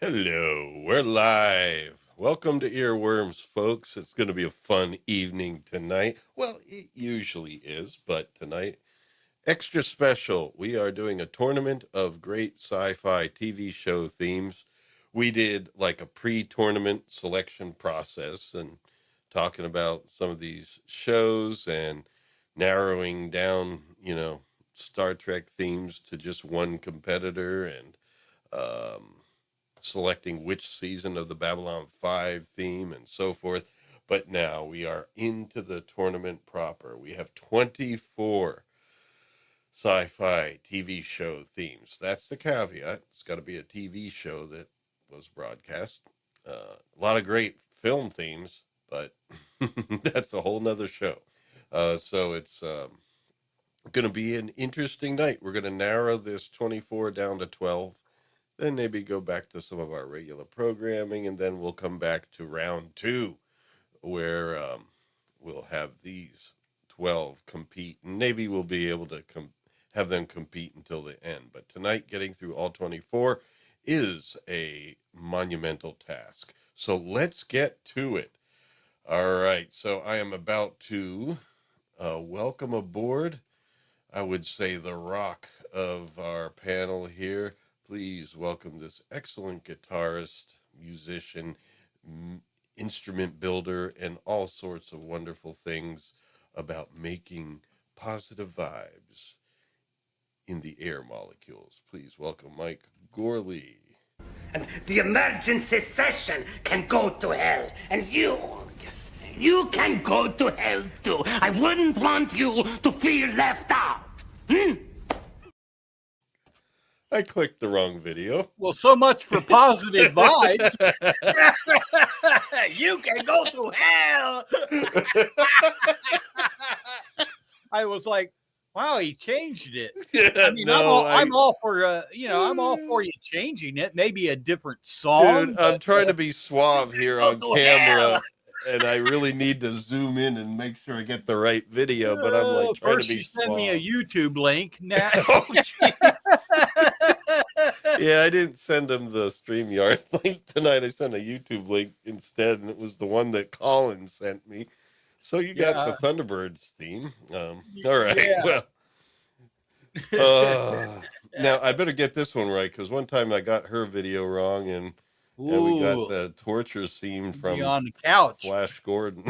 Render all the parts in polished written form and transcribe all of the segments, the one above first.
Hello, we're live. Welcome to Earworms, folks. It's going to be a fun evening tonight. Well, it usually is, but tonight, extra special. We are doing a tournament of great sci fi TV show themes. We did like a pre tournament selection process and talking about some of these shows and narrowing down, Star Trek themes to just one competitor and, um, selecting which season of the Babylon 5 theme and so forth. But now we are into the tournament proper. We have 24 sci fi TV show themes. That's the caveat. It's got to be a TV show that was broadcast. A lot of great film themes, but that's a whole nother show. So it's going to be an interesting night. We're going to narrow this 24 down to 12, then maybe go back to some of our regular programming, and then we'll come back to round two, where we'll have these 12 compete, and maybe we'll be able to have them compete until the end. But tonight, getting through all 24 is a monumental task. So let's get to it. All right, so I am about to welcome aboard, I would say, the rock of our panel here. Please welcome this excellent guitarist, musician, instrument builder, and all sorts of wonderful things about making positive vibes in the air molecules. Please welcome Mike Gorley. And the emergency session can go to hell. And you can go to hell too. I wouldn't want you to feel left out. I clicked the wrong video. Well, so much for positive vibes. You can go to hell. I was like, wow, he changed it. Yeah, I mean, I'm all for I'm all for you changing it. Maybe a different song. Dude, I'm trying to be suave here on camera, and I really need to zoom in and make sure I get the right video. But I'm like trying first to be you send suave. me a YouTube link. Now, Yeah, I didn't send him the StreamYard link tonight. I sent a YouTube link instead, and it was the one that Colin sent me. So you got the Thunderbirds theme. All right. Yeah. Well, now I better get this one right, because one time I got her video wrong, and we got the torture scene from on the couch. Flash Gordon.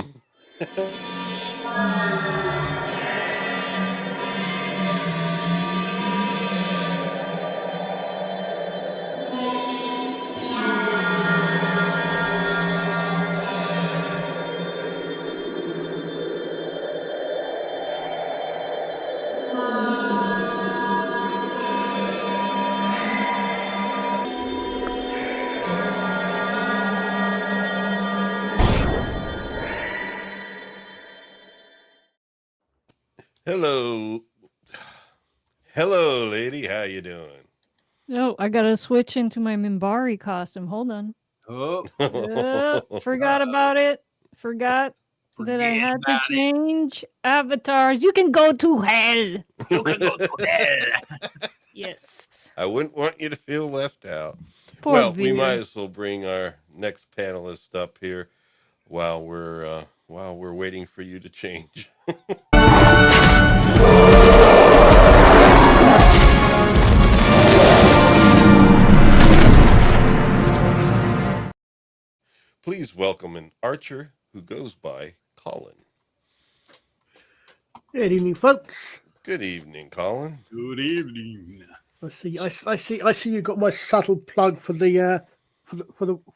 Hello, lady. How you doing? Oh, I gotta switch into my Minbari costume. Hold on. Oh, Forgot about it. Forgot that I had to change avatars. You can go to hell. You can go to hell. Yes. I wouldn't want you to feel left out. Poor Well, we Vito. might as well bring our next panelist up here while we're waiting for you to change. Please welcome an archer who goes by Colin. Good evening, folks. Good evening, Colin. good evening. I see. You got my subtle plug for the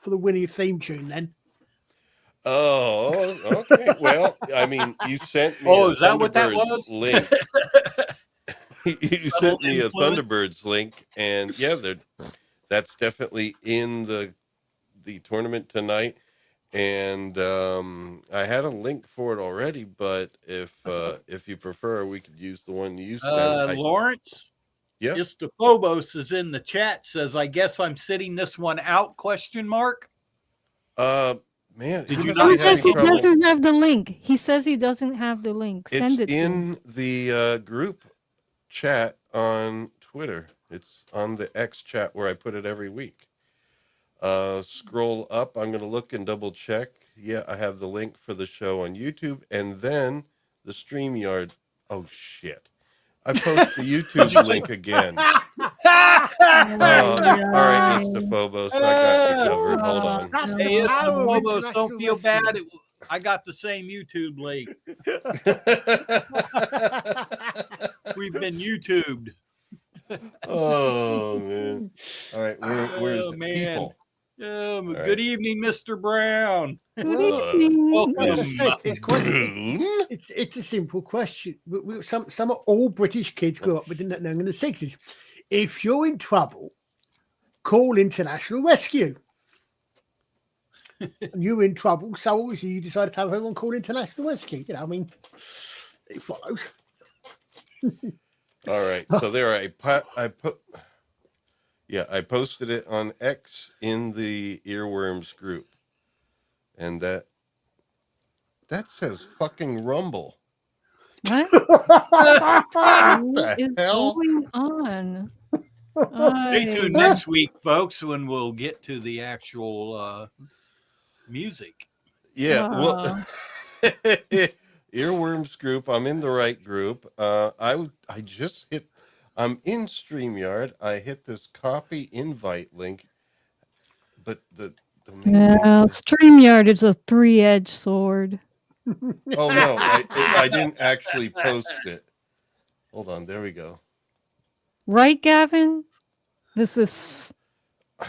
Winnie theme tune. Then. Oh, okay. Well, I mean, you sent me Oh, a is that what that Thunderbirds was? link. You sent me a influence? Thunderbirds link, and yeah, that's definitely in the tournament tonight. And I had a link for it already, but if you prefer, we could use the one you sent. Lawrence? Yeah. Just Phobos is in the chat, says, I guess I'm sitting this one out, question mark. Man, Did he you must not be He have having says he trouble. doesn't have the link. He says he doesn't have the link. Send It's it to him. in the group chat on Twitter. It's on the X chat where I put it every week. Scroll up. I'm going to look and double check. Yeah, I have the link for the show on YouTube, and then the StreamYard. Oh, shit. I post the YouTube link again. All right, Mr. Phobos, I got you covered. Hold on. Hey, Mr. Phobos, don't feel bad. I got the same YouTube link. We've been YouTubed. Oh, man. All right, where's the man. people? Good evening, Mr. Brown. Good evening. Welcome. It's a simple question. Some all British kids grew up with it in the 60s. If you're in trouble, call International Rescue. And you're in trouble, so obviously you decided to have everyone call International Rescue. You know, I mean, it follows. All right, so there I posted it on X in the Earworms group, and that says fucking Rumble. What? What is the hell? going on? Stay tuned next week, folks, when we'll get to the actual music. Yeah, well, Earworms group. I'm in the right group. I just hit. I'm in StreamYard. I hit this copy invite link, but the StreamYard is a 3-edged sword. Oh no, I didn't actually post it. Hold on, there we go. Right, Gavin? This is,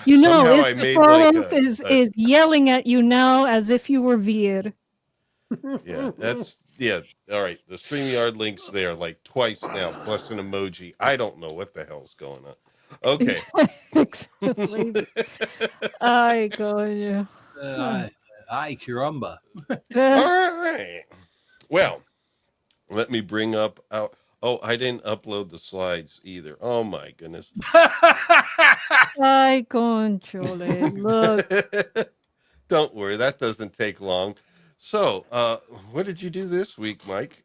Somehow I made like is yelling at you now as if you were Veer. Yeah. All right, the StreamYard link's there like twice now, plus an emoji. I don't know what the hell's going on. Okay. Exactly. I go you. Ay, caramba. All right. Well, let me bring up our. Oh, I didn't upload the slides either. Oh my goodness. I control it. Look. Don't worry, that doesn't take long. So, what did you do this week, Mike?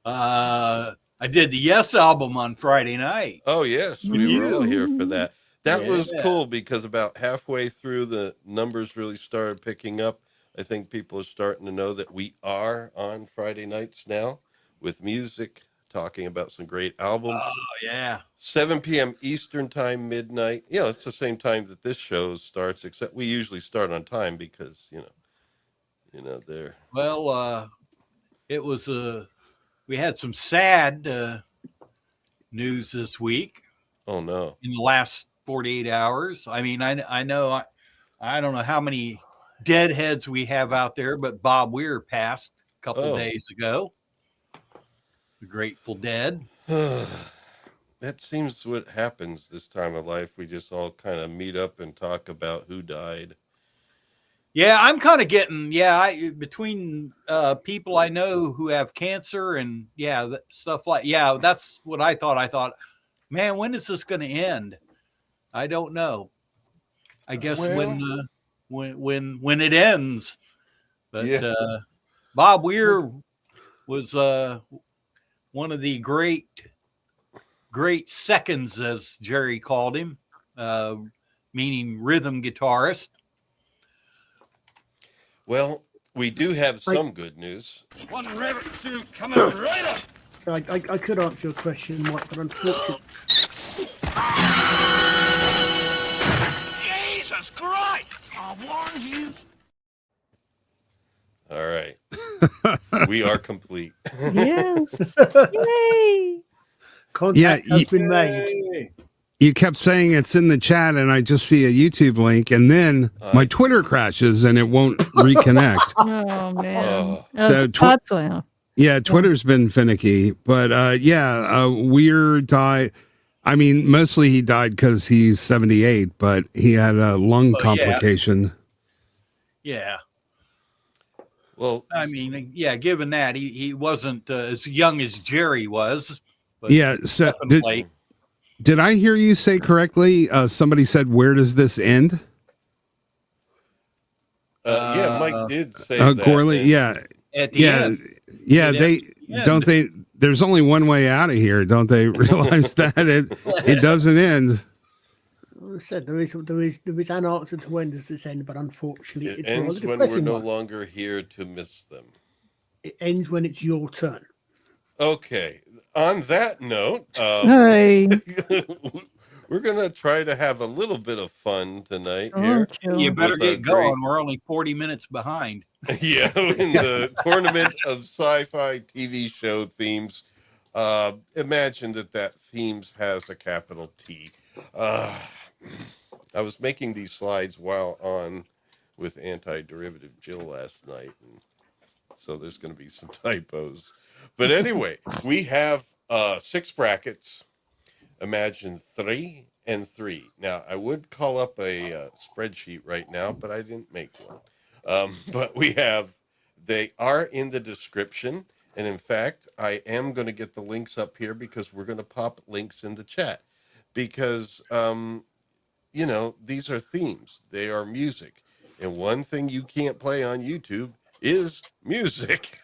I did the Yes album on Friday night. Oh yes, we were all here for that. That was cool because about halfway through the numbers really started picking up. I think people are starting to know that we are on Friday nights now with music, talking about some great albums. Oh, yeah. 7 p.m. Eastern time, midnight. Yeah, it's the same time that this show starts, except we usually start on time because, you know, they're... Well, it was, we had some sad news this week. Oh, no. In the last 48 hours. I mean, I know, I don't know how many deadheads we have out there, but Bob Weir passed a couple of days ago. The Grateful Dead. That seems what happens this time of life. We just all kind of meet up and talk about who died. Yeah, I'm kind of getting, between people I know who have cancer and stuff like, that's what I thought. I thought, man, when is this going to end? I don't know. I guess when it ends. But Bob Weir was one of the great seconds, as Jerry called him, meaning rhythm guitarist. Well, we do have some good news. One rabbit suit coming right up. I could answer your question, Mike, but unfortunately. Jesus Christ! I warned you. All right. We are complete. Yes. Yay. Contact has been made. You kept saying it's in the chat, and I just see a YouTube link, and then my Twitter crashes, and it won't reconnect. Oh, man. So Twitter's been finicky, but Weir died. I mean, mostly he died because he's 78, but he had a lung complication. Yeah. Well, I mean, given that he wasn't as young as Jerry was. But so did I hear you say correctly? Somebody said, "Where does this end?" Mike did say that. Gorley, At the end. They there's only one way out of here. Don't they realize that it doesn't end? I said, there is an answer to when does this end, but unfortunately, It it's ends a when we're depressing no one. longer here to miss them. It ends when it's your turn. Okay. On that note, Hey, we're gonna try to have a little bit of fun tonight oh, here. You chill. better With a get great- going. We're only 40 minutes behind. Yeah, in the tournament of sci-fi TV show themes. Imagine that themes has a capital T. I was making these slides while on with Antiderivative Jill last night, and so there's going to be some typos. But anyway, we have 6 brackets. Imagine 3 and 3. Now, I would call up a spreadsheet right now, but I didn't make one. But they are in the description. And in fact, I am going to get the links up here because we're going to pop links in the chat. Because, these are themes. They are music. And one thing you can't play on YouTube is music.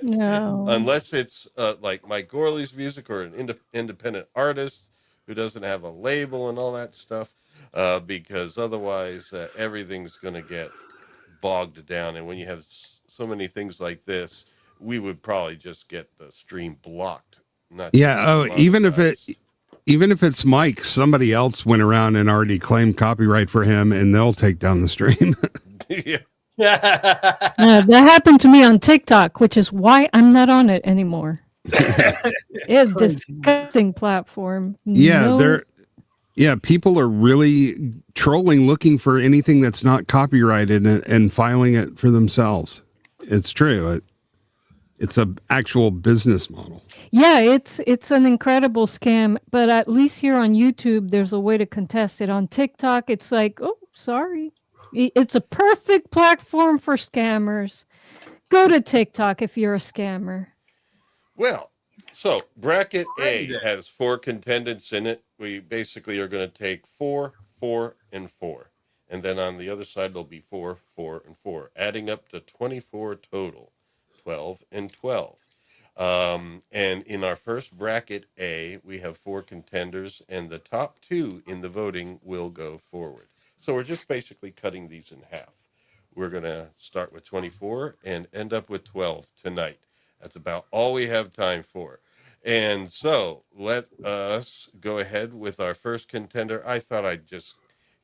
No. Unless it's like Mike Gorley's music or an independent artist who doesn't have a label and all that stuff, because otherwise everything's going to get bogged down. And when you have so many things like this, we would probably just get the stream blocked. Even if it's Mike, somebody else went around and already claimed copyright for him, and they'll take down the stream. Yeah. That happened to me on TikTok, which is why I'm not on it anymore. It's a disgusting platform. People are really trolling, looking for anything that's not copyrighted and filing it for themselves. It's true. It's an actual business model. Yeah, it's an incredible scam, but at least here on YouTube, there's a way to contest it. On TikTok, it's like, oh, sorry. It's a perfect platform for scammers. Go to TikTok if you're a scammer. Well, so bracket A has 4 contendants in it. We basically are going to take 4, 4, and 4. And then on the other side, there'll be 4, 4, and 4, adding up to 24 total, 12 and 12. And in our first bracket A, we have 4 contenders, and the top 2 in the voting will go forward. So we're just basically cutting these in half. We're going to start with 24 and end up with 12 tonight. That's about all we have time for. And so let us go ahead with our first contender. I thought I'd just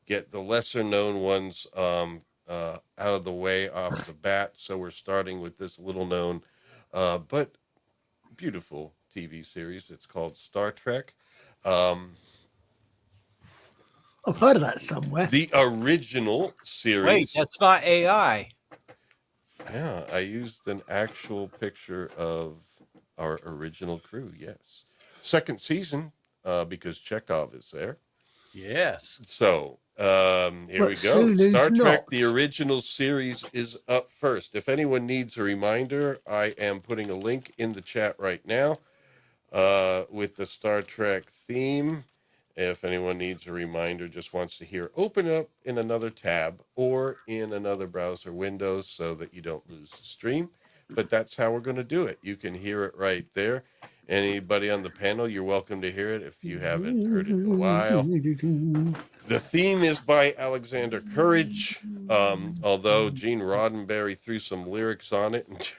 get the lesser known ones out of the way off the bat. So we're starting with this little known but beautiful TV series. It's called Star Trek. I've heard of that somewhere. The original series. Wait, that's not AI. Yeah, I used an actual picture of our original crew, yes. Second season, because Chekhov is there. Yes. So, here we go. Star Trek, the original series is up first. If anyone needs a reminder, I am putting a link in the chat right now with the Star Trek theme. If anyone needs a reminder, just wants to hear, open up in another tab or in another browser window so that you don't lose the stream. But that's how we're going to do it. You can hear it right there. Anybody on the panel, you're welcome to hear it if you haven't heard it in a while. The theme is by Alexander Courage, although Gene Roddenberry threw some lyrics on it and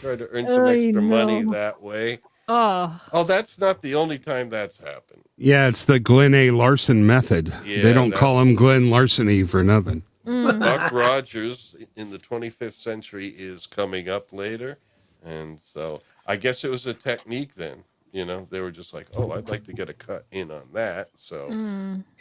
tried to earn some extra money that way. Oh, that's not the only time that's happened. Yeah, it's the Glenn A. Larson method. Yeah, they don't call him Glenn Larceny for nothing. Buck Rogers in the 25th century is coming up later. And so I guess it was a technique then. You know, they were just like, oh, I'd like to get a cut in on that. So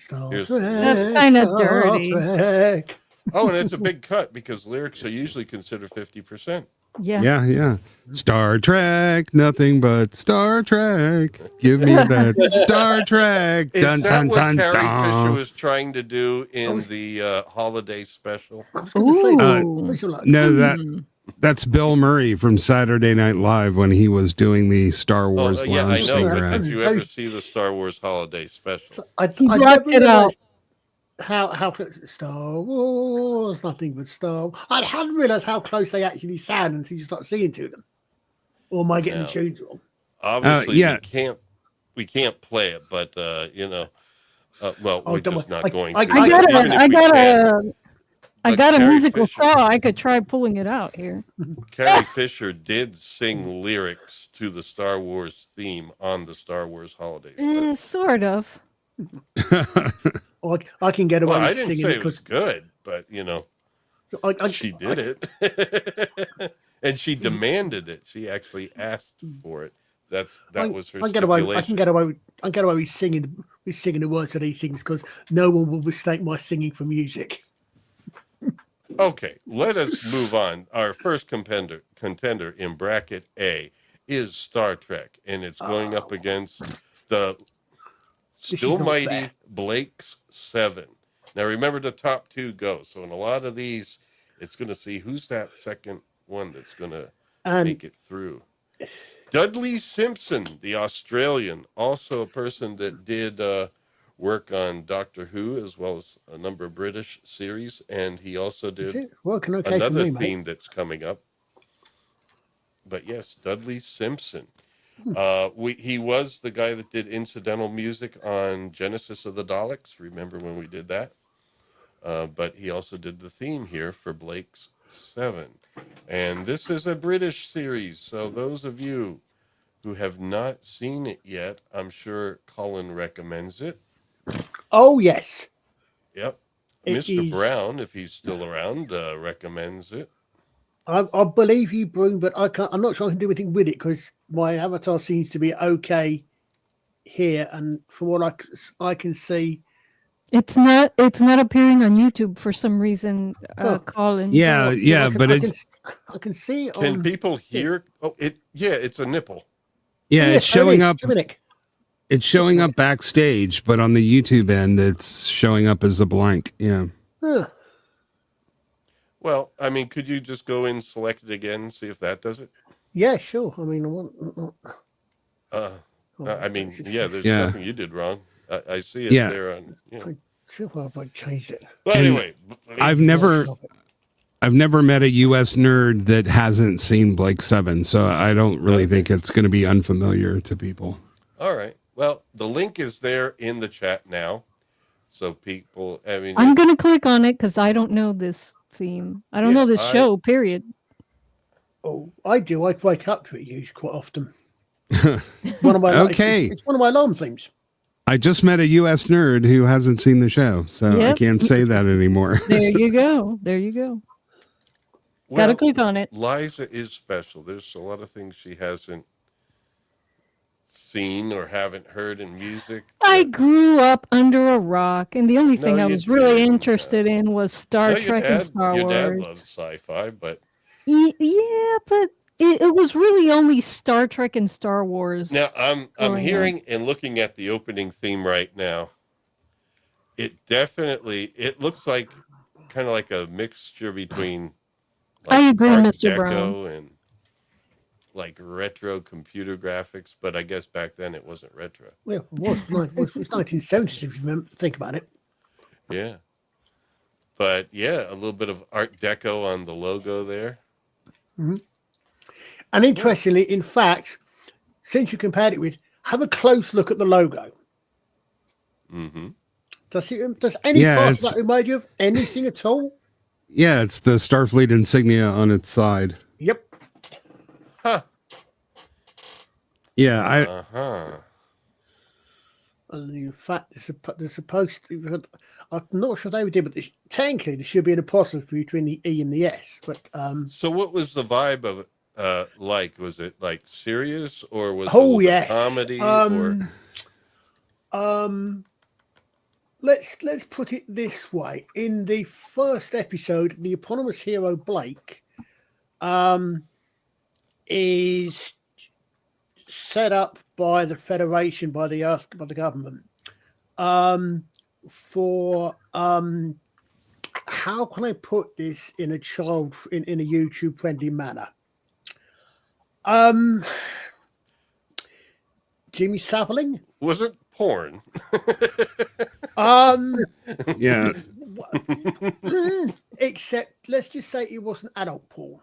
that's kind of dirty. Trek. Oh, and it's a big cut because lyrics are usually considered 50%. Yeah. Star Trek, nothing but Star Trek. Give me that Star Trek. Is Dun, that dun, what dun, Carrie dun. Fisher was trying to do in the holiday special? I was going to say, No, that's Bill Murray from Saturday Night Live when he was doing the Star Wars yeah, I lounge know. singer But act. did you ever see the Star Wars holiday special? I blocked never it out. realized how Star Wars, nothing but Star Wars. I hadn't realized how close they actually sound until you start singing to them. Or am I getting the tunes wrong? Obviously, we can't play it, but Well, Oh, we're don't just worry. not going I to. I got got even a, if I we got can. a, I But got a Carrie musical Fisher- saw. I could try pulling it out here. Carrie Fisher did sing lyrics to the Star Wars theme on the Star Wars holiday special. Sort of. I can get away Well, I with didn't singing say it it was because good, but she did it, and she demanded it. She actually asked for it. That was her I stipulation. can get away with singing the words of these things because no one will mistake my singing for music. Okay, let us move on. Our first contender in bracket A is Star Trek, and it's going up against the still not mighty fair. Blake's 7. Now remember, the top 2 go. So in a lot of these, it's going to see who's that second one that's going to make it through. Dudley Simpson, the Australian, also a person that did work on Doctor Who as well as a number of British series, and he also did Working okay for another me, mate. theme that's coming up. But yes, Dudley Simpson. He was the guy that did incidental music on Genesis of the Daleks. Remember when we did that? But he also did the theme here for Blake's 7. And this is a British series, so those of you who have not seen it yet, I'm sure Colin recommends it. Oh yes. Yep. It Mr. is- Brown, if he's still around, recommends it. I believe you, Broom, but I'm not sure I can do anything with it because my avatar seems to be okay here, and from what I can see, It's not appearing on YouTube for some reason, Colin. Yeah, but I can see it Can on. people hear? Oh, it's a nipple. it's showing up. Dominic. It's showing up backstage, but on the YouTube end, it's showing up as a blank. Yeah. Huh. Well, I mean, could you just go in, select it again, see if that does it? Yeah, sure. I mean, I mean, there's Yeah. nothing you did wrong. I see it Yeah. there on. see if I changed it. But anyway, I've never met a US nerd that hasn't seen Blake 7, so I don't really think it's going to be unfamiliar to people. All right. Well, the link is there in the chat now, so people. I mean, I'm gonna click on it because I don't know this theme. I don't know this show. Period. Oh, I do. I wake up to it used quite often. One of my Okay. It's one of my alarm themes. I just met a US nerd who hasn't seen the show, so I Yep. can't say that anymore. There you go. There you go. Gotta click on it. Liza is special. There's a lot of things she hasn't seen or haven't heard in music. I grew up under a rock, and the only thing No, I you was really didn't. interested in was Star Trek and Star your Wars. dad loves sci-fi, but Yeah, but it was really only Star Trek and Star Wars. now I'm Growing up. hearing and looking at the opening theme right now. It looks like kind of like a mixture between I agree, Art Mr. Deco Brown. and like retro computer graphics, but I guess back then it wasn't retro. Yeah, it was 1970s if you think about it. Yeah. But yeah, a little bit of Art Deco on the logo there. And interestingly, in fact, since you compared it with, have a close look at the logo. Mm-hmm. Does any part of that remind you of anything at all? Yeah, it's the Starfleet insignia on its side. Yep. Huh. Yeah, Uh-huh. And in fact, they're supposed to. I'm not sure they did, but technically there should be an apostrophe between the E and the S. But So what was the vibe of it like? Was it like serious or was it a oh little bit yes, comedy let's put it this way: in the first episode, the eponymous hero Blake is set up by the Federation, by the government, for how can I put this in a YouTube friendly manner? Jimmy Saveling. was it porn? yeah. Except, let's just say it wasn't adult porn.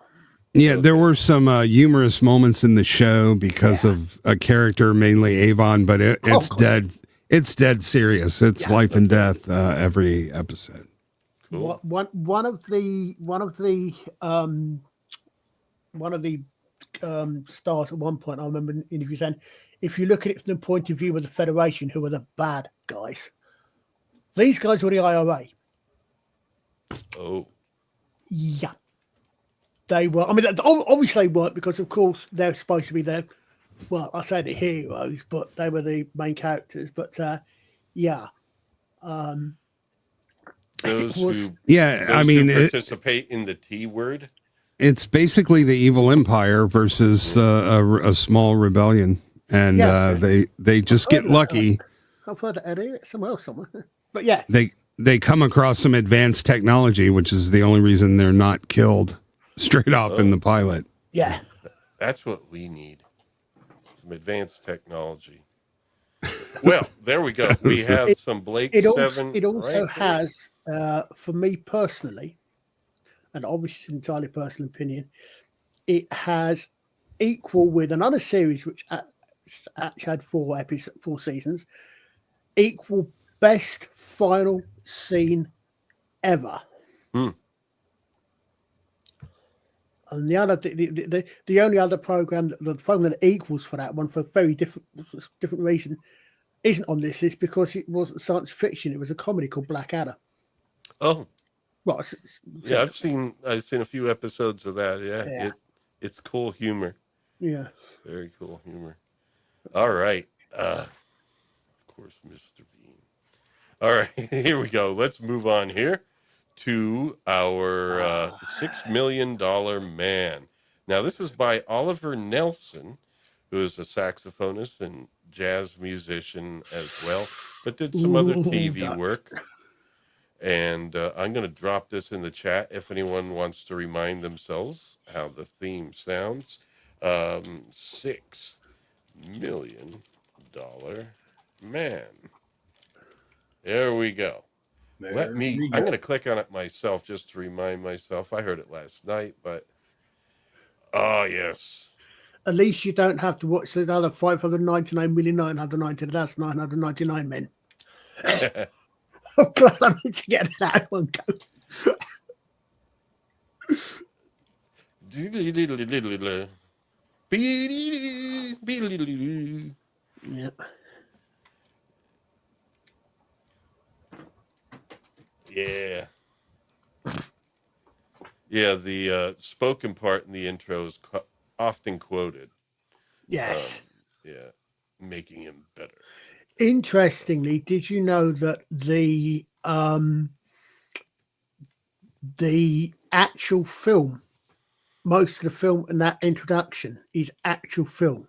Yeah, there were some humorous moments in the show because of a character, mainly Avon, but it's dead. It's dead serious. It's Yeah. life and death every episode. Cool. One of the stars at one point, I remember in interview saying, if you look at it from the point of view of the Federation, who are the bad guys, these guys were the IRA. Oh. Yeah. They were. I mean, obviously they weren't, because of course they're supposed to be there. Well, I say the heroes, but they were the main characters. But yeah. Those who participate in the T word. It's basically the evil empire versus a small rebellion, and they just get lucky. I've heard that somewhere else, but yeah, they come across some advanced technology, which is the only reason they're not killed straight off in the pilot. Yeah, that's what we need. Some advanced technology. Well, there we go. We have some Blake 7. It also right has, for me personally, and obviously it's entirely personal opinion, it has equal with another series which actually had 4 seasons, equal best final scene ever. And the only other program that equals for that one, for a very different reason, isn't on this list, because it wasn't science fiction. It was a comedy called Blackadder. Oh, well, yeah, I've seen a few episodes of that. Yeah. It's cool humor. Yeah, very cool humor. All right, of course, Mr. Bean. All right, here we go. Let's move on here to our $6 Million Man. Now, this is by Oliver Nelson, who is a saxophonist and jazz musician as well, but did some other TV work. And I'm going to drop this in the chat if anyone wants to remind themselves how the theme sounds. $6 Million Man. There we go. I'm going to click on it myself just to remind myself. I heard it last night, but oh, yes. At least you don't have to watch the other 599,990. That's 999 men. But I need to get that one go. Yeah. Yeah. Yeah, the spoken part in the intro is often quoted. Yes. Yeah, making him better. Interestingly, did you know that the actual film, most of the film in that introduction is actual film?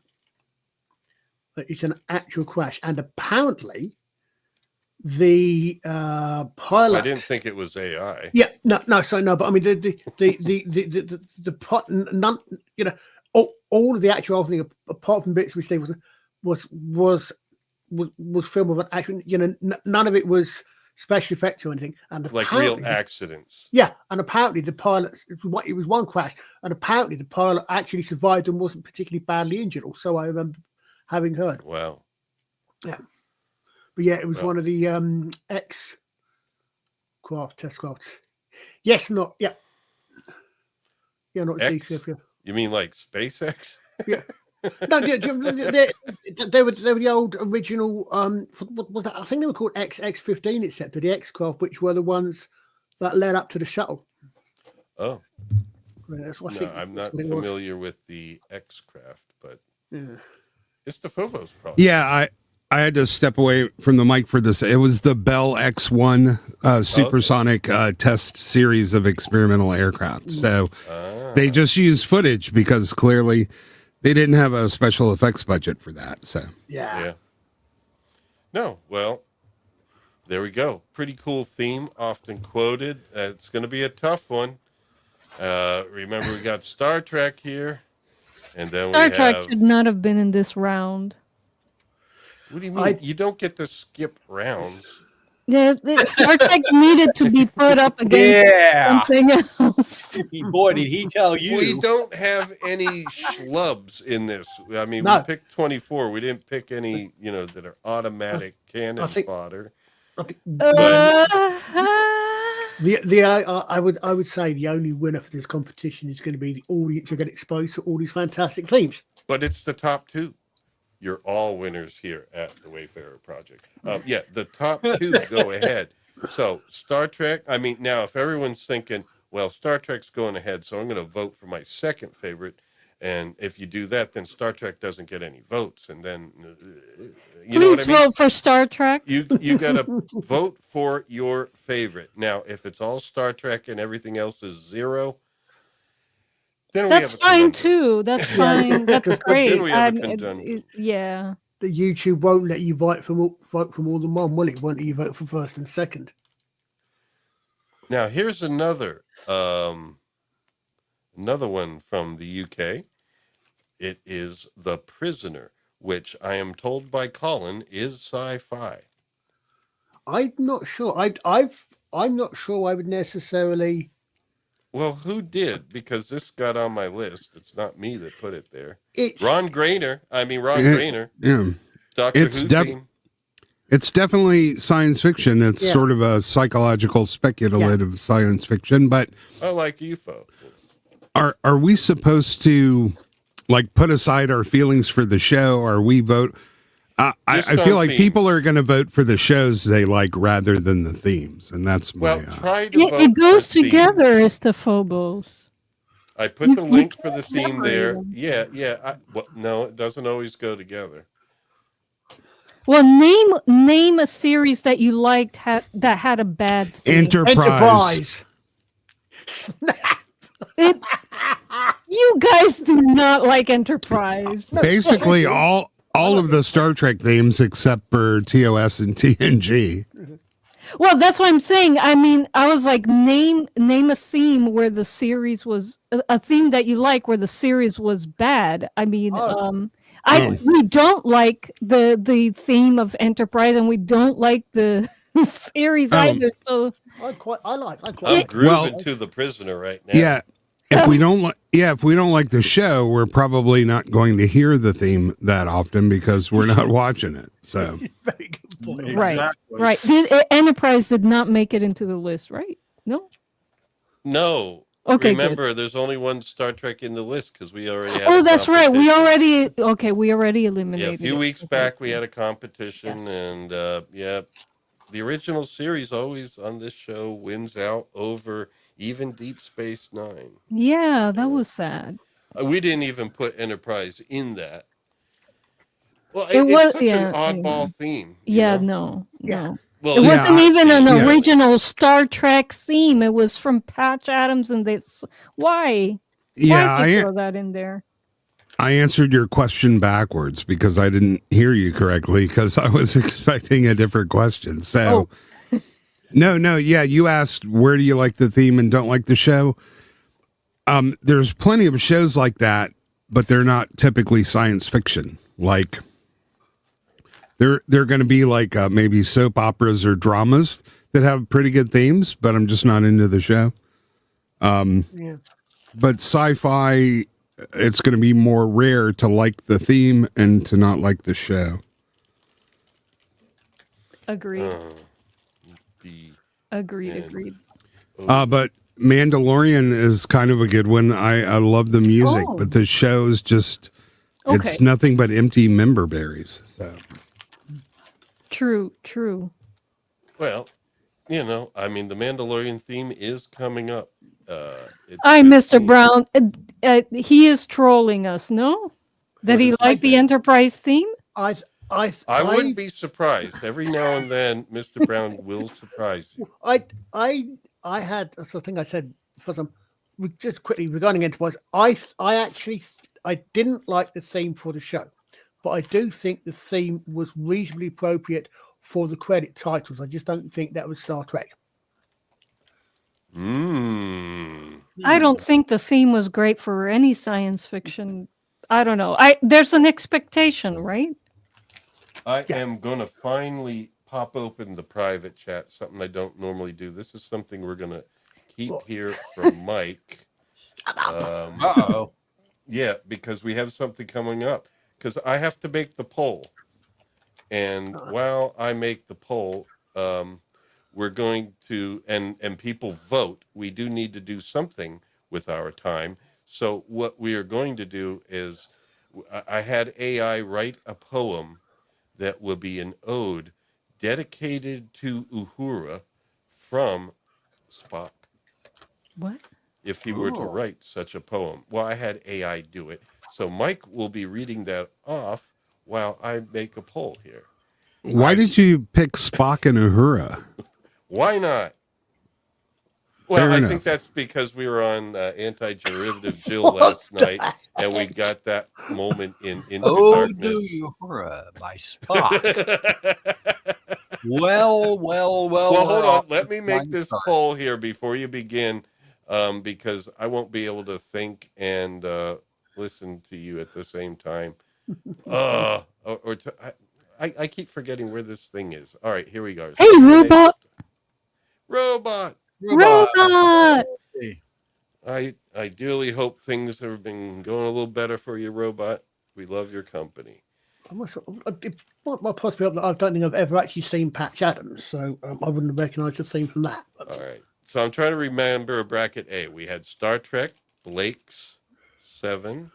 It's an actual crash, and apparently the pilot. I didn't think it was AI. Yeah, no, but I mean the pot, none, you know, all of the actual thing, apart from bits which they was film of an action. You know, none of it was special effects or anything, and like real accidents. Yeah, and apparently the pilot, it was one crash, and apparently the pilot actually survived and wasn't particularly badly injured. Or so I remember having heard. Wow. Yeah, but yeah, it was one of the X test crafts. Yes, not yeah, not X? C-3PO. You mean like SpaceX? Yeah. No, they were the old original. What was that? I think they were called XX-15, except the X-craft, which were the ones that led up to the shuttle. Oh, that's what I'm not familiar with the X-craft, but it's the Phobos problem. Yeah, I had to step away from the mic for this. It was the Bell X-1 supersonic test series of experimental aircraft. So they just used footage because clearly they didn't have a special effects budget for that. So yeah. No, well, there we go. Pretty cool theme, often quoted. It's going to be a tough one. Remember, we got Star Trek here, and then Star Trek should not have been in this round. What do you mean? You don't get to skip rounds. Yeah, Star Trek needed to be put up against something else. Boy, did he tell you? We don't have any schlubs in this. I mean, No. we picked 24. We didn't pick any, that are automatic cannon think- fodder. I think I would say the only winner for this competition is going to be the audience who get exposed to all these fantastic themes. But it's the top two. You're all winners here at the Wayfarer Project. Yeah, the top two go ahead. So Star Trek, now if everyone's thinking, well, Star Trek's going ahead, so I'm going to vote for my second favorite. And if you do that, then Star Trek doesn't get any votes. And then, Please vote for Star Trek. You got to vote for your favorite. Now, if it's all Star Trek and everything else is zero, then that's fine too. That's fine. That's great. Then we have a conundrum. Yeah. The YouTube won't let you vote for more than one, will it? Won't let you vote for first and second. Now, here's another one from the UK. It is The Prisoner, which I am told by Colin is sci-fi. I'm not sure. I'm not sure I would necessarily. Well, who did? Because this got on my list. It's not me that put it there. It's Ron Grainer. Yeah. Doctor Who theme. It's definitely science fiction. It's sort of a psychological, speculative science fiction. But I like UFO. Are we supposed to put aside our feelings for the show, or we vote? I feel like people are going to vote for the shows they like rather than the themes, and that's my. Try to vote it goes for together as to Phobos. I put the link for the theme there. Yeah. No, it doesn't always go together. Well, name a series that you liked that had a bad theme. Enterprise. You guys do not like Enterprise. Basically, all of the Star Trek themes except for TOS and TNG. Well, that's what I'm saying. I was like, name a theme where the series was a theme that you like where the series was bad. We don't like the theme of Enterprise, and we don't like the series either. So I'm grooving to The Prisoner right now. Yeah. If we don't like the show, we're probably not going to hear the theme that often because we're not watching it. So very good point. Right. Enterprise did not make it into the list, right? No. Okay. Remember, there's only one Star Trek in the list because we already had. Oh, that's right. We already eliminated. Yeah, a few weeks back we had a competition, and the original series always on this show wins out over even Deep Space Nine. Yeah, that was sad. We didn't even put Enterprise in that. Well, It was such an oddball theme. No. Well, it wasn't even an original Star Trek theme. It was from Patch Adams, and why? Yeah, Why did you throw that in there? I answered your question backwards because I didn't hear you correctly because I was expecting a different question. So. No. Yeah, you asked where do you like the theme and don't like the show. There's plenty of shows like that, but they're not typically science fiction. Like they're going to be like maybe soap operas or dramas that have pretty good themes, but I'm just not into the show. But sci-fi, it's going to be more rare to like the theme and to not like the show. Agreed. Agreed. But Mandalorian is kind of a good one. I love the music, but the show is just it's nothing but empty member berries. So True. Well, the Mandalorian theme is coming up. Mr. Brown. He is trolling us. No, that he liked the Enterprise theme. I wouldn't be surprised. Every now and then, Mr. Brown will surprise you. I had something I said for some just quickly regarding Enterprise. I didn't like the theme for the show, but I do think the theme was reasonably appropriate for the credit titles. I just don't think that was Star Trek. I don't think the theme was great for any science fiction. I don't know. There's an expectation, right? I am going to finally pop open the private chat, something I don't normally do. This is something we're going to keep here from Mike. Uh-oh. Yeah, because we have something coming up. Because I have to make the poll. And while I make the poll, we're going to, and people vote. We do need to do something with our time. So what we are going to do is, I had AI write a poem that will be an ode dedicated to Uhura from Spock. What? If he were to write such a poem. Well, I had AI do it. So Mike will be reading that off while I make a poll here. Why did you pick Spock and Uhura? Why not? Well, Fair I enough. think that's because we were on Anti-Derivative Jill last night, and we got that moment in Into Darkness. Uhura by Spock. Well, hold on. Let me make this poll here before you begin, because I won't be able to think and listen to you at the same time. I keep forgetting where this thing is. All right, here we go. Hey, robot! Robot! Robot! I dearly hope things have been going a little better for you, Robot. We love your company. It might possibly, I don't think I've ever actually seen Patch Adams, so I wouldn't have recognised the theme from that. But... All right. So I'm trying to remember bracket A. We had Star Trek, Blake's 7,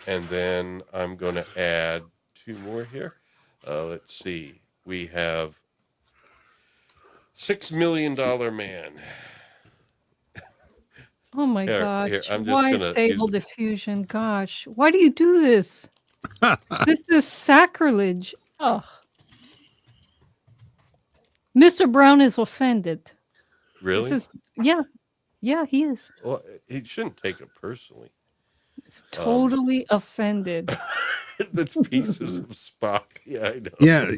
and then I'm going to add 2 more here. Let's see. We have $6 Million Man. Oh my gosh. Here, I'm just why gonna stable diffusion? Gosh, why do you do this? This is sacrilege. Oh. Mr. Brown is offended. Really? This is, yeah, he is. Well, he shouldn't take it personally. He's totally offended. That's pieces of Spock. Yeah, I know. Yeah.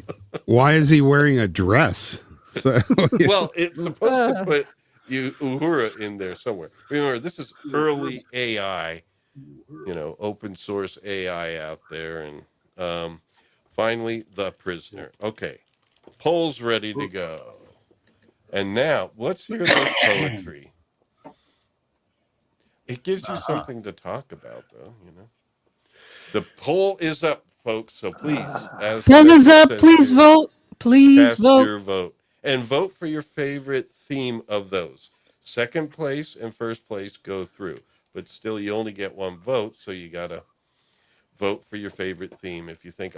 Why is he wearing a dress? So, well, it's supposed to put Uhura in there somewhere. Remember, this is early AI, open source AI out there. And finally, The Prisoner. Okay, poll's ready to go. And now, let's hear this poetry. It gives you something to talk about, though, The poll is up, folks, so please. Poll is up. Please vote. Please vote. Your vote. And vote for your favorite theme of those. Second place and first place go through. But still, you only get 1 vote, so you got to vote for your favorite theme. If you think,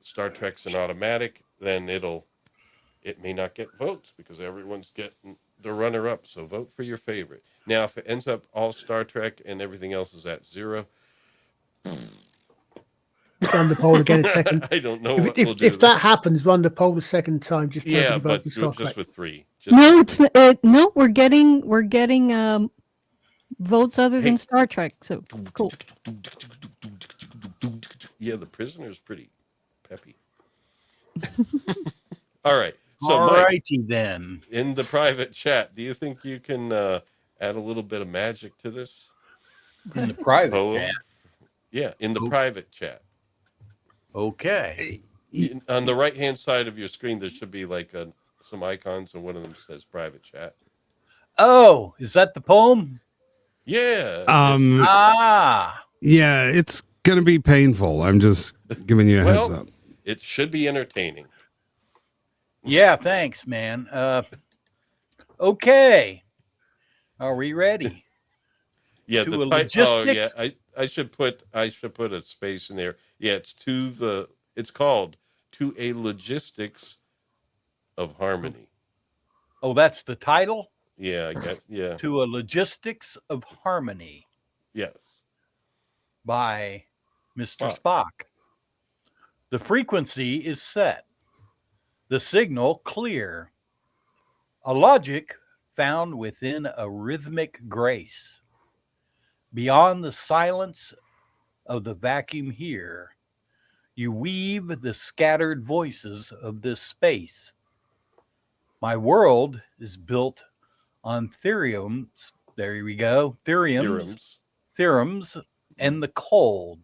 Star Trek's an automatic, then it may not get votes because everyone's getting the runner-up. So vote for your favorite. Now, if it ends up all Star Trek and everything else is at 0... Run the poll again a second. I don't know what we'll do. If that happens, run the poll the second time. Just but just with 3. No, it's no. We're getting votes other than Star Trek. So cool. Yeah, The Prisoner's pretty peppy. All right. So, all righty then. In the private chat, do you think you can add a little bit of magic to this? In the private chat? Yeah, in the private chat. Okay. On the right-hand side of your screen, there should be like some icons, and one of them says private chat. Oh, is that the poem? Yeah. Yeah, it's going to be painful. I'm just giving you a heads up. It should be entertaining. Yeah, thanks, man. Okay. Are we ready? Yeah, logistics. I should put a space in there. Yeah, it's called To a Logistics of Harmony. Oh, that's the title? Yeah, I guess. Yeah. To a Logistics of Harmony. Yes. By Mr. Spock. The frequency is set. The signal clear. A logic found within a rhythmic grace. Beyond the silence of the vacuum here, you weave the scattered voices of this space. My world is built on theorems. There we go. Theorems and the cold.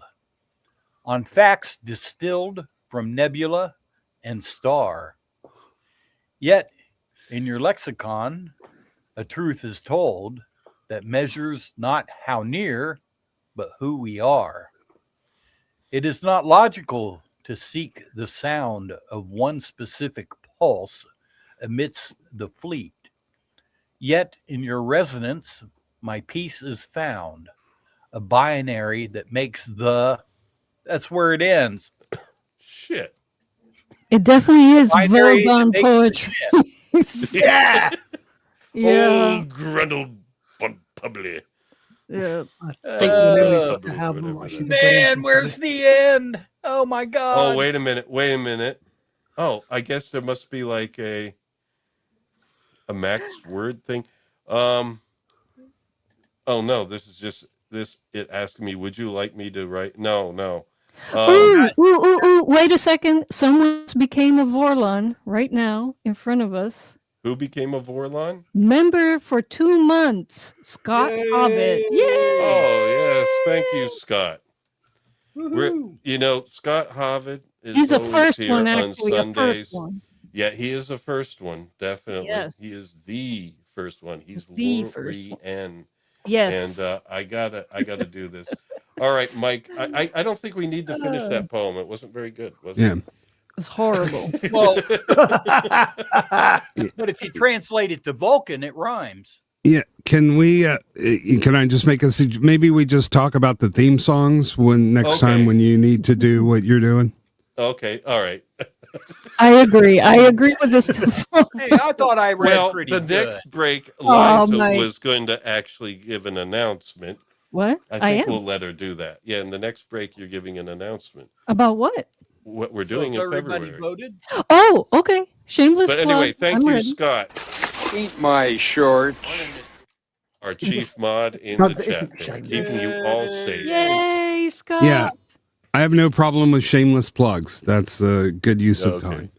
On facts distilled from nebula and star. Yet, in your lexicon, a truth is told that measures not how near, but who we are. It is not logical to seek the sound of one specific pulse amidst the fleet. Yet, in your resonance, my peace is found, a binary that makes that's where it ends. Shit. It definitely is Binary that Vogon makes the poetry. Yeah. Yeah. Oh, Grundle Publi. Yeah. I think we know Uh, how whatever much that you is. could get Man, into where's today. the end? Oh my God. Oh, wait a minute. Oh, I guess there must be like a max word thing. Oh no, this is just this. It asked me, would you like me to write? No. Ooh, wait a second. Someone became a Vorlon right now in front of us. Who became a Vorlon? Member for 2 months, Scott Hobbit. Yay! Oh yes, thank you, Scott. Woohoo. Scott Hobbit is He's a always first here one, on actually. A first Sundays. one. Yeah, he is the first one, definitely. Yes. He is the first one. He's The first Lori one. N. Yes. And I gotta do this. All right, Mike. I don't think we need to finish that poem. It wasn't very good, was Yeah. It's horrible. Well, it? but if you translate it to Vulcan, it rhymes. Yeah. Can we, can I just make a, maybe we just talk about the theme songs when next time when you need to do what you're doing? Okay. All right. I agree with this. Hey, I thought I read Well, pretty the good. next break, Liza Mike. was going to actually give an announcement. What? I I think am. we'll let her do that. Yeah, in the next break, you're giving an announcement. About what? What we're So doing has in everybody February. voted? Oh, okay. Shameless But plug. anyway, thank I'm you, ready. Scott, Eat my short. our chief mod in No, the that chat isn't there, shameless. keeping you all safe. Yay, Scott. Yeah. I have no problem with shameless plugs. That's a good use of Okay. time.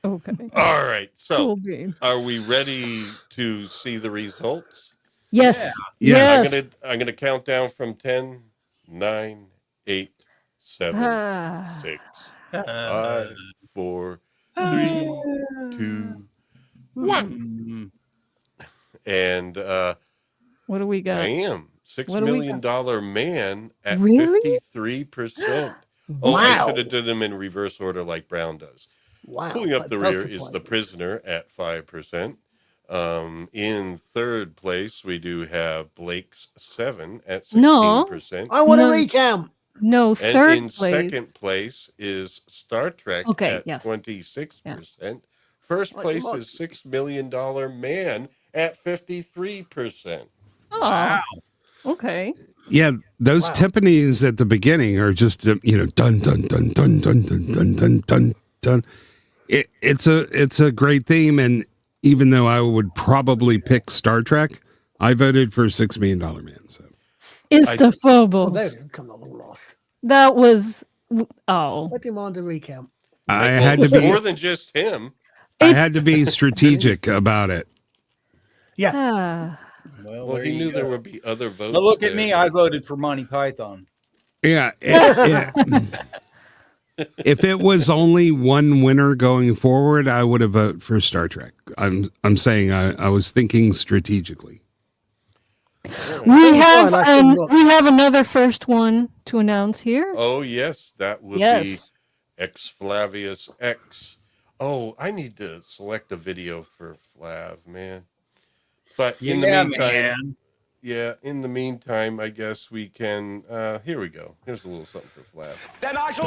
Okay. All right. So, Cool bean. are we ready to see the results? Yes. Yes. Yes. I'm gonna count down from 10, 9, 8, 7, Ah. 6, 5, 4, 3, 2, 1. And What do we got? bam, $6 What do we million man at Really? 53%. Oh, I Wow. should have done them in reverse order like Brown does. Wow. Pulling up that the does rear is surprise The me. Prisoner at 5%. In third place, we do have Blake's 7 at 16%. I want to No. recount. No, And third in place. second place is Star Trek Okay, at yes. 26%. First Like place the is $6 million man at 53%. Oh, Wow. okay. Yeah. Those Wow. timpanis at the beginning are just, dun, dun, dun, dun, dun, dun, dun, dun, dun, dun, dun. It's a great theme. And even though I would probably pick Star Trek, I voted for $6 Million Man. So It's the Oh, Phobos. there we go. Come on, long lost. That was oh. I demand a recount. I Well, had it to was be, more than just him. I had to be strategic about it. Yeah. Ah. Well, Well, there he you knew there go. would be other votes. But look at there. me. I voted for Monty Python. Yeah. If it was only one winner going forward, I would have voted for Star Trek. I'm saying I was thinking strategically. We have fine, I can look. we have another first one to announce here. Oh, yes, that would Yes. be X Flavius X. Oh, I need to select a video for Flav, man. But in the meantime, in the meantime, I guess we can, here we go. Here's a little something for Flav. Then I shall.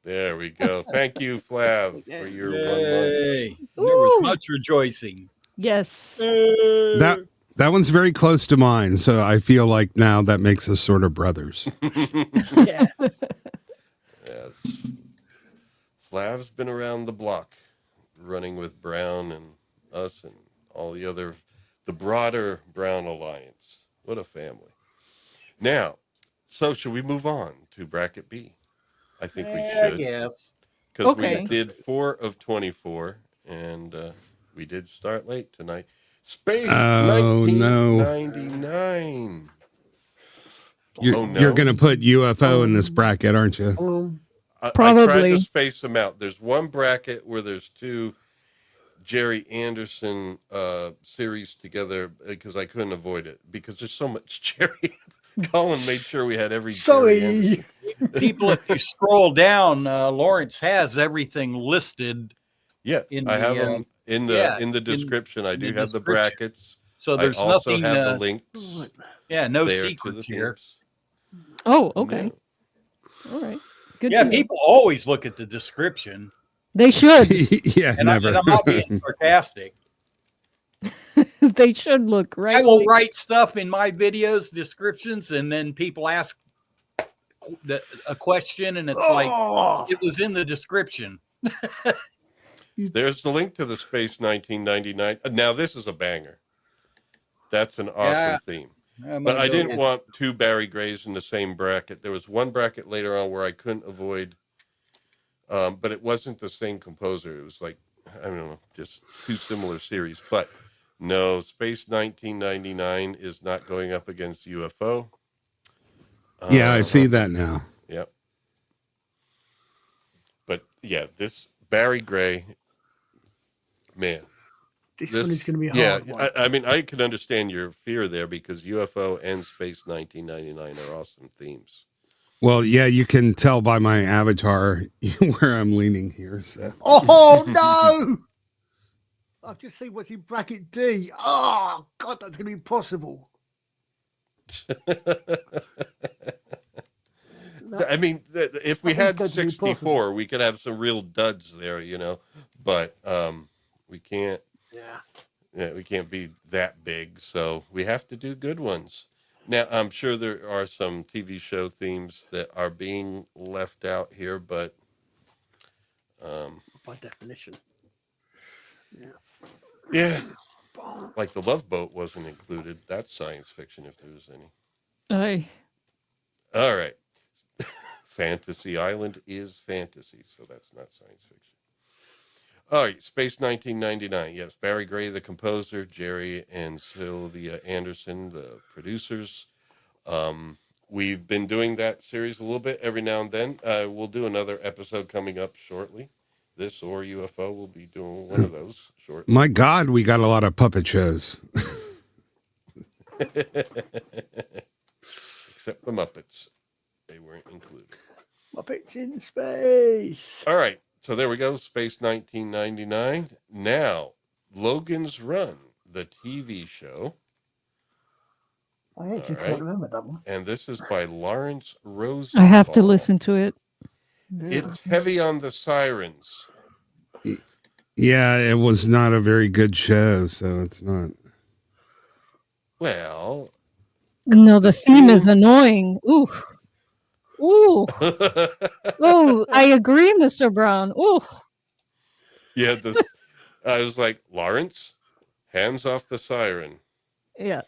There we go. Thank you, Flav, for your 1 month. Yay. There Ooh. was much rejoicing. Yes. That one's very close to mine, so I feel like now that makes us sort of brothers. Yeah. Yes. Flav's been around the block, running with Brown and us and all the broader Brown Alliance. What a family. Now, so should we move on to bracket B? I think we should. Yes. Because Okay. we did 4 of 24, and we did start late tonight. Space Oh, no. 1999. You're going to put UFO in this bracket, aren't you? I tried Probably. to space them out. There's one bracket where there's two Jerry Anderson series together because I couldn't avoid it because there's so much Jerry. Colin made sure we had every Jerry Anderson. People, if you scroll down, Lawrence has everything listed. Yeah, I have them in the description. I do have the brackets. So there's I also nothing. have the links. Yeah, no there secrets to the here. themes. Oh, okay. All right. Good. Yeah, to know. people always look at the description. They should. Yeah, And never. I'm not being sarcastic. They should look right. I will write stuff in my videos, descriptions, and then people ask a question, and it's like it was in the description. There's the link to the Space 1999. Now this is a banger. That's an awesome theme. But I didn't want two Barry Grays in the same bracket. There was one bracket later on where I couldn't avoid, but it wasn't the same composer. It was like, I don't know, just two similar series. But no, Space 1999 is not going up against UFO. Yeah, I see that now. Yep. But yeah, this Barry Gray, man. This one is going to be hard. Yeah, I mean, I can understand your fear there because UFO and Space 1999 are awesome themes. Well, yeah, you can tell by my avatar where I'm leaning here. So. Oh, no! I've just seen what's in bracket D. Oh, God, that's going to be impossible. I mean, if we had 64, we could have some real duds there, you know, but we can't. Yeah, we can't be that big, so we have to do good ones. Now, I'm sure there are some TV show themes that are being left out here, but by definition, yeah, like the Love Boat wasn't included. That's science fiction, if there was any. Aye. All right, Fantasy Island is fantasy, so that's not science fiction. All right, Space 1999. Yes, Barry Gray, the composer, Jerry and Sylvia Anderson, the producers. We've been doing that series a little bit every now and then. We'll do another episode coming up shortly. This or UFO, we'll be doing one of those shortly. My God, we got a lot of puppet shows. Except the Muppets. They weren't included. Muppets in space. All right. So there we go, Space 1999. Now, Logan's Run, the TV show. I actually can't remember that one. And this is by Lawrence Rosenthal. I have to listen to it. It's heavy on the sirens. Yeah, it was not a very good show, so it's not. Well. No, the theme is annoying. Ooh. Ooh. Oh, I agree, Mr. Brown. Ooh. Yeah, I was like, Lawrence, hands off the siren. Yeah.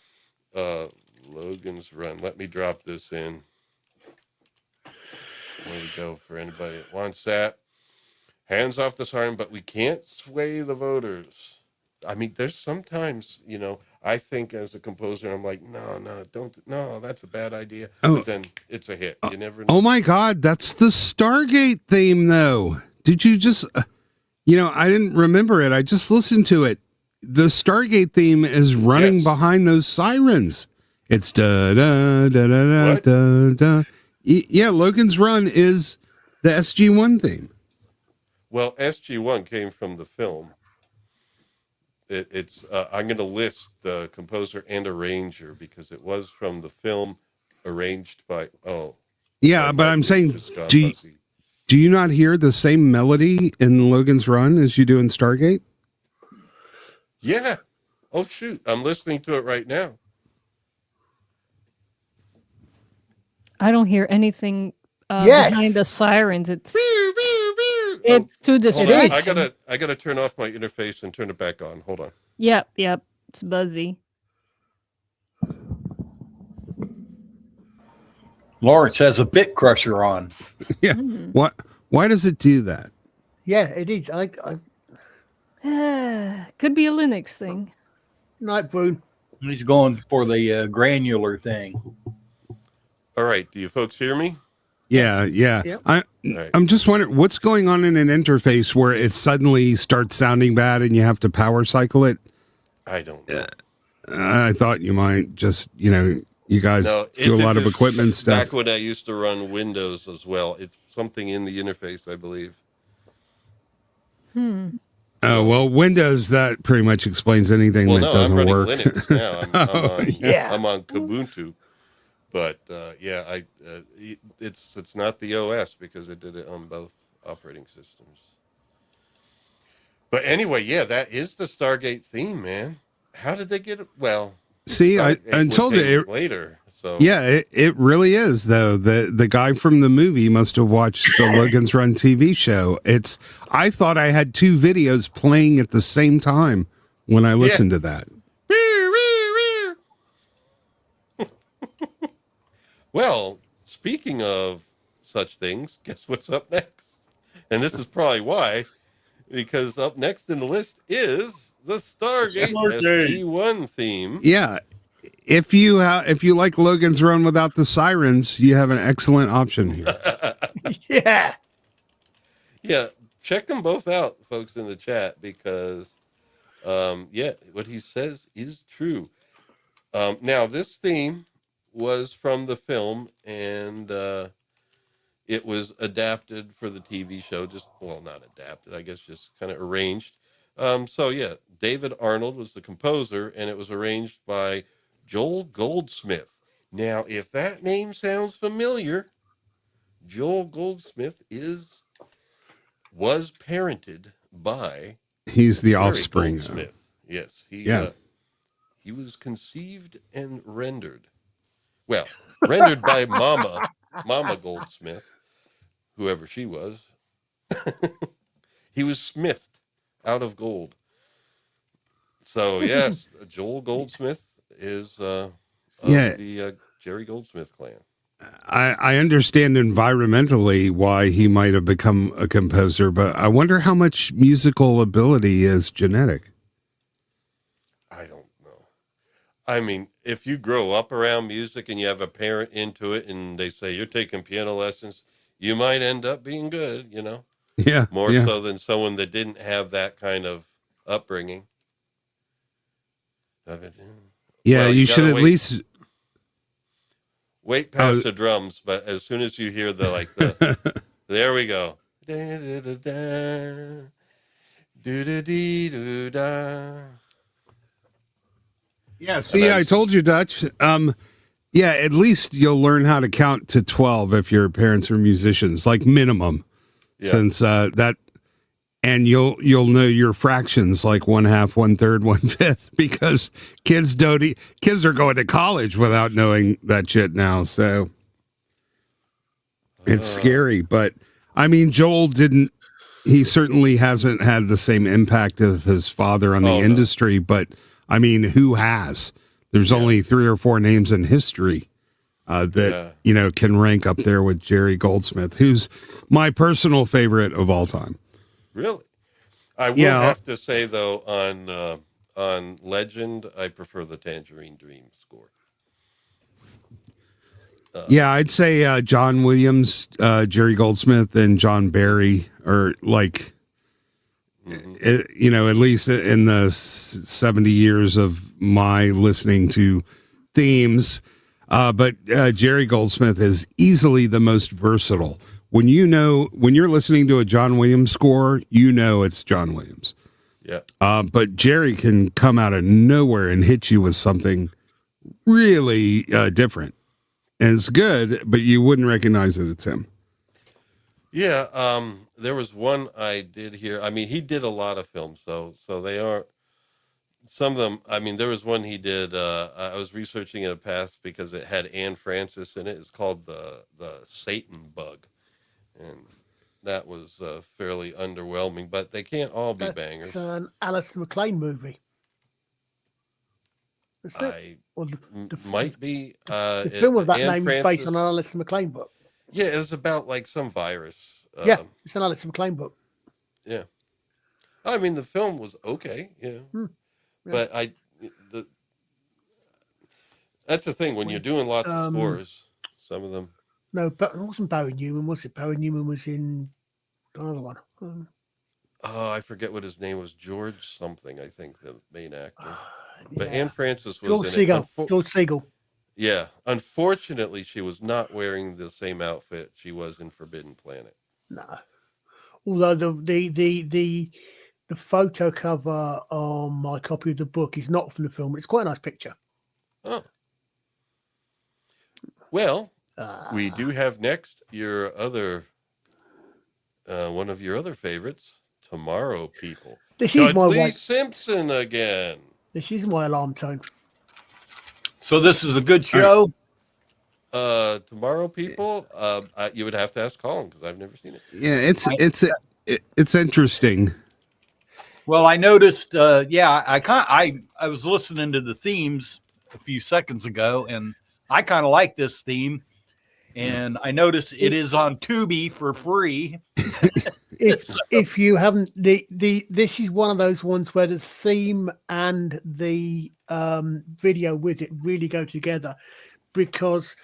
Logan's Run. Let me drop this in. There we go for anybody that wants that. Hands off the siren, but we can't sway the voters. I mean, there's sometimes, you know, I think as a composer, I'm like, no, that's a bad idea. Oh. But then it's a hit. You never know. Oh my God, that's the Stargate theme, though. Did you just, I didn't remember it. I just listened to it. The Stargate theme is running behind those sirens. It's da da da da da da da. Yeah, Logan's Run is the SG-1 theme. Well, SG-1 came from the film. It's I'm going to list the composer and arranger because it was from the film, arranged by Yeah, but I'm saying, do you not hear the same melody in Logan's Run as you do in Stargate? Yeah. Oh shoot, I'm listening to it right now. I don't hear anything behind the sirens. It's too distracting. I gotta turn off my interface and turn it back on. Hold on. Yep. It's buzzy. Lawrence has a bit crusher on. Yeah. What? Why does it do that? Yeah, it is. Could be a Linux thing. Night, Boone. He's going for the granular thing. All right. Do you folks hear me? Yeah. Yep. Right. I'm just wondering what's going on in an interface where it suddenly starts sounding bad and you have to power cycle it. I don't know. I thought you might just, you guys do a lot of equipment stuff. Back when I used to run Windows as well. It's something in the interface, I believe. Oh, well, Windows, that pretty much explains anything that doesn't I'm running work. Linux now. I'm on Kubuntu. But it's not the OS because it did it on both operating systems. But anyway, yeah, that is the Stargate theme, man. How did they get it? Well, see, I told you later. So yeah, it really is though. The guy from the movie must have watched the Logan's Run TV show. I thought I had two videos playing at the same time when I listened to that. Well, speaking of such things, guess what's up next? And this is probably why, because up next in the list is the Stargate SG-1 theme. Yeah, if you like Logan's Run without the sirens, you have an excellent option here. Yeah, check them both out, folks, in the chat, because what he says is true. Now, this theme was from the film, and it was adapted for the TV show. Not adapted, I guess, just kind of arranged. David Arnold was the composer, and it was arranged by Joel Goldsmith. Now, if that name sounds familiar, Joel Goldsmith was parented by He's the Jerry offspring. Goldsmith. Yes, he was conceived and rendered. Well, rendered by Mama Goldsmith, whoever she was. He was smithed out of gold. So yes, Joel Goldsmith is of the Jerry Goldsmith clan. I understand environmentally why he might have become a composer, but I wonder how much musical ability is genetic. I don't know. I mean, if you grow up around music and you have a parent into it and they say you're taking piano lessons, you might end up being good, Yeah. More so than someone that didn't have that kind of upbringing. Yeah, you should at least wait past the drums, but as soon as you hear the there we go. Yeah, see, I told you, Dutch. Yeah, at least you'll learn how to count to 12 if your parents are musicians, like minimum. Yeah. Since and you'll know your fractions, like 1/2, 1/3, 1/5, because kids are going to college without knowing that shit now. So it's scary, but I mean, Joel he certainly hasn't had the same impact of his father on the industry, but I mean, who has? There's only 3 or 4 names in history that can rank up there with Jerry Goldsmith, who's my personal favorite of all time. Really? I will have to say, though, on Legend, I prefer the Tangerine Dream score. I'd say John Williams, Jerry Goldsmith, and John Barry are like, at least in the 70 years of my listening to themes. But Jerry Goldsmith is easily the most versatile. When you're listening to a John Williams score, it's John Williams. Yeah. But Jerry can come out of nowhere and hit you with something really different. And it's good, but you wouldn't recognize that it's him. Yeah. There was one I did hear. I mean, he did a lot of films, so they are some of them. I mean, there was one he did. I was researching in the past because it had Anne Francis in it. It's called the Satan Bug. And that was fairly underwhelming, but they can't all be bangers. It's an Alistair MacLean movie. Might be. The film of that name is based on an Alistair MacLean book. Yeah, it was about like some virus. It's an Alistair MacLean book. Yeah. I mean, the film was okay, but that's the thing when you're doing lots of scores. Some of them. No, but it wasn't Barry Newman, was it? Barry Newman was in another one. Oh, I forget what his name was. George something, I think, the main actor. But Yeah. Anne Francis was George in Siegel. it. George Siegel. Yeah. Unfortunately, she was not wearing the same outfit she was in Forbidden Planet. No. Although the photo cover on my copy of the book is not from the film. It's quite a nice picture. Oh. Well, we do have next your other one of your other favorites, Tomorrow People. This is my Dudley way. Simpson again. This is my alarm tone. So this is a good show. Tomorrow People. You would have to ask Colin because I've never seen it. Yeah, it's interesting. Well, I noticed. I was listening to the themes a few seconds ago, and I kind of like this theme. And I noticed it is on Tubi for free. If you haven't, this is one of those ones where the theme and the video with it really go together, because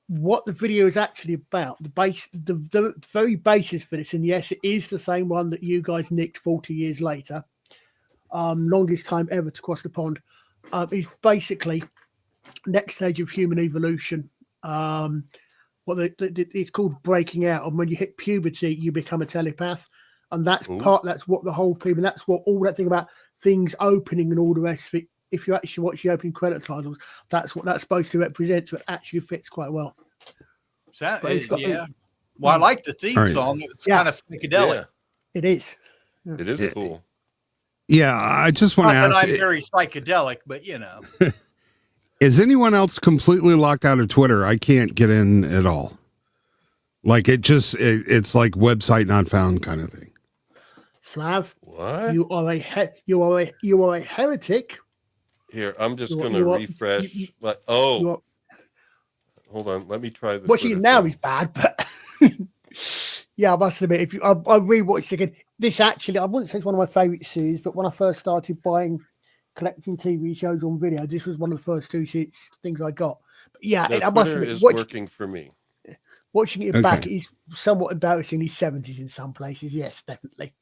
what the video is actually about, the very basis for this, and yes, it is the same one that you guys nicked 40 years later, longest time ever to cross the pond, is basically next stage of human evolution. It's called breaking out, and when you hit puberty, you become a telepath, and that's what the whole theme, and that's what all that thing about things opening and all the rest of it. If you actually watch the opening credit titles, that's what that's supposed to represent. So it actually fits quite well. Well, I like the theme song. It's kind of psychedelic. Yeah. It is. It is cool. Yeah, I just want to Not that ask. I'm very psychedelic, but you know. Is anyone else completely locked out of Twitter? I can't get in at all. Like it's like website not found kind of thing. Flav, What? you are a heretic. Here, I'm just going to refresh. Hold on. Let me try this. Watching it now is bad, but yeah, I must admit, I rewatched it again. This actually, I wouldn't say it's one of my favorite series, but when I first started collecting TV shows on video, this was one of the first two things I got. But yeah, I must admit, is working for me. Watching it back is somewhat embarrassing. These 70s in some places, yes, definitely.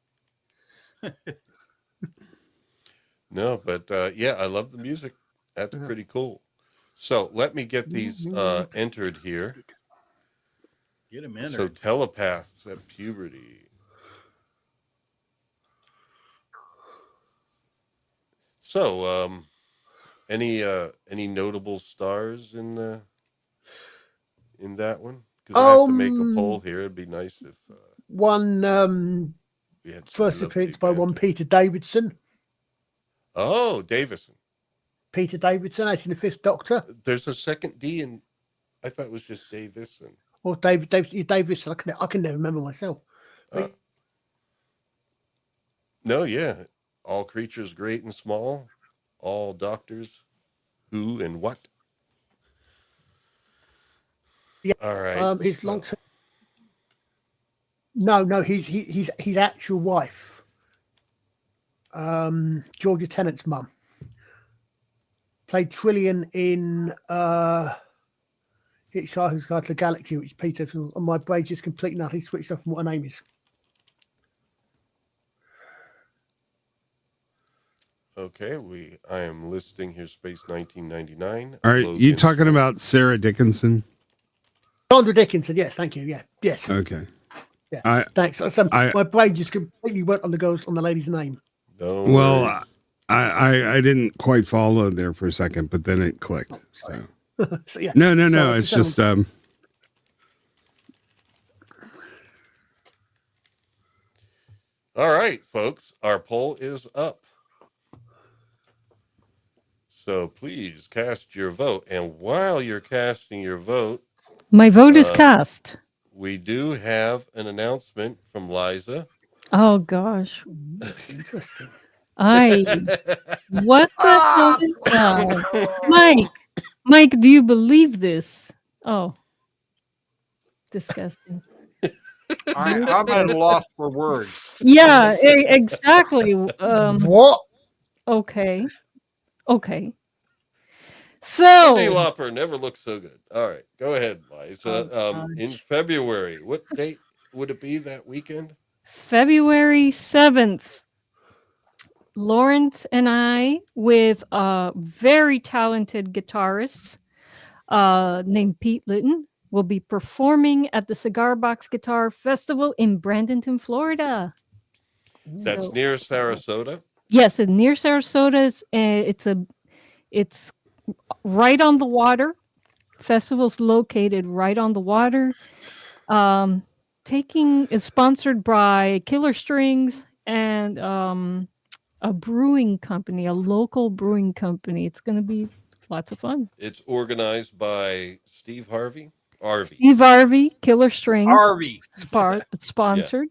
No, but I love the music. That's pretty cool. So let me get these entered here. Get them in. So telepaths at puberty. So any notable stars in that one? Because I have to make a poll here. It'd be nice if one first appearance by one Peter Davidson. Oh, Davison. Peter Davidson, as in the Fifth Doctor. There's a second D, and I thought it was just Davison. Or Davidson. I can never remember myself. No, yeah. All creatures great and small. All doctors, who and what. Yeah. All right. His long term. No, his actual wife. Georgia Tennant's mum. Played Trillian in Hitchhiker's Guide to the Galaxy, which Peter, and my brain just completely now he's switched off from what her name is. Okay, I am listing here Space 1999. Are you talking about Sarah Dickinson? Sandra Dickinson, yes, thank you. Yeah, yes. Okay. Yeah, thanks. My brain just completely went on the lady's name. No well, I didn't quite follow there for a second, but then it clicked. So, so yeah. No. It's just all right, folks. Our poll is up. So please cast your vote. And while you're casting your vote, my vote is cast. We do have an announcement from Liza. Oh gosh. What the hell is that? Mike, do you believe this? Oh. Disgusting. I'm at a loss for words. Yeah, exactly. What? Okay. Cyndi So, Lauper never looked so good. All right, go ahead, Liza. In February, what date would it be that weekend? February 7th, Lawrence and I, with a very talented guitarist named Pete Litton, will be performing at the Cigar Box Guitar Festival in Bradenton, Florida. That's So, near Sarasota. yes, and near Sarasota. It's right on the water. Festival's located right on the water. Taking is sponsored by Killer Strings and a brewing company, a local brewing company. It's going to be lots of fun. It's organized by Steve Harvey. Steve Harvey, Killer Strings, Harvey. sponsored,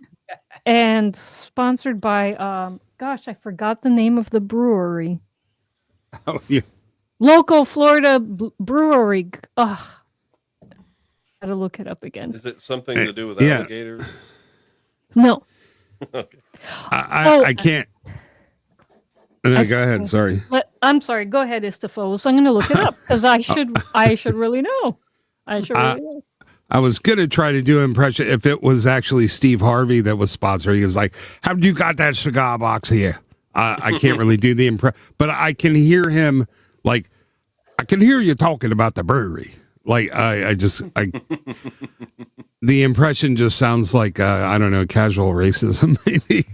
and sponsored by gosh, I forgot the name of the brewery. Oh, yeah. Local Florida brewery. Ugh. Gotta look it up again. Is it something to do with Yeah. alligators? No. Okay. I can't. No, go ahead. Sorry. I'm sorry. Go ahead, Istofolos. I'm going to look it up because I should really know. I should really know. I was gonna try to do an impression if it was actually Steve Harvey that was sponsoring. He was like, "Have you got that cigar box here?" I can't really do the impression, but I can hear him. Like, I can hear you talking about the brewery. Like, the impression just sounds like I don't know, casual racism, maybe.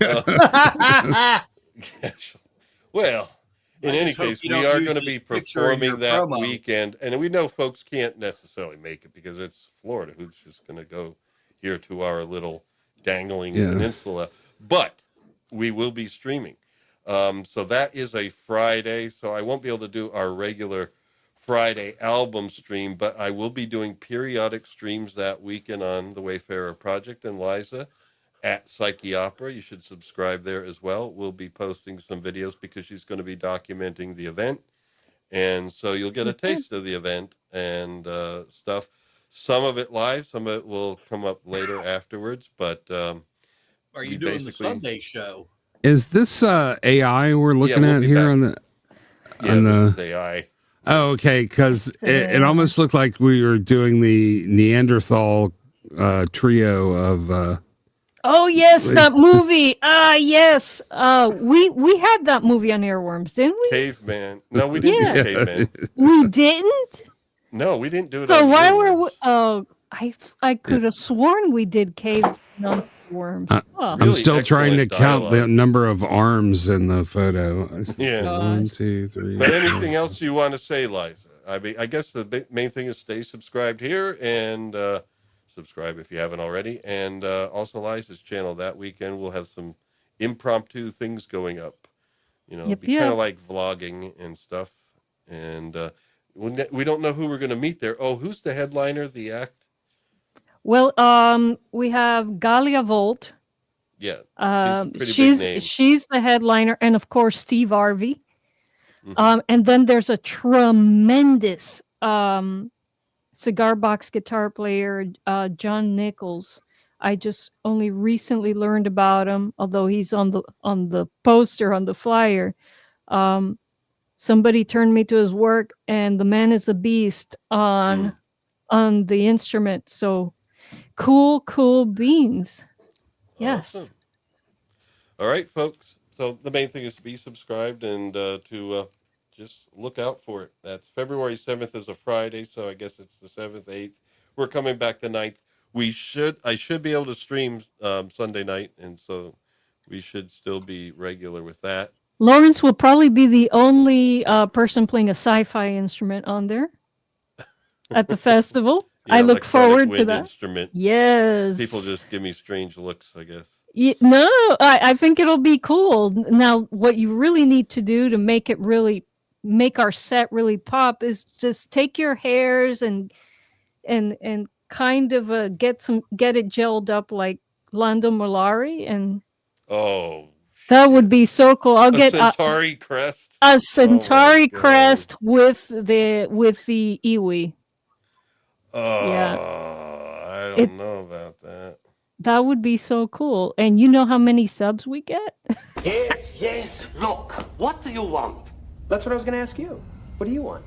Well, in any hope case, you we don't are use going to his be picture in your performing that promo. weekend, and we know folks can't necessarily make it because it's Florida. Who's just going to go here to our little dangling peninsula? But we will be streaming. So that is a Friday. So I won't be able to do our regular Friday album stream, but I will be doing periodic streams that weekend on the Wayfarer Project and Liza at Psyche Opera. You should subscribe there as well. We'll be posting some videos because she's going to be documenting the event. And so you'll get a taste of the event and stuff. Some of it live, some of it will come up later afterwards. But Are we you doing the basically- Sunday show? Is this AI we're looking we'll at be here back. on the? yeah, on this the is AI. Oh, okay, because it almost looked like we were doing the Neanderthal trio of. Oh yes, that movie. Yes. We had that movie on Earworms, didn't we? Caveman. No, we didn't Yeah. do Caveman. We didn't. No, we didn't do it. So on why Earworms. were we? Oh, I could have sworn we did Cave on Worms. Oh. I'm Really still trying to excellent count the dialogue. number of arms in the photo. Yeah. 1, 2, 3. But anything else you want to say, Liza? I mean, I guess the main thing is stay subscribed here and subscribe if you haven't already. And also Liza's channel that weekend, we'll have some impromptu things going up. You know, Yep, be kind yep. of like vlogging and stuff. And we don't know who we're going to meet there. Oh, who's the headliner, the act? Well, we have Galia Volt. Yeah. She's the headliner, and of course Steve Harvey. Mhm. And then there's a tremendous cigar box guitar player, John Nichols. I just only recently learned about him, although he's on the poster on the flyer. Somebody turned me to his work, and the man is a beast on the instrument. So cool beans. Yes. Awesome. All right, folks. So the main thing is to be subscribed and to just look out for it. That's February 7th is a Friday, so I guess it's the 7th, 8th. We're coming back the 9th. I should be able to stream Sunday night, and so we should still be regular with that. Lawrence will probably be the only person playing a sci-fi instrument on there at the festival. I look electronic forward to wind that. Instrument. Yes. People just give me strange looks, I guess. No, I think it'll be cool. Now, what you really need to do to make our set really pop is just take your hairs and kind of get it gelled up like Lando Malari, and Oh, that would be so cool. I'll a get Centauri crest. a Centauri God. crest with the iwi. Oh, Yeah. I don't know about that. That would be so cool. And you know how many subs we get? Yes, look. What do you want? That's what I was going to ask you. What do you want?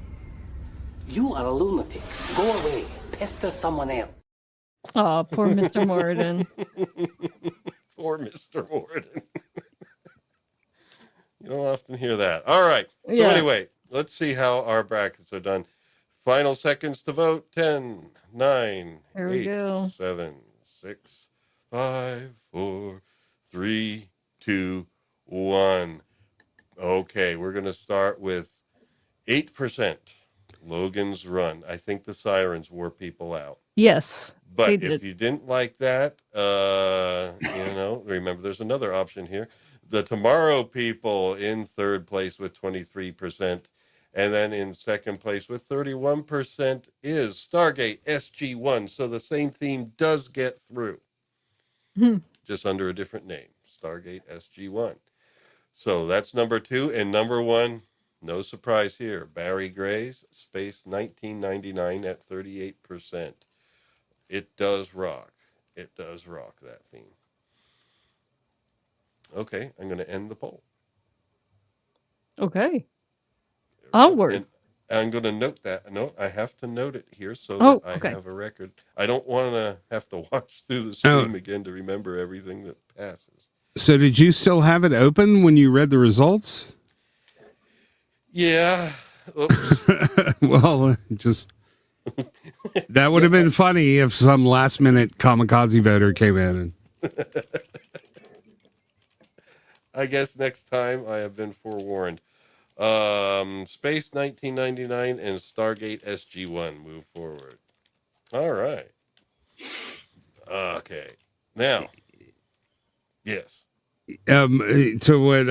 You are a lunatic. Go away. Pester someone else. Oh, poor Mr. Morden. Poor Mr. Morden. You don't often hear that. All right. So Yeah. anyway, let's see how our brackets are done. Final seconds to vote. 10, 9, Here we 8, go. 7, 6, 5, 4, 3, 2, 1. Okay, we're going to start with 8%. Logan's Run. I think the sirens wore people out. Yes. But they if did. you didn't like that, remember there's another option here. The Tomorrow People in third place with 23%. And then in second place with 31% is Stargate SG-1. So the same theme does get through, just under a different name, Stargate SG-1. So that's number 2. And number 1, no surprise here, Barry Gray's Space 1999 at 38%. It does rock. It does rock, that theme. Okay, I'm going to end the poll. Okay. Onward. And I'm going to note that. No, I have to note it here so Oh, that okay. I have a record. I don't want to have to watch through the stream again to remember everything that passes. So did you still have it open when you read the results? Yeah. Oops. Well, just that would have been funny if some last minute kamikaze voter came in. I guess next time I have been forewarned. Space 1999 and Stargate SG-1 move forward. All right. Okay. Now, yes. To what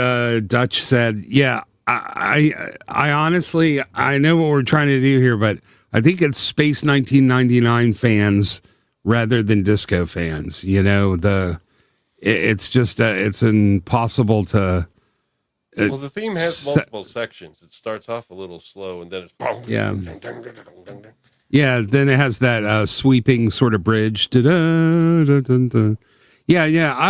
Dutch said, yeah, I honestly, I know what we're trying to do here, but I think it's Space 1999 fans rather than disco fans. You know, it's just it's impossible to. Well, the theme has multiple sections. It starts off a little slow, and then it's yeah. Yeah, then it has that sweeping sort of bridge. Yeah.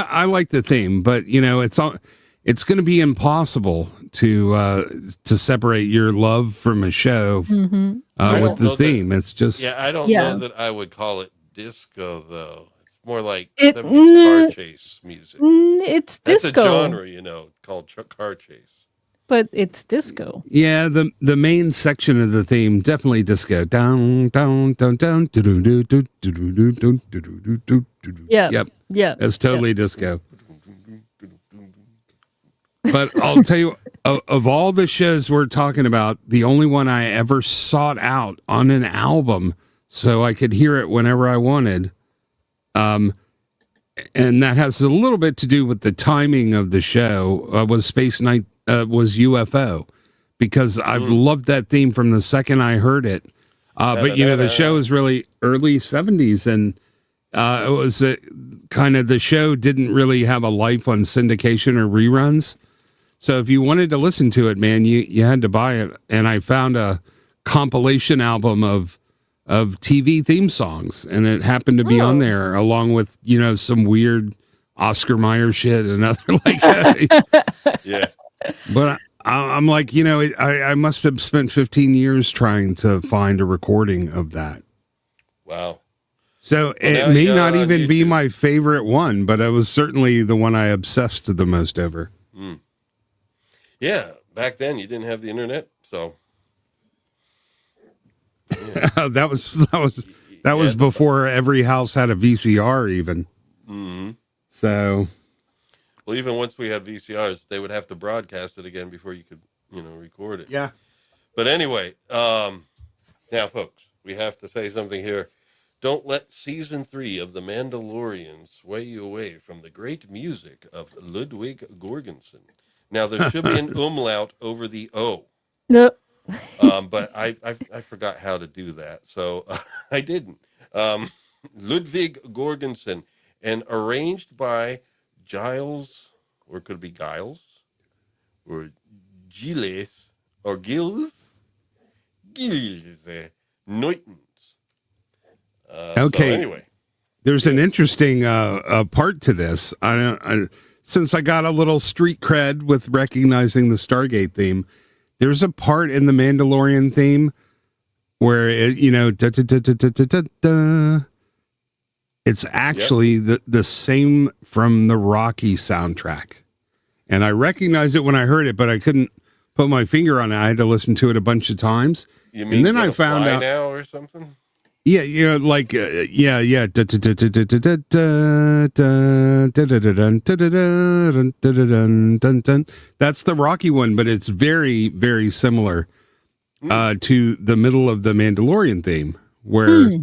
I like the theme, but you know, it's going to be impossible to separate your love from a show with the theme. It's just I don't know that I would call it disco though. It's more like It- 70s car chase music. It's That's disco. a genre, called car chase. But it's disco. yeah. The main section of the theme definitely disco. Down, down, down, down. Yeah. Yep. Yeah. It's totally disco. But I'll tell you, of all the shows we're talking about, the only one I ever sought out on an album so I could hear it whenever I wanted, and that has a little bit to do with the timing of the show, was was UFO, because I've loved that theme from the second I heard it. But the show is really early 70s, and it was kind of, the show didn't really have a life on syndication or reruns. So if you wanted to listen to it, man, you had to buy it. And I found a compilation album of TV theme songs, and it happened to be on there along with, some weird Oscar Mayer shit and other like that. Yeah. But I'm like, I must have spent 15 years trying to find a recording of that. Wow. So it may not even be my favorite one, but it was certainly the one I obsessed the most over. Yeah, back then you didn't have the internet, so that was before every house had a VCR even. Mm-hmm. So, well, even once we had VCRs, they would have to broadcast it again before you could, record it. yeah. But anyway, now, folks, we have to say something here. Don't let season 3 of The Mandalorian sway you away from the great music of Ludwig Göransson. Now, there should be an umlaut over the O. No. But I forgot how to do that, so I didn't. Ludwig Göransson, and arranged by Giles, or could it be Giles, or Gilles, or Gilles Neutons. Okay. So anyway, there's an interesting part to this. Since I got a little street cred with recognizing the Stargate theme, there's a part in the Mandalorian theme where it, it's actually the same from the Rocky soundtrack. And I recognized it when I heard it, but I couldn't put my finger on it. I had to listen to it a bunch of times. You mean, and then I found out now or something? Yeah, like yeah. That's the Rocky one, but it's very, very similar to the middle of the Mandalorian theme, where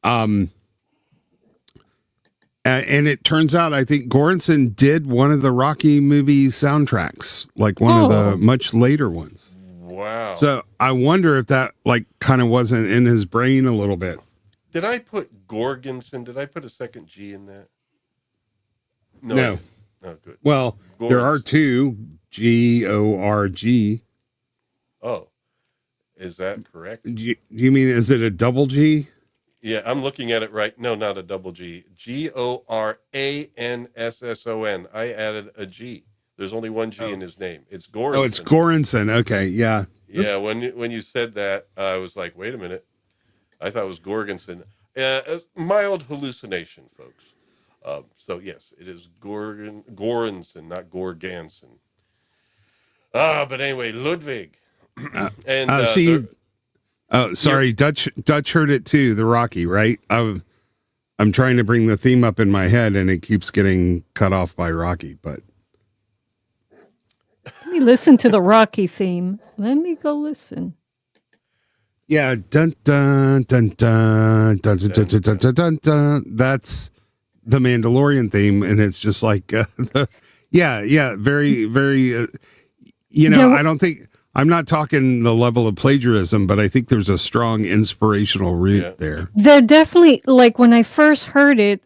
and it turns out I think Goranson did one of the Rocky movie soundtracks, like one of the much later ones. Wow. So I wonder if that like kind of wasn't in his brain a little bit. Did I put Gorgonson? Did I put a second G in that? No. Oh, good. Well, Gorg. There are two, Gorg. Oh, is that correct? Do you mean, is it a double G? Yeah, I'm looking at it right. No, not a double G. Goranson. I added a G. There's only one G in his name. It's Goranson. Oh, it's Goranson. Okay, yeah. Yeah, when you said that, I was like, wait a minute. I thought it was Gorgonson. Mild hallucination, folks. So, yes, it is Goranson, not Gorganson. But anyway, Ludwig. And sorry, Dutch heard it too, the Rocky, right? I'm trying to bring the theme up in my head, and it keeps getting cut off by Rocky, but... Let me listen to the Rocky theme. Let me go listen. Yeah, dun dun dun dun dun dun dun dun dun dun dun. That's the Mandalorian theme, and it's just like, very, very. I don't think I'm not talking the level of plagiarism, but I think there's a strong inspirational root there. They're definitely, like, when I first heard it,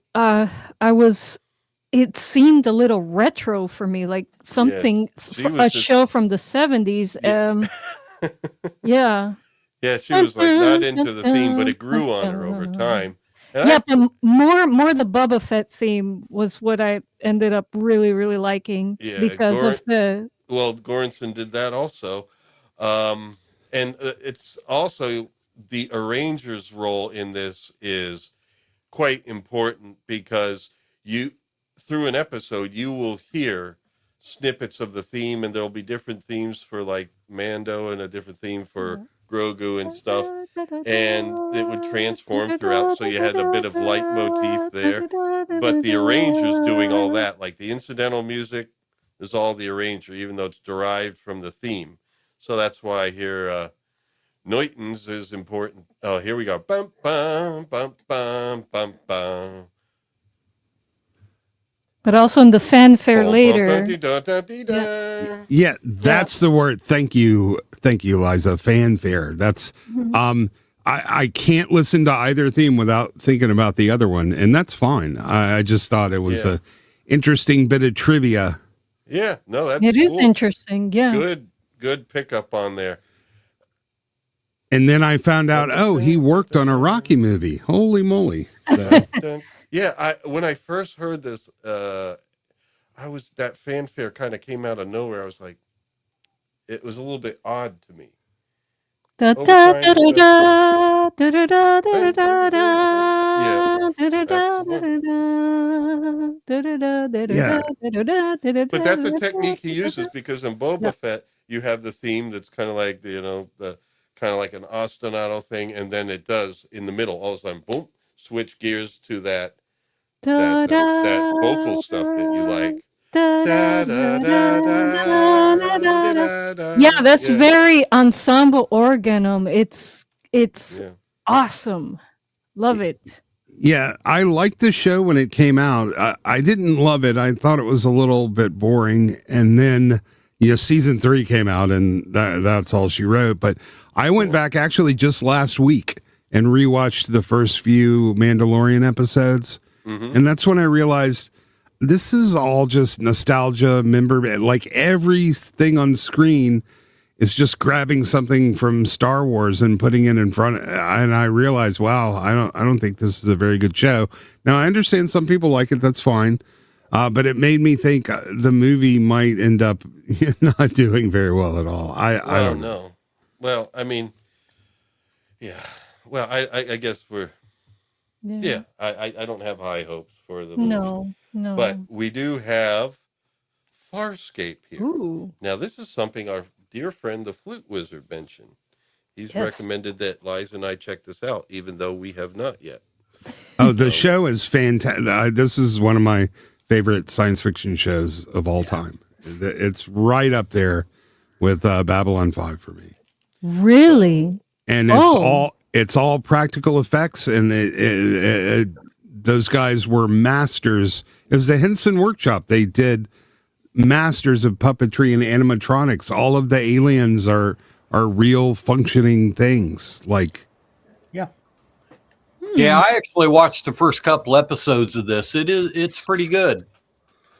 it seemed a little retro for me, like something, show from the 70s. Yeah. Yeah, she was like not into the theme, but it grew on her over time. And but more the Boba Fett theme was what I ended up really, really liking because of the... Well, Goranson did that also. And it's also the arranger's role in this is quite important because through an episode, you will hear snippets of the theme, and there'll be different themes for like Mando and a different theme for Grogu and stuff, and it would transform throughout. So you had a bit of leitmotif there, but the arranger's doing all that. Like the incidental music is all the arranger, even though it's derived from the theme. So that's why here, Neutons is important. Oh, here we go. Bum, bum, bum, bum, bum, bum. But also in the fanfare later. Yeah, that's the word. Thank you, Liza. Fanfare. That's I can't listen to either theme without thinking about the other one, and that's fine. I just thought it was a interesting bit of trivia. Yeah, no, that's it cool. Is interesting. Yeah, good pickup on there. And then I found out, he worked on a Rocky movie. Holy moly! So. Yeah, when I first heard this, that fanfare kind of came out of nowhere. I was like, it was a little bit odd to me. Yeah, but that's a technique he uses because in Boba Fett you have the theme that's kind of like the kind of like an ostinato thing, and then it does in the middle all of a sudden, boom, switch gears to that vocal stuff that you like. Yeah, that's very ensemble organum. It's awesome. Love it. Yeah, I liked the show when it came out. I didn't love it. I thought it was a little bit boring. And then, season 3 came out, and that's all she wrote. But I went back actually just last week and rewatched the first few Mandalorian episodes. Mm-hmm. And that's when I realized this is all just nostalgia. Like everything on screen is just grabbing something from Star Wars and putting it in front. And I realized, wow, I don't think this is a very good show. Now I understand some people like it. That's fine. But it made me think the movie might end up not doing very well at all. I don't know. Well, I mean, Yeah. Well, I guess yeah. I don't have high hopes for the movie, No, but no. we do have Farscape here. Ooh, Now, this is something our dear friend the Flute Wizard mentioned. He's yes. recommended that Liza and I check this out, even though we have not yet. Oh, the So, show is fantastic. This is one of my favorite science fiction shows of all time. It's right up there with Babylon 5 for me. Really? And Oh. it's all practical effects, and those guys were masters. It was the Henson Workshop. They did masters of puppetry and animatronics. All of the aliens are real functioning things. Like, Yeah. Yeah, I actually watched the first couple episodes of this. It's pretty good.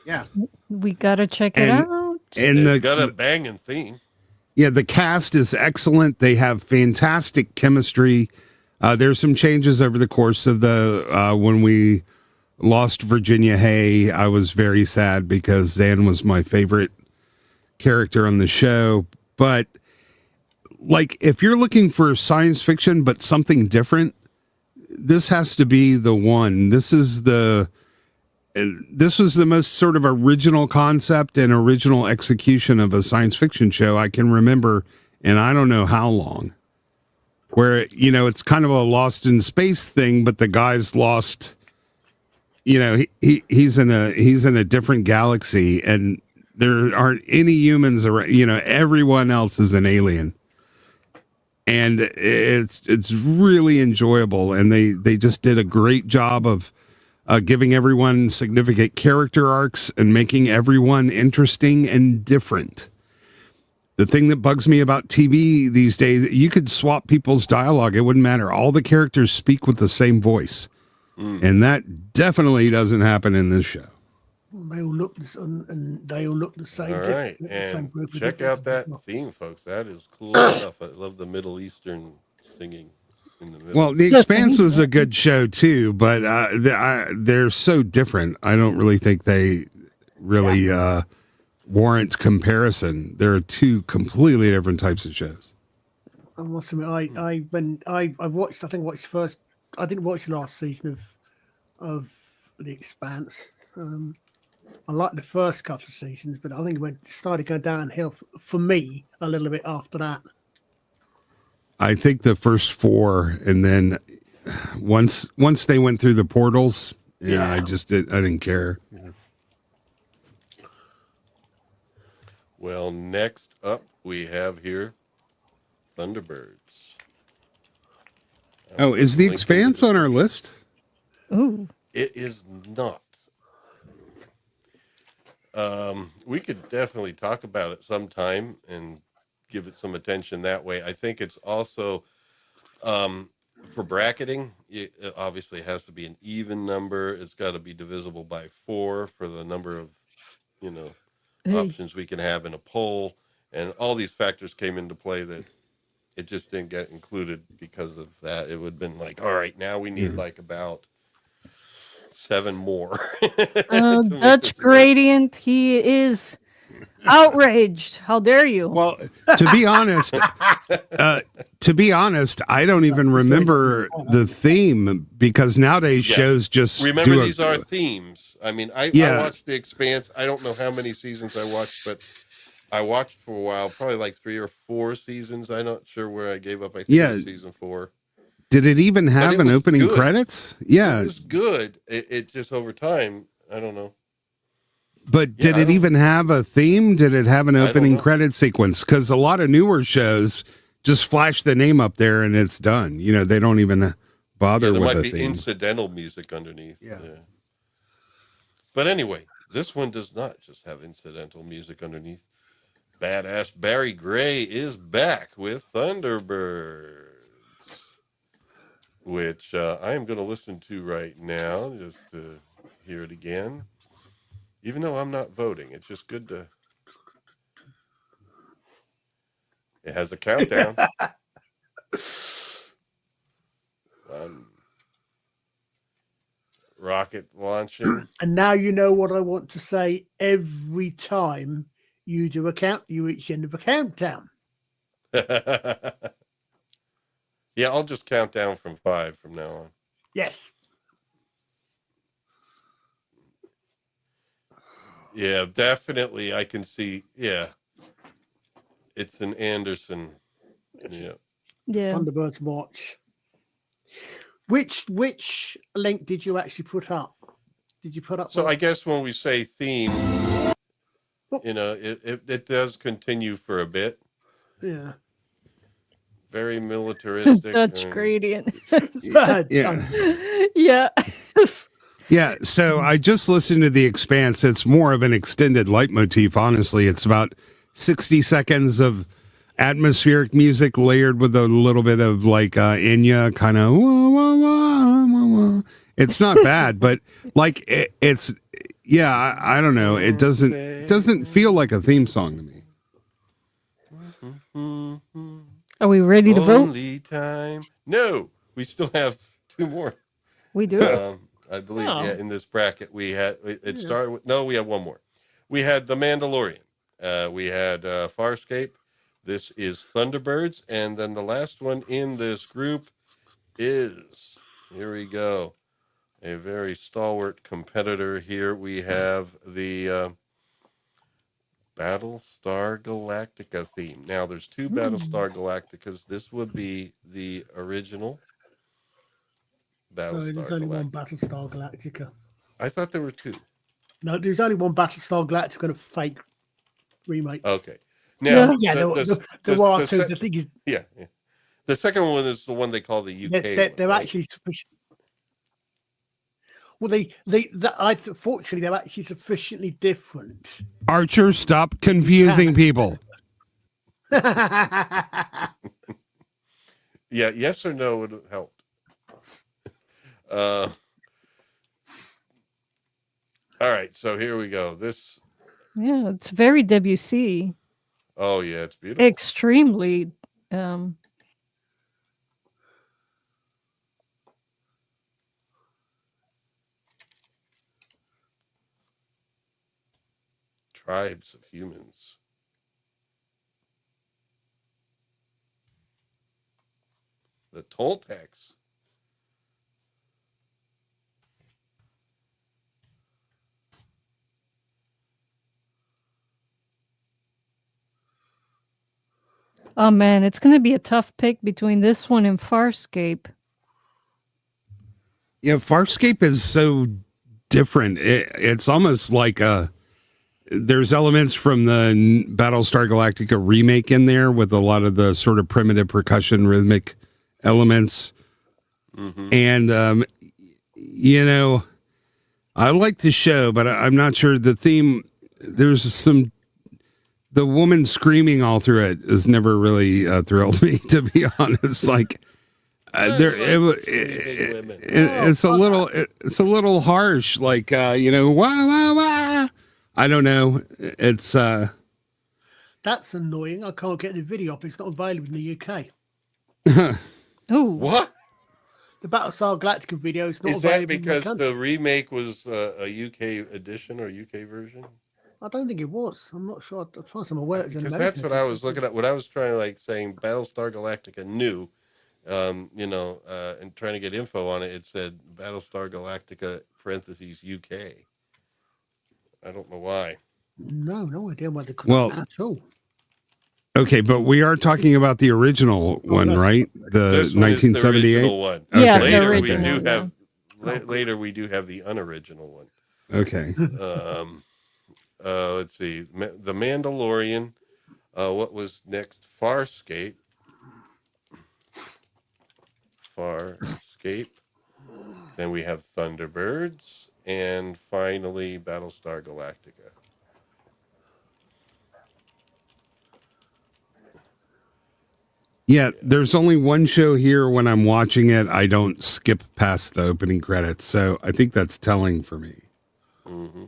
yeah, We gotta check it And- out. and it's got a banging theme. yeah, the cast is excellent. They have fantastic chemistry. There's some changes over the course of the when we lost Virginia Hay. I was very sad because Zan was my favorite character on the show. But like, if you're looking for science fiction but something different, this has to be the one. This was the most sort of original concept and original execution of a science fiction show I can remember, and I don't know how long. Where, you know, it's kind of a Lost in Space thing, but the guy's lost. You know, he's in a different galaxy, and there aren't any humans around. You know, everyone else is an alien, and it's really enjoyable. And they just did a great job of giving everyone significant character arcs and making everyone interesting and different. The thing that bugs me about TV these days, you could swap people's dialogue. It wouldn't matter. All the characters speak with the same voice. And that definitely doesn't happen in this show. They all look and they all look the same. All right. Same And group of check out that different- theme, folks. That is cool stuff. I love the Middle Eastern singing in the middle. Well, The Expanse was a good show too, but they're so different. I don't really think they really warrant comparison. There are two completely different types of shows. I must admit, I watched. I didn't watch the last season of The Expanse. I liked the first couple of seasons, but I think it started going downhill for me a little bit after that. I think the first four, and then once they went through the portals, I didn't care. Well, next up we have here Thunderbirds. Oh, is The Expanse on our list? Ooh. It is not. We could definitely talk about it sometime and give it some attention that way. I think it's also for bracketing. It obviously has to be an even number. It's got to be divisible by 4 for the number of, options we can have in a poll, and all these factors came into play that it just didn't get included because of that. It would have been like, all right, now we need like about 7 more. to make Dutch this work. Gradient, he is outraged. How dare you? Well, to be honest, I don't even remember the theme because nowadays Yeah. shows just Remember, do these are themes. I mean, I watched The Expanse. I don't know how many seasons I watched, but I watched for a while, probably like 3 or 4 seasons. I'm not sure where I gave up. I think it was season 4. Did it even have it an was opening good. credits? Yeah, It was good. It just over time, I don't know. but Yeah, did I it don't- even have a theme? Did it have an don't opening know. credit sequence? Because a lot of newer shows just flash the name up there and it's done. You know, they don't even bother Yeah, there with might a be theme. incidental music underneath. Yeah. But anyway, this one does not just have incidental music underneath. Badass Barry Gray is back with Thunderbirds, which I am going to listen to right now just to hear it again. Even though I'm not voting, it's just good to... It has a countdown. Rocket launching. And now you know what I want to say every time you do a count. You reach the end of a countdown. Yeah, Yeah, I'll just count down from 5 from now on. Yes. Yeah, definitely. I can see. Yeah, it's an Anderson. Yeah. Yeah. Thunderbirds watch. Which link did you actually put up? Did you put up? So I guess when we say theme, it does continue for a bit. Yeah. Very militaristic. Dutch gradient. Yeah. Yeah. Yeah, so I just listened to The Expanse. It's more of an extended leitmotif, honestly. It's about 60 seconds of atmospheric music layered with a little bit of like Enya kind of wah, wah, wah, wah, wah. It's not bad, but like it's yeah, I don't know. It doesn't feel like a theme song to me. Are we ready to vote? Only time. No, we still have 2 more. We do. I believe, Oh. yeah, in this bracket we had it started with we have 1 more. We had The Mandalorian. We had Farscape. This is Thunderbirds, and then the last one in this group is, here we go, a very stalwart competitor here. We have the Battlestar Galactica theme. Now, there's 2 Battlestar Galacticas. This would be the original Battlestar There's only Galactica. one Battlestar Galactica. I thought there were 2. No, there's only one Battlestar Galactica and a fake remake. Okay. Now, Yeah, there are 2. The thing is, yeah. The second one is the one they call the UK. they're right? actually sufficient. Well, fortunately, they're actually sufficiently different. Archer, stop confusing people. Yeah, yes or no would have helped. All right, so here we go. This. Yeah, it's very Debussy. Oh yeah, it's beautiful. Extremely. Tribes of humans. The Toltecs. Oh man, it's going to be a tough pick between this one and Farscape. Yeah, Farscape is so different. It's almost like there's elements from the Battlestar Galactica remake in there with a lot of the sort of primitive percussion rhythmic elements. Mm-hmm. And, I like the show, but I'm not sure the theme. There's the woman screaming all through it has never really thrilled me, to be honest. Like, it's a little harsh. Like, wah, wah, wah. I don't know. It's That's annoying. I can't get the video up. It's not available in the UK. Oh, What? The Battlestar Galactica video is not Is that available because in the country. the remake was a UK edition or UK version? I don't think it was. I'm not sure. As far as I'm aware, it's an Because American that's what I was edition. looking at. What I was trying to saying Battlestar Galactica new, and trying to get info on it. It said Battlestar Galactica parentheses UK. I don't know why. No idea why they could Well, at all. okay, but we are talking about the original one, that's- right? The This one is the 1978. original one. Yeah, the Later original, later we do have the unoriginal one. Okay. Let's see. The Mandalorian. What was next? Farscape. Then we have Thunderbirds. And finally, Battlestar Galactica. Yeah, there's only one show here when I'm watching it. I don't skip past the opening credits. So I think that's telling for me. Mm-hmm.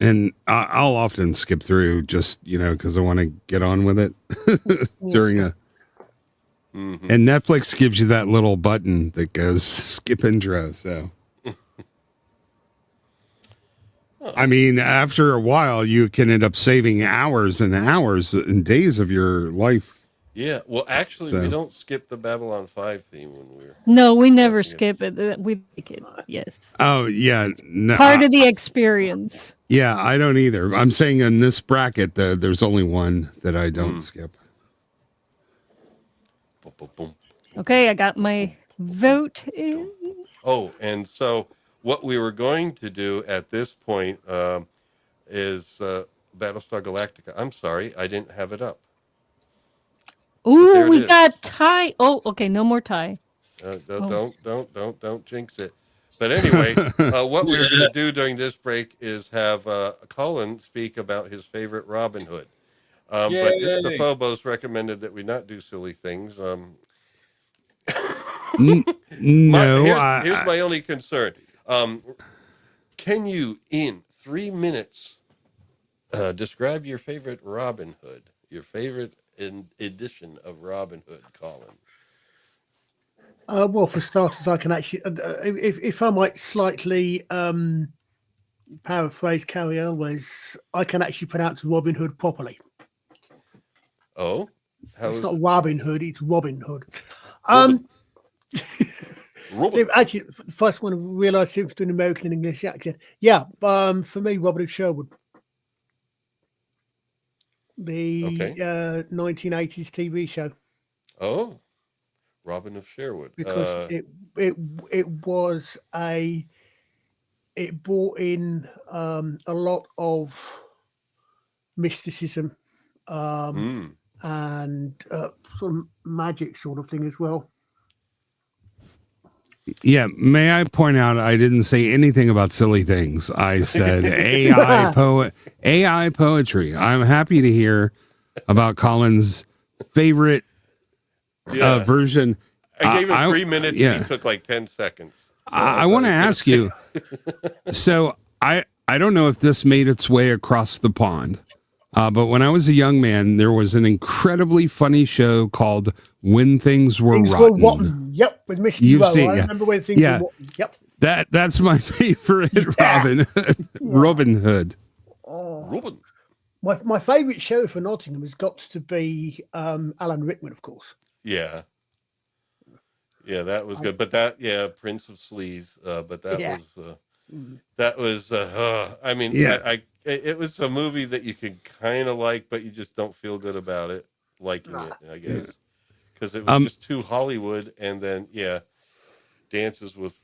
And I'll often skip through just, because I want to get on with it during a. Mm-hmm. And Netflix gives you that little button that goes skip intro. So, I mean, after a while, you can end up saving hours and hours and days of your life Yeah. Well, actually, we So don't skip the Babylon 5 theme when we're No, we never watching it. skip it. We like it. Yes. oh yeah, no, Part of the experience. yeah, I don't either. I'm saying in this bracket, there's only one that I don't skip. Boom, boom, boom. Okay, I got my vote in. Oh, and so what we were going to do at this point is Battlestar Galactica. I'm sorry, I didn't have it up. there Ooh, it we is. got tie. Oh, okay, no more tie. Don't jinx it. But anyway, what we were going to do during this break is have Colin speak about his favorite Robin Hood. But Mr. Yay. Phobos recommended that we not do silly things. No, Here's my only concern. Can you, in 3 minutes, describe your favorite Robin Hood, your favorite edition of Robin Hood, Colin? Well, for starters, I can actually, if I might slightly paraphrase Carrie Elwes, I can actually pronounce Robin Hood properly. Oh, how It's is not it? Robin Hood; it's Robin Hood. Robin. Actually, first one I realised it was doing American and English accent. Yeah, for me, Robin Hood Sherwood, the Okay. 1980s TV show, Oh, Robin of Sherwood. because it brought in a lot of mysticism and sort of magic sort of thing as well. yeah. May I point out I didn't say anything about silly things. I said AI poetry. I'm happy to hear about Colin's favorite Yeah. version. I gave him 3 minutes yeah. and he took like 10 seconds. I want to ask you. So I don't know if this made its way across the pond, but when I was a young man, there was an incredibly funny show called When Things Were Things Rotten. were rotten. Yep, with Mr. You've Rowe. seen- I yeah. remember when things Yeah. were rotten. Yep. That's my favorite Robin Hood. Robin. My favourite sheriff for Nottingham has got to be Alan Rickman, of course. Yeah. Yeah, that was good. But that, Prince of Sleaze. But that Yeah. was, I mean, Yeah. it was a movie that you could kind of like, but you just don't feel good about it, liking it, I guess. Because it was just too Hollywood. And then, dances with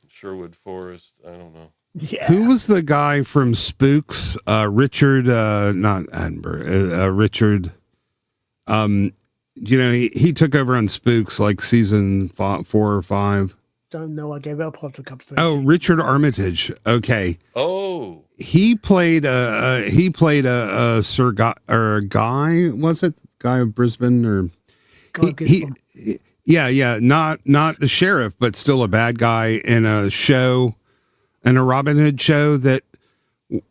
Sherwood Forest. I don't know. Yeah. Who was the guy from Spooks? Richard, not Attenborough. Richard. He took over on Spooks like season 4 or 5. Don't know. I gave it up after a couple of Oh, Richard Armitage. Okay. Oh. He played a Sir Guy, or Guy, was it? Guy of Brisbane, or not the sheriff, but still a bad guy in a show, in a Robin Hood show that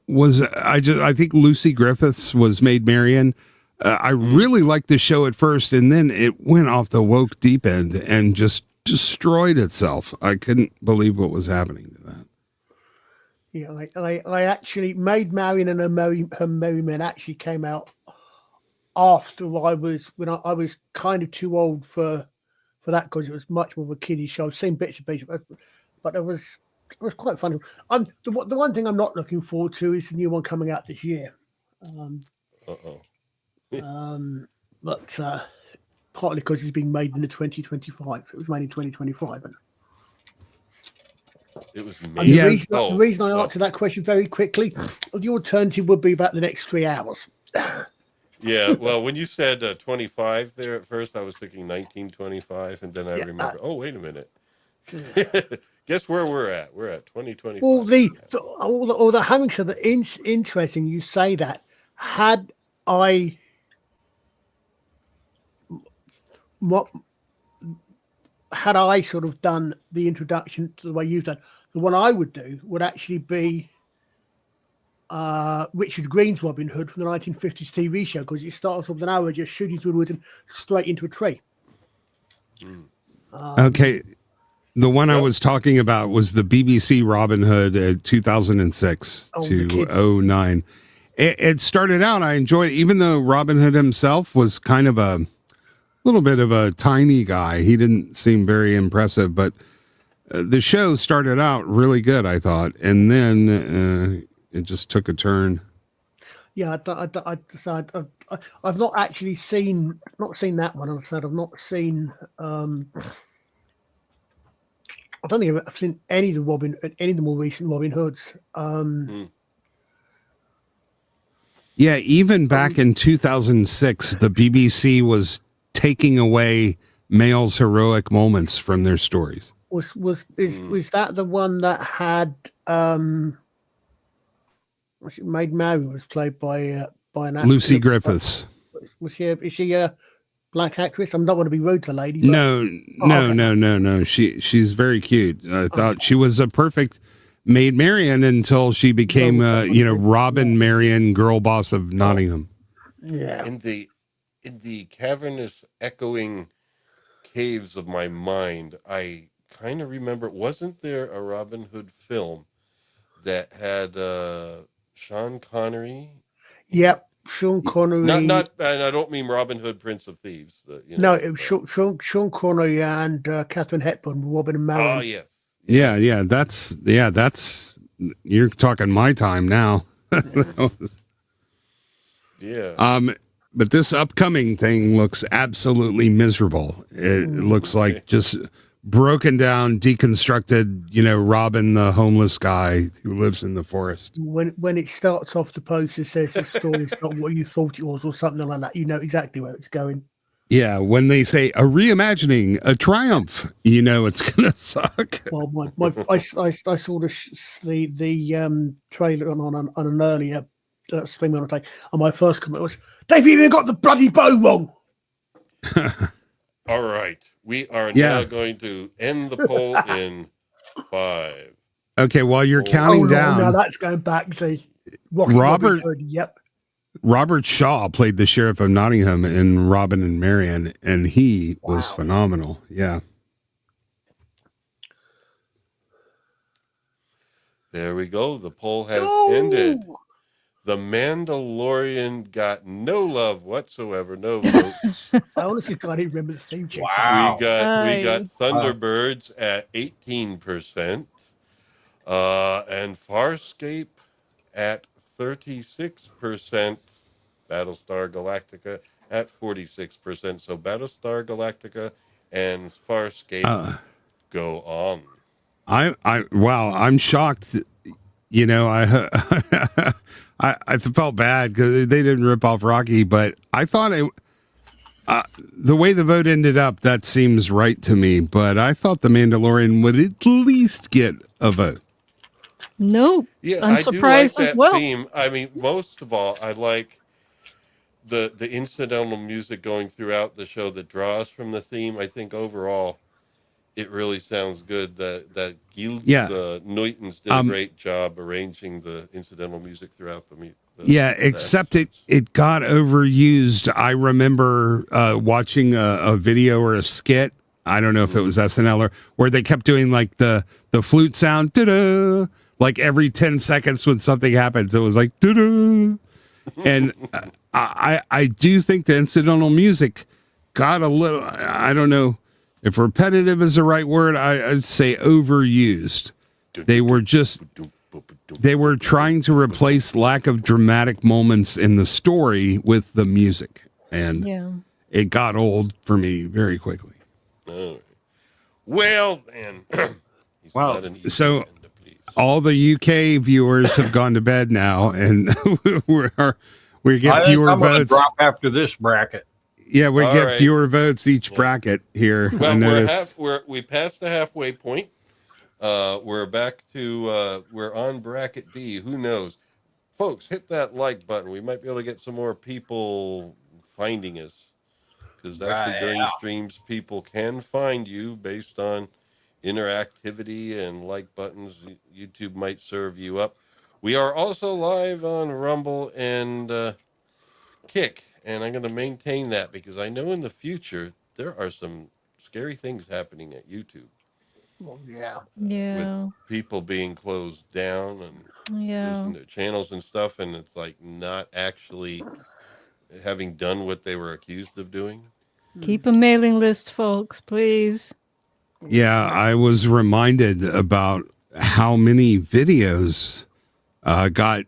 was, I think Lucy Griffiths was Maid Marian. I really liked the show at first, and then it went off the woke deep end and just destroyed itself. I couldn't believe what was happening to that. Yeah, I actually Maid Marian and her Merry Men actually came out after I was kind of too old for that, because it was much more of a kiddie show. I've seen bits and pieces, but it was quite funny. The one thing I'm not looking forward to is the new one coming out this year. But partly because it's being made in the 2025. It was made in 2025. It was And made. the reason I answered that question very quickly, the alternative would be about the next 3 hours. Yeah, well, when you said 25 there at first, I was thinking 1925, and then I remember, oh, wait a minute. Guess where we're at? We're at 2025. Well, having said that, interesting you say that. Had I sort of done the introduction to the way you've done, the one I would do would actually be Richard Green's Robin Hood from the 1950s TV show, because it starts off with an arrow just shooting through the wood and straight into a tree. Okay. The one I was talking about was the BBC Robin Hood 2006 to 09. it started out, I enjoyed it, even though Robin Hood himself was kind of a little bit of a tiny guy. He didn't seem very impressive, but the show started out really good, I thought, and then it just took a turn. Yeah, I've not actually seen that one. I said I've not seen. I don't think I've seen any of the more recent Robin Hoods. Yeah, even back in 2006, the BBC was taking away males' heroic moments from their stories. Was that the one that had Maid Marian was played by an actress? Lucy Griffiths. Is she a black actress? I'm not going to be rude to the lady. But... No. She's very cute. I thought she was a perfect Maid Marian until she became Robin Marian, girl boss of Nottingham. Yeah. In the cavernous echoing caves of my mind, I kind of remember, wasn't there a Robin Hood film that had Sean Connery? Yep, Sean Connery. Not, and I don't mean Robin Hood, Prince of Thieves. No, it was Sean Connery and Catherine Hepburn, Robin and Marion. Oh yes. Yeah. That's you're talking my time now. Yeah. But this upcoming thing looks absolutely miserable. It looks like just broken down, deconstructed, Robin, the homeless guy who lives in the forest. When it starts off, the poster says the story's not what you thought it was, or something like that. You know exactly where it's going. Yeah, when they say a reimagining, a triumph, it's gonna suck. Well, I saw the trailer on an earlier stream on a day, and my first comment was, "They've even got the bloody bow wrong." All right, we are now going to end the poll in 5. Okay, while you're counting down, now that's going back. See, Robert. Yep. Robert Shaw played the sheriff of Nottingham in Robin and Marian, and he was phenomenal. Yeah. There we go. The poll has ended. The Mandalorian got no love whatsoever, no votes. I honestly can't even remember the theme tune. Wow. We got Thunderbirds at 18%, and Farscape at 36%, Battlestar Galactica at 46%. So Battlestar Galactica and Farscape go on. I'm shocked. I felt bad because they didn't rip off Rocky, but I thought the way the vote ended up, that seems right to me. But I thought the Mandalorian would at least get a vote. Nope. Yeah, I'm I surprised do like as that well. theme. I mean, most of all, I like the incidental music going throughout the show that draws from the theme. I think overall, it really sounds good. That Gilles Nuytens did a great job arranging the incidental music throughout the except it got overused. I remember watching a video or a skit. I don't know if it was SNL where they kept doing like the flute sound, da-da, like every 10 seconds when something happens. It was like da-da. And I do think the incidental music got a little, I don't know if repetitive is the right word. I'd say overused. They were trying to replace lack of dramatic moments in the story with the music. And it got old for me very quickly. Oh. Well, then. So all the UK viewers have gone to bed now, and we get fewer votes. Drop after this bracket. Yeah, we get fewer votes each bracket here. Well, we passed the halfway point. We're back to we're on bracket B. Who knows, folks? Hit that like button. We might be able to get some more people finding us, because actually during the streams, people can find you based on interactivity and like buttons. YouTube might serve you up. We are also live on Rumble and Kick, and I'm going to maintain that because I know in the future there are some scary things happening at YouTube. Well, yeah. Yeah. people being closed down and Yeah. losing their channels and stuff, and it's like not actually having done what they were accused of doing. Keep a mailing list, folks, please. Yeah, I was reminded about how many videos got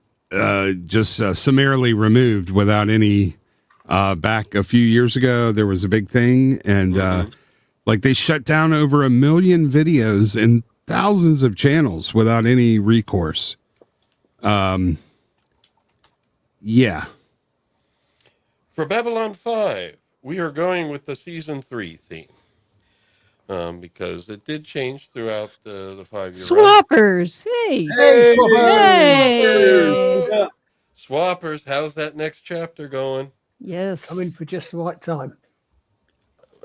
just summarily removed without any. Back a few years ago, there was a big thing, and like they shut down over 1 million videos and thousands of channels without any recourse. Yeah. For Babylon 5, we are going with the season 3 theme. Because it did change throughout the 5-year run. Swappers. Hey. Hey, Hey. Swappers, how's that next chapter going? Yes. coming for just the right time.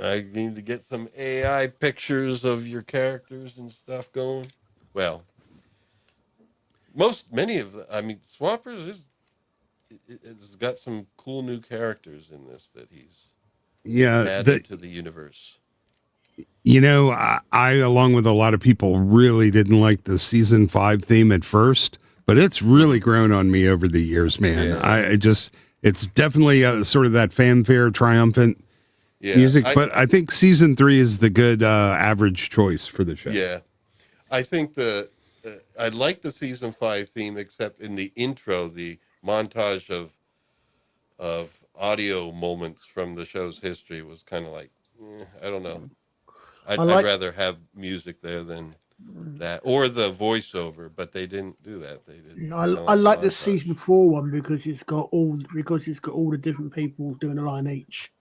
I need to get some AI pictures of your characters and stuff going. Well, many of the, I mean, Swappers has got some cool new characters in this that he's added to the universe. You know, I, along with a lot of people, really didn't like the season 5 theme at first, but it's really grown on me over the years, man. Yeah. It's definitely sort of that fanfare, triumphant music, but I think season 3 is the good average choice for the show. Yeah, I think I like the season 5 theme, except in the intro, the montage of audio moments from the show's history was kind of like, I don't know. I'd rather have music there than that, or the voiceover, but they didn't do that. They didn't. I like the season 4 one because it's got all the different people doing a line each.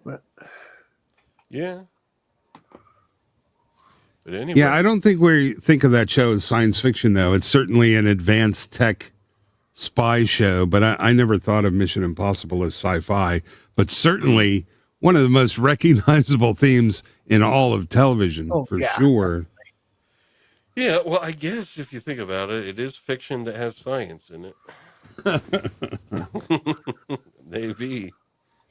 But yeah. But anyway, yeah, I don't think we think of that show as science fiction, though. It's certainly an advanced tech spy show, but I never thought of Mission Impossible as sci-fi. But certainly one of the most recognizable themes in all of television, sure. Yeah, well, I guess if you think about it, it is fiction that has science in it. Maybe.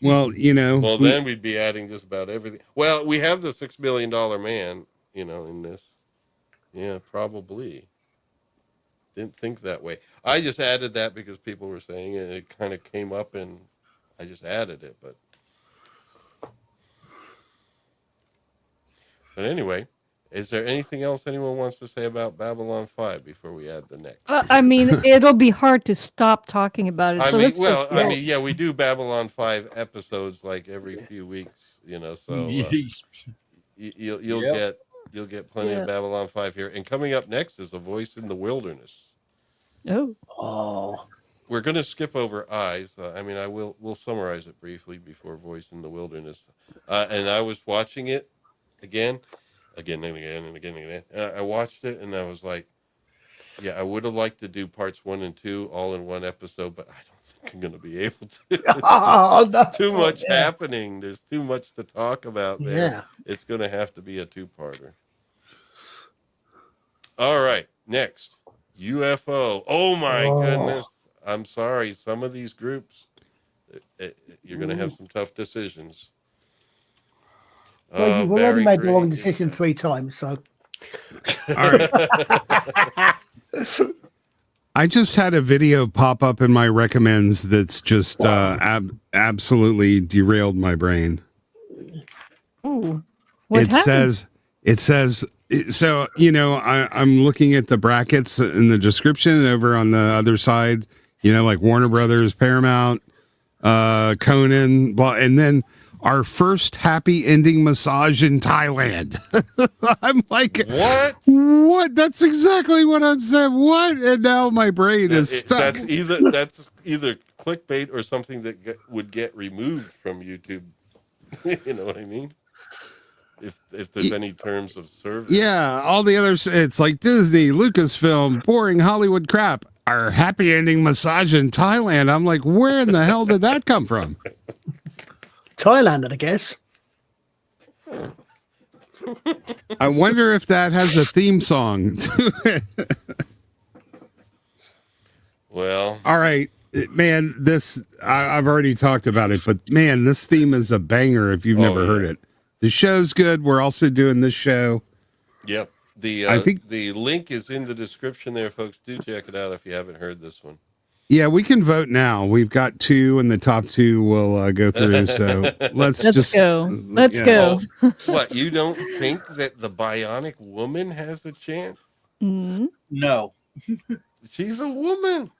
Well, you know. Well, then we'd be adding just about everything. Well, we have the $6 million man, in this. Yeah, probably. Didn't think that way. I just added that because people were saying it. It kind of came up and I just added it, but anyway, is there anything else anyone wants to say about Babylon 5 before we add the next? I mean, it'll be hard to stop talking about it. Yeah, we do Babylon 5 episodes like every few weeks, so you'll get plenty of Babylon 5 here. And coming up next is A Voice in the Wilderness. Oh. We're going to skip over Eyes. We'll summarize it briefly before Voice in the Wilderness. And I was watching it again and again. I watched it and I was like, yeah, I would have liked to do parts 1 and 2 all in one episode, but I don't think I'm going to be able to. Too much happening. There's too much to talk about there. Yeah. It's going to have to be a 2-parter. All right, next. UFO. Oh my goodness. I'm sorry. Some of these groups, you're going to have some tough decisions. Well, you've already made the wrong decision 3 times, so. All right. I just had a video pop up in my recommends that's just absolutely derailed my brain. Ooh, it says, so, I'm looking at the brackets in the description over on the other side, like Warner Brothers, Paramount, Conan, blah, and then our first happy ending massage in Thailand. I'm like, what? That's exactly what I'm saying. What? And now my brain is stuck. That's either clickbait or something that would get removed from YouTube. You know what I mean? If there's any terms of service. Yeah, all the others, it's like Disney, Lucasfilm, boring Hollywood crap. Our happy ending massage in Thailand. I'm like, where in the hell did that come from? Thailand, I guess. I wonder if that has a theme song to it. Well, all right, man. I've already talked about it, but man, this theme is a banger. If you've never heard it, The show's good. We're also doing this show. Yep. I think the link is in the description there, folks. Do check it out if you haven't heard this one. Yeah, we can vote now. We've got 2, and the top 2 will go through. So let's go. Let's go. Oh, what, you don't think that the Bionic Woman has a chance? No. She's a woman.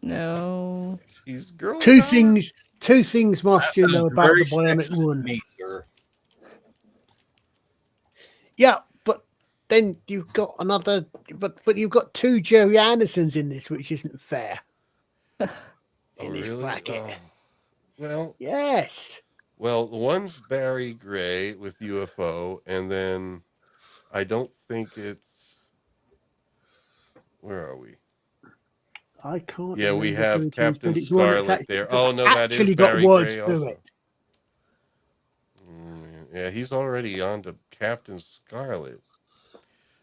No. She's girl. Two power. things must you know about the Bionic Woman. Yeah, but then you've got another, but you've got 2 Jerry Andersons in this, which isn't fair. Oh, In this really? bracket. Oh. Well, Yes. well, the one's Barry Gray with UFO, and then I don't think it's. Where are we? I can't. Yeah, we remember have who it is, Captain but it's one that's Scarlet actually- there. that's Oh no, that is actually got Barry words Gray to also. it. Yeah, he's already on to Captain Scarlet.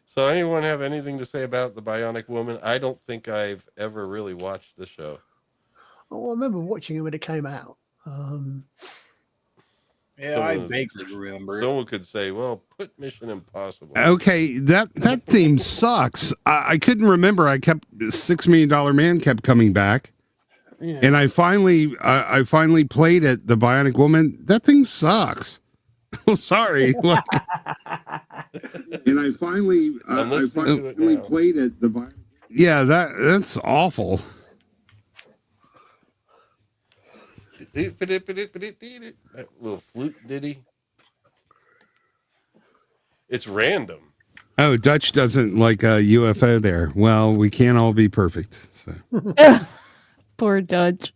So, anyone have anything to say about the Bionic Woman? I don't think I've ever really watched the show. Oh, I remember watching it when it came out. Yeah, I vaguely remember it. Someone could say, "Well, put Mission Impossible." Okay, that theme sucks. I couldn't remember. I kept $6 Million Man kept coming back, Yeah. and I finally played it. The Bionic Woman. That thing sucks. Sorry. Like, and I finally played it. The Bionic. Yeah, that's awful. That little flute ditty. It's random. Oh, Dutch doesn't like a UFO there. Well, we can't all be perfect. So. Poor Dutch.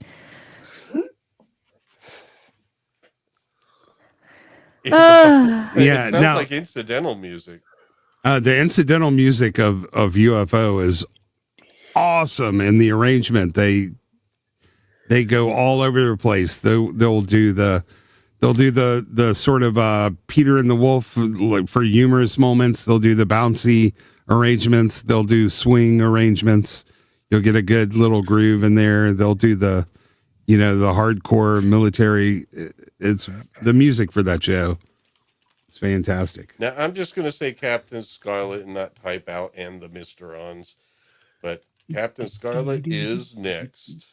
It Yeah, sounds now like incidental music. the incidental music of UFO is awesome, and the arrangement they go all over the place. They'll do the sort of Peter and the Wolf, like, for humorous moments. They'll do the bouncy arrangements. They'll do swing arrangements. You'll get a good little groove in there. They'll do the hardcore military. It's the music for that show. It's fantastic. Now, I'm just going to say Captain Scarlet and not type out "and the Mister-ons," but Captain Scarlet is next.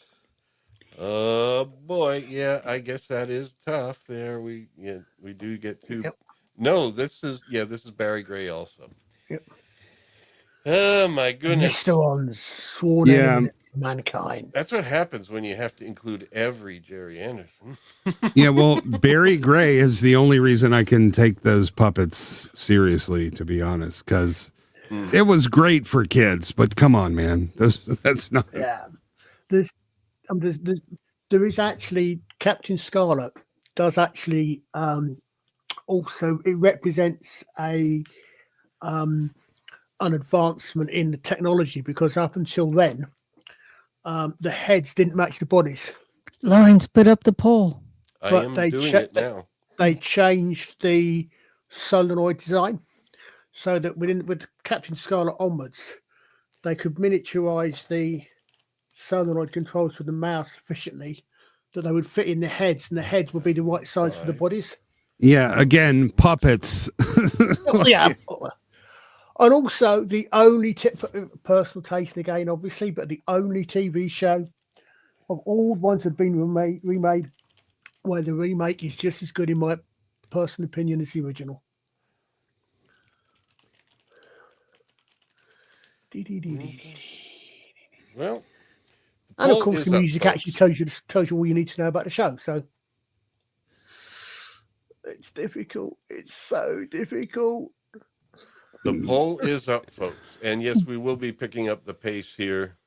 Oh boy, yeah, I guess that is tough. There we do get 2. Yep. No, this is Barry Gray also. Yep. Oh my goodness. Mr. sworn enemy of mankind. That's what happens when you have to include every Jerry Anderson. Yeah, well, Barry Gray is the only reason I can take those puppets seriously, to be honest, because it was great for kids. But come on, man, that's not. Yeah. There is actually Captain Scarlet does actually also, it represents an advancement in the technology, because up until then the heads didn't match the bodies. Lawrence, put up the poll. I But am they doing checked it now. They changed the solenoid design so that with Captain Scarlet onwards, they could miniaturize the solenoid controls for the mouse sufficiently that they would fit in the heads, and the heads would be the right size for the bodies. Yeah, again, puppets. Yeah. And also the only personal taste again, obviously, but the only TV show of all the ones that have been remade where the remake is just as good, in my personal opinion, as the original. Well, And of poll course, is the up, music folks. actually tells you all you need to know about the show. So it's difficult. It's so difficult. The poll is up, folks. And yes, we will be picking up the pace here.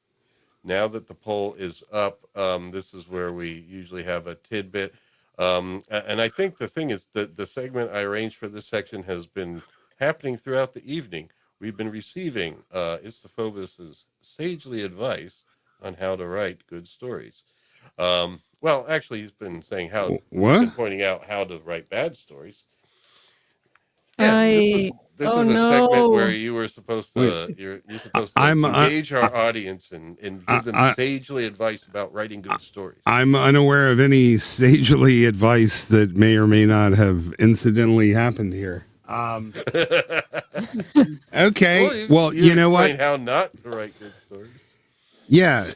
Now that the poll is up, this is where we usually have a tidbit. And I think the thing is that the segment I arranged for this section has been happening throughout the evening. We've been receiving Istophobus's sagely advice on how to write good stories. Well, actually, he's been saying he's been pointing out how to write bad stories. Yeah, I this oh is a segment where no. you were supposed to Wait. you're supposed to I'm engage our audience and give them I, sagely advice about writing good stories. I'm unaware of any sagely advice that may or may not have incidentally happened here. Okay. Well, you know what? explain how not to write good stories. Yeah.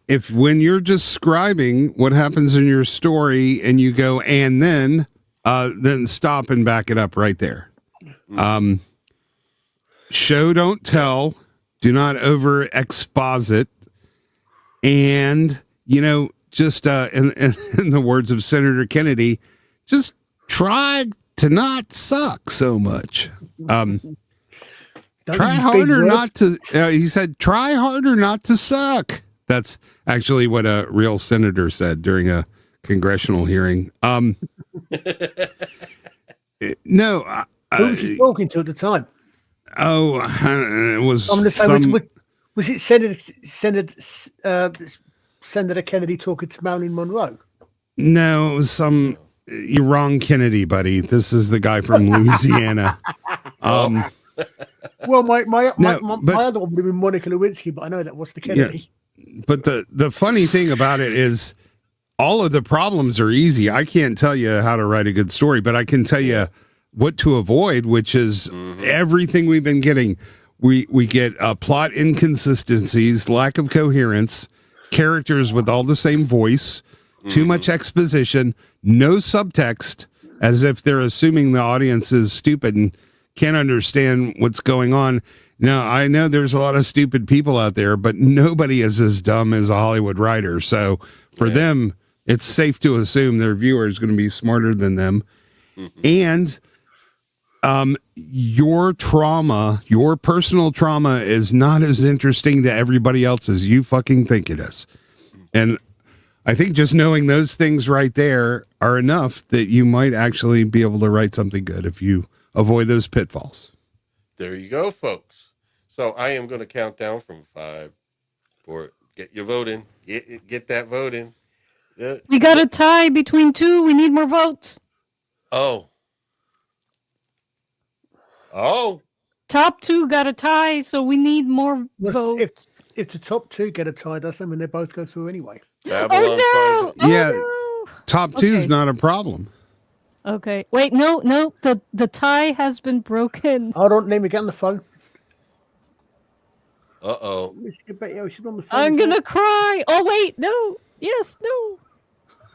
If when you're describing what happens in your story and you go and then stop and back it up right there. Show don't tell, do not over exposit, and just in the words of Senator Kennedy, just try to not suck so much. Try harder not to. He said, "Try harder not to suck." That's actually what a real senator said during a congressional hearing. No, who was he talking to at the time? Oh, it was I'm going to say, some. was it Senator Kennedy talking to Marilyn Monroe? No, it was some. You're wrong, Kennedy, buddy. This is the guy from Louisiana. Well, my other one would have been Monica Lewinsky, but I know that was the Kennedy. Yeah. But the funny thing about it is all of the problems are easy. I can't tell you how to write a good story, but I can tell you what to avoid, which is everything we've been getting. We get plot inconsistencies, lack of coherence, characters with all the same voice, too much exposition, no subtext, as if they're assuming the audience is stupid and can't understand what's going on. Now, I know there's a lot of stupid people out there, but nobody is as dumb as a Hollywood writer. So for them, it's safe to assume their viewer is going to be smarter than them. And your trauma, your personal trauma is not as interesting to everybody else as you fucking think it is. And I think just knowing those things right there are enough that you might actually be able to write something good if you avoid those pitfalls. There you go, folks. So I am going to count down from 5, 4. Get your vote in. Get that vote in. We got a tie between 2. We need more votes. Oh. Top 2 got a tie, so we need more votes. If the top 2 get a tie, doesn't mean they both go through anyway. Babylon 5. Yeah, top 2 is not a problem. Okay. Wait, no. The tie has been broken. Hold on, let me get on the phone. Uh-oh. I'm gonna cry. Oh wait, no. Yes, no.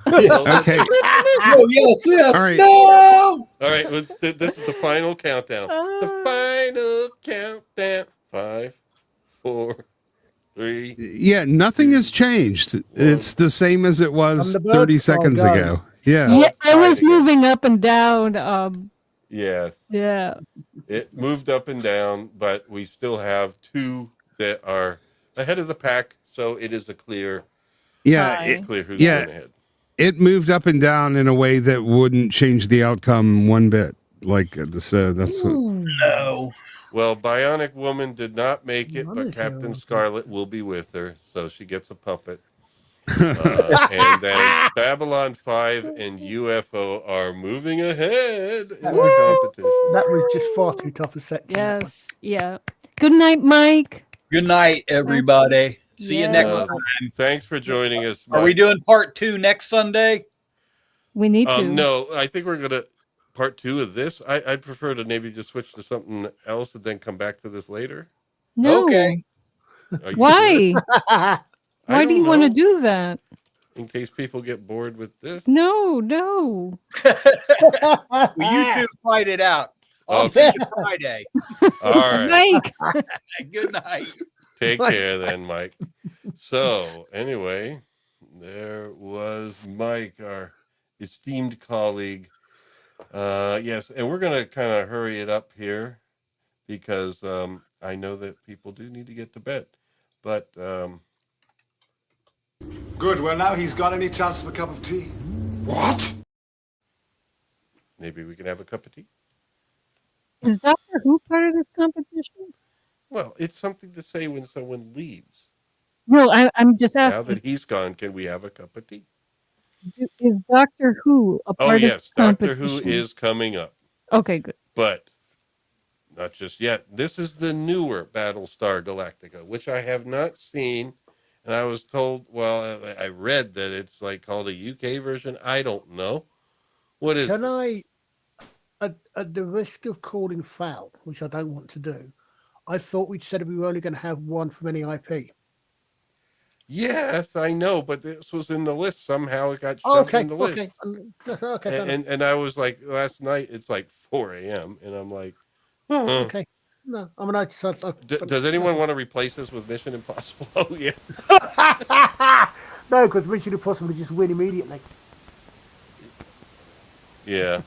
Okay. Oh, yes. All right. No. All right, this is the final countdown. The final countdown. 5, 4, 3. Yeah, nothing has changed. It's the same as it was 30 seconds ago. Yeah, I was moving up and down. Yes. Yeah. It moved up and down, but we still have 2 that are ahead of the pack, so it is a clear. Clear who's going ahead. It moved up and down in a way that wouldn't change the outcome one bit. Like that's No. Well, Bionic Woman did not make it, but Captain Scarlet will be with her, so she gets a puppet. And then Babylon 5 and UFO are moving ahead in the competition. That was just far too tough a set. Yes. Yeah. Good night, Mike. Good night, everybody. See you next time. Thanks for joining us, Mike. Are we doing part 2 next Sunday? We need to. No, I think we're going to part 2 of this. I'd prefer to maybe just switch to something else and then come back to this later. No. Okay. Why? Why do you want to do that? In case people get bored with this. No. Well, you two fight it out. I'll see you Friday. All right. Mike. Good night. Take care then, Mike. So, anyway, there was Mike, our esteemed colleague. Yes, and we're going to kind of hurry it up here because I know that people do need to get to bed. But good. Well, now he's got any chance of a cup of tea. What? Maybe we can have a cup of tea. Is Doctor Who part of this competition? Well, it's something to say when someone leaves. No, I'm just asking. Now that he's gone, can we have a cup of tea? Is Doctor Who a part of this Doctor competition? Who is coming up. Okay, good. But not just yet. This is the newer Battlestar Galactica, which I have not seen. And I was told, well, I read that it's like called a UK version. I don't know. What is Can it? I, at the risk of calling foul, which I don't want to do, I thought we'd said we were only going to have one from any IP. Yes, I know, but this was in the list. Somehow it got shoved in the list. Okay. And I was like, last night, it's like 4 a.m. And I'm like, huh. Okay. No, I mean, Does anyone want to replace this with Mission Impossible? Oh, yeah. No, because Mission Impossible would just win immediately. Yeah.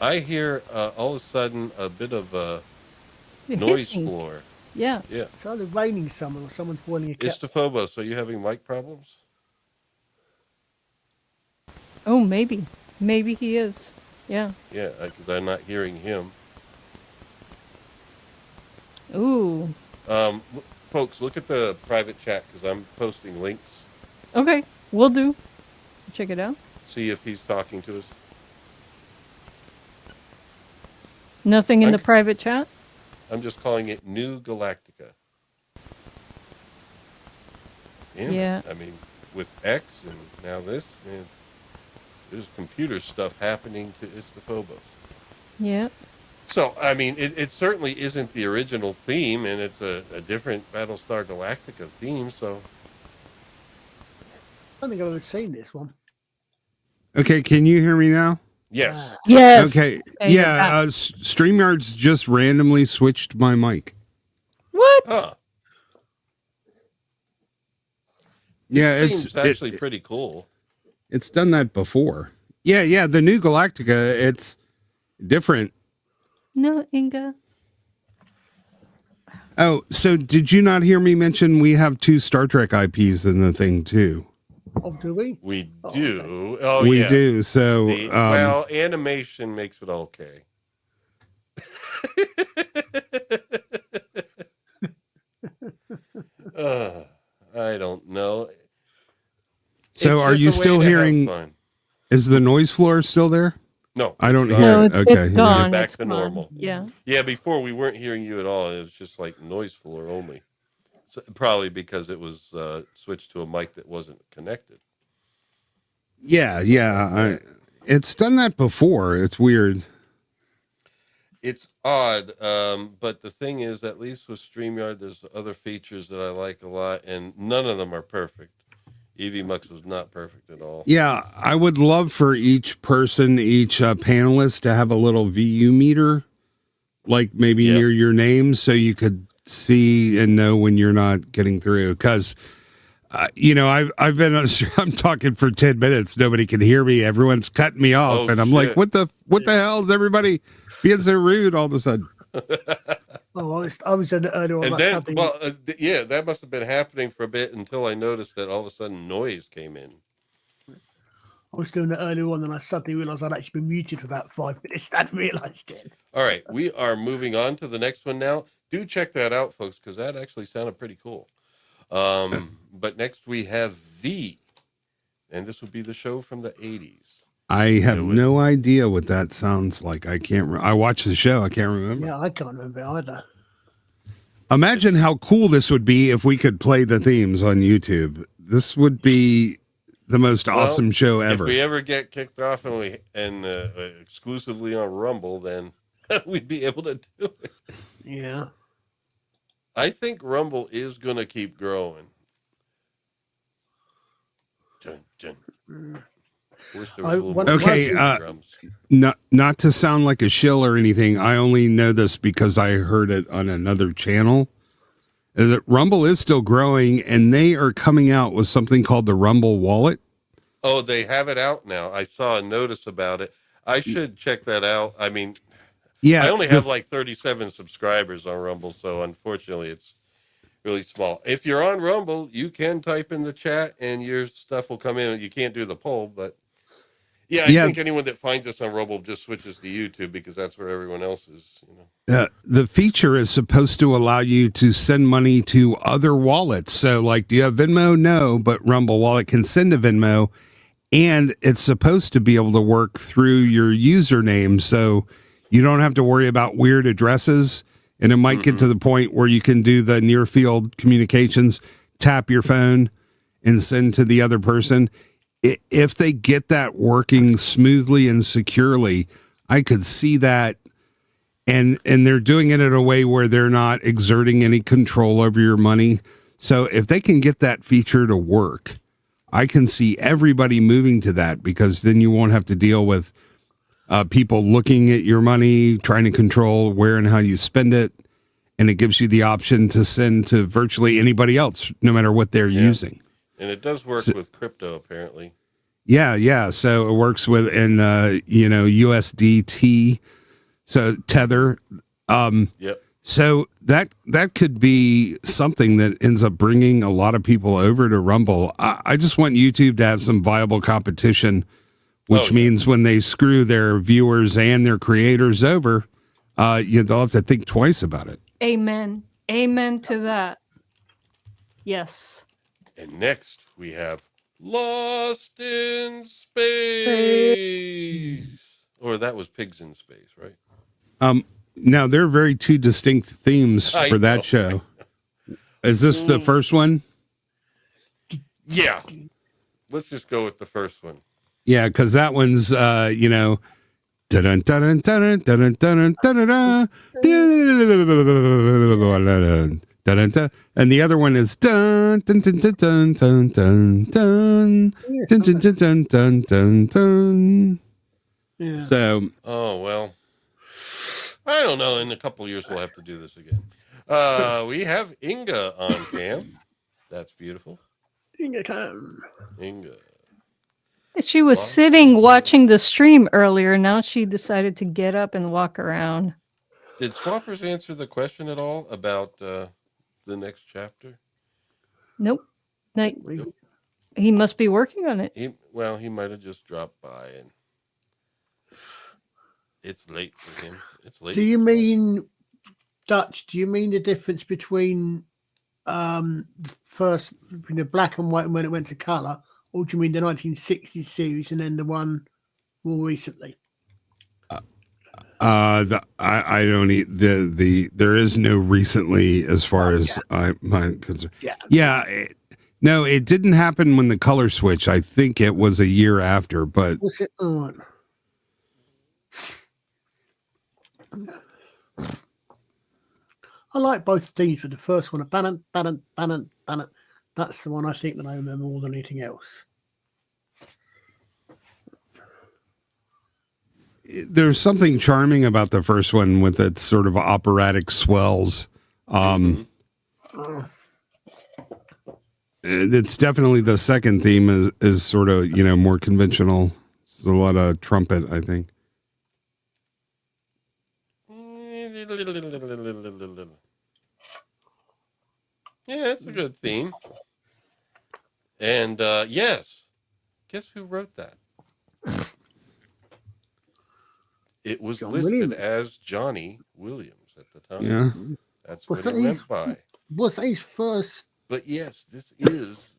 I hear all of a sudden a bit of a noise Hissing. floor. Yeah. Yeah. It's either raining somewhere or someone's boiling a kettle. Istophobos, are you having mic problems? Oh, maybe. Maybe he is. Yeah. Yeah, because I'm not hearing him. Ooh. Folks, look at the private chat because I'm posting links. Okay, we'll do. Check it out. See if he's talking to us. Nothing in the Okay. private chat? I'm just calling it New Galactica. Damn Yeah. it. I mean, with X and now this, man, there's computer stuff happening to Istophobos. Yeah. So, I mean, it certainly isn't the original theme, and it's a different Battlestar Galactica theme, so... I don't think I've ever seen this one. Okay, can you hear me now? Yes. Yes. Okay, Okay, you're yeah. back. StreamYard's just randomly switched my mic. What? Huh. Yeah, This it's theme's actually pretty cool. it's done that before. Yeah. The new Galactica, it's different. No, Inga. Oh, so did you not hear me mention we have 2 Star Trek IPs in the thing too? Oh, do we? We Oh, do. Oh, We yeah. do. So, Well, animation makes it okay. I don't know. so It's are just you a way still to have hearing? fun. Is the noise floor still there? No, I don't it's hear gone. it. No, Okay, it's yeah. gone. Back It's to gone. normal. Yeah. Yeah, before we weren't hearing you at all. It was just like noise floor only. So, probably because it was switched to a mic that wasn't connected. Yeah. It's done that before. It's weird. It's odd, but the thing is, at least with StreamYard, there's other features that I like a lot, and none of them are perfect. EVMux was not perfect at all. Yeah, I would love for each person, each panelist to have a little VU meter, like maybe Yeah. near your name, so you could see and know when you're not getting through. Because, I've been I'm talking for 10 minutes, nobody can hear me, everyone's cutting me off, Oh, and I'm shit. like, what the hell is everybody being so rude all of a sudden? Oh, I was in earlier on And about then, something. well, yeah, that must have been happening for a bit until I noticed that all of a sudden noise came in. I was doing it earlier on, and I suddenly realised I'd actually been muted for about 5 minutes. I hadn't realised it. All right, we are moving on to the next one now. Do check that out, folks, because that actually sounded pretty cool. But next we have V, and this would be the show from the 80s. I have Yeah, no idea what that sounds like. I can't. I watched the show. I can't remember. Yeah, I can't remember it either. Imagine how cool this would be if we could play the themes on YouTube. This would be the most awesome show ever. If we ever get kicked off and exclusively on Rumble, then we'd be able to do it. Yeah. I think Rumble is going to keep growing. Dun, dun. Wish there was a little more Okay, drums. not to sound like a shill or anything. I only know this because I heard it on another channel. Is that Rumble is still growing, and they are coming out with something called the Rumble Wallet. Oh, they have it out now. I saw a notice about it. I should check that out. I mean, Yeah, I only have like 37 subscribers on Rumble, so unfortunately it's really small. If you're on Rumble, you can type in the chat and your stuff will come in. You can't do the poll, but I think anyone that finds us on Rumble just switches to YouTube because that's where everyone else is. The feature is supposed to allow you to send money to other wallets. So, like, do you have Venmo? No, but Rumble Wallet can send a Venmo, and it's supposed to be able to work through your username, so you don't have to worry about weird addresses. And it might get to the point where you can do the near field communications, tap your phone and send to the other person. If they get that working smoothly and securely, I could see that. And they're doing it in a way where they're not exerting any control over your money. So if they can get that feature to work, I can see everybody moving to that, because then you won't have to deal with people looking at your money, trying to control where and how you spend it. And it gives you the option to send to virtually anybody else, no matter what they're using. And it does work with crypto, apparently. Yeah. So it works with, and USDT, so Tether. Yep. So that could be something that ends up bringing a lot of people over to Rumble. I just want YouTube to have some viable competition, which means when they screw their viewers and their creators over, they'll have to think twice about it. Amen. Amen to that. Yes. And next we have Lost in Space. Or that was Pigs in Space, right? Now, there are very two distinct themes for that show. Is this the first one? Yeah. Let's just go with the first one. Yeah, because that one's, dun-dun, dun-dun, dun-dun, dun-dun, dun-dun, dun-dun, dun-dun, dun. And the other one is dun dun dun dun dun dun dun dun dun dun dun dun dun dun. Yeah. So, oh well, I don't know. In a couple of years, we'll have to do this again. We have Inga on cam. That's beautiful. Inga cam. Inga. She was sitting watching the stream earlier. Now she decided to get up and walk around. Did Swappers answer the question at all about the next chapter? Nope. He must be working on it. He might have just dropped by, and it's late for him. It's late. Do you mean, Dutch? Do you mean the difference between the first, between the black and white and when it went to color, or do you mean the 1960s series and then the one more recently? I don't eat there is no recently as far as my concern. No, it didn't happen when the color switch. I think it was a year after, but What's it on? I like both themes, but the first one, Bannon. That's the one I think that I remember more than anything else. There's something charming about the first one with its sort of operatic swells. It's definitely the second theme is sort of, more conventional. There's a lot of trumpet, I think. Yeah, it's a good theme. And yes, guess who wrote that? It was John listed Williams. as Johnny Williams at the time. Yeah. That's Was what that it went by. Was that his first? But yes, this is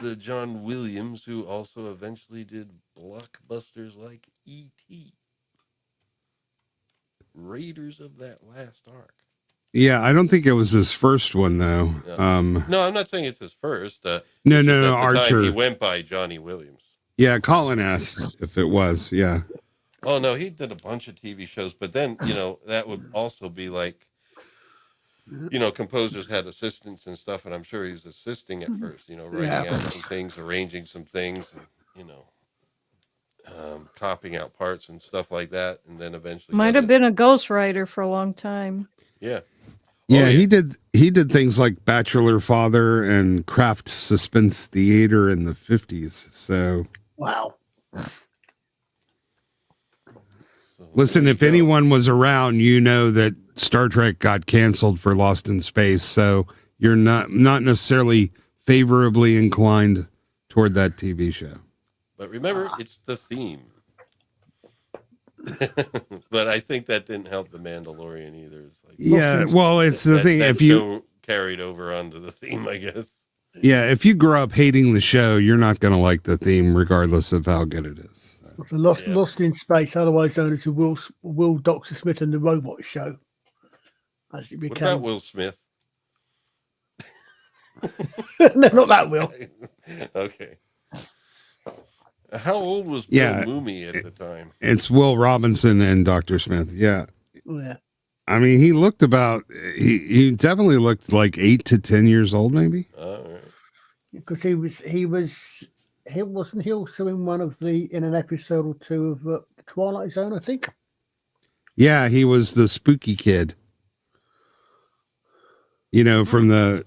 the John Williams who also eventually did blockbusters like E.T. Raiders of that Last Ark. Yeah, I don't think it was his first one though. No, no, I'm not saying it's his first. No, Archer. Archer. He went by Johnny Williams. Yeah, Colin asked if it was. Yeah. Oh no, he did a bunch of TV shows, but then that would also be like, composers had assistants and stuff, and I'm sure he was assisting at first. Writing out some things, arranging some things, and copying out parts and stuff like that, and then eventually Might have been a ghostwriter for a long time. Yeah. Yeah, he did things like Bachelor Father and Kraft Suspense Theater in the 50s. So Wow. Listen, if anyone was around, that Star Trek got canceled for Lost in Space, so you're not necessarily favorably inclined toward that TV show. But remember, it's the theme. But I think that didn't help the Mandalorian either. It's like, it's the thing. That If you show carried over onto the theme, I guess. Yeah, if you grow up hating the show, you're not going to like the theme, regardless of how good it is. It's a Lost in Space, otherwise known as the Will Dr. Smith and the Robot Show. As it What became. about Will Smith? No, not that Will. Okay. How old was Bill Mooney at the time? It's Will Robinson and Dr. Smith. Yeah. Yeah. I mean, he looked about, he definitely looked like 8 to 10 years old, maybe. All right. Because he wasn't he also in in an episode or two of Twilight Zone, I think. Yeah, he was the spooky kid. You know, from the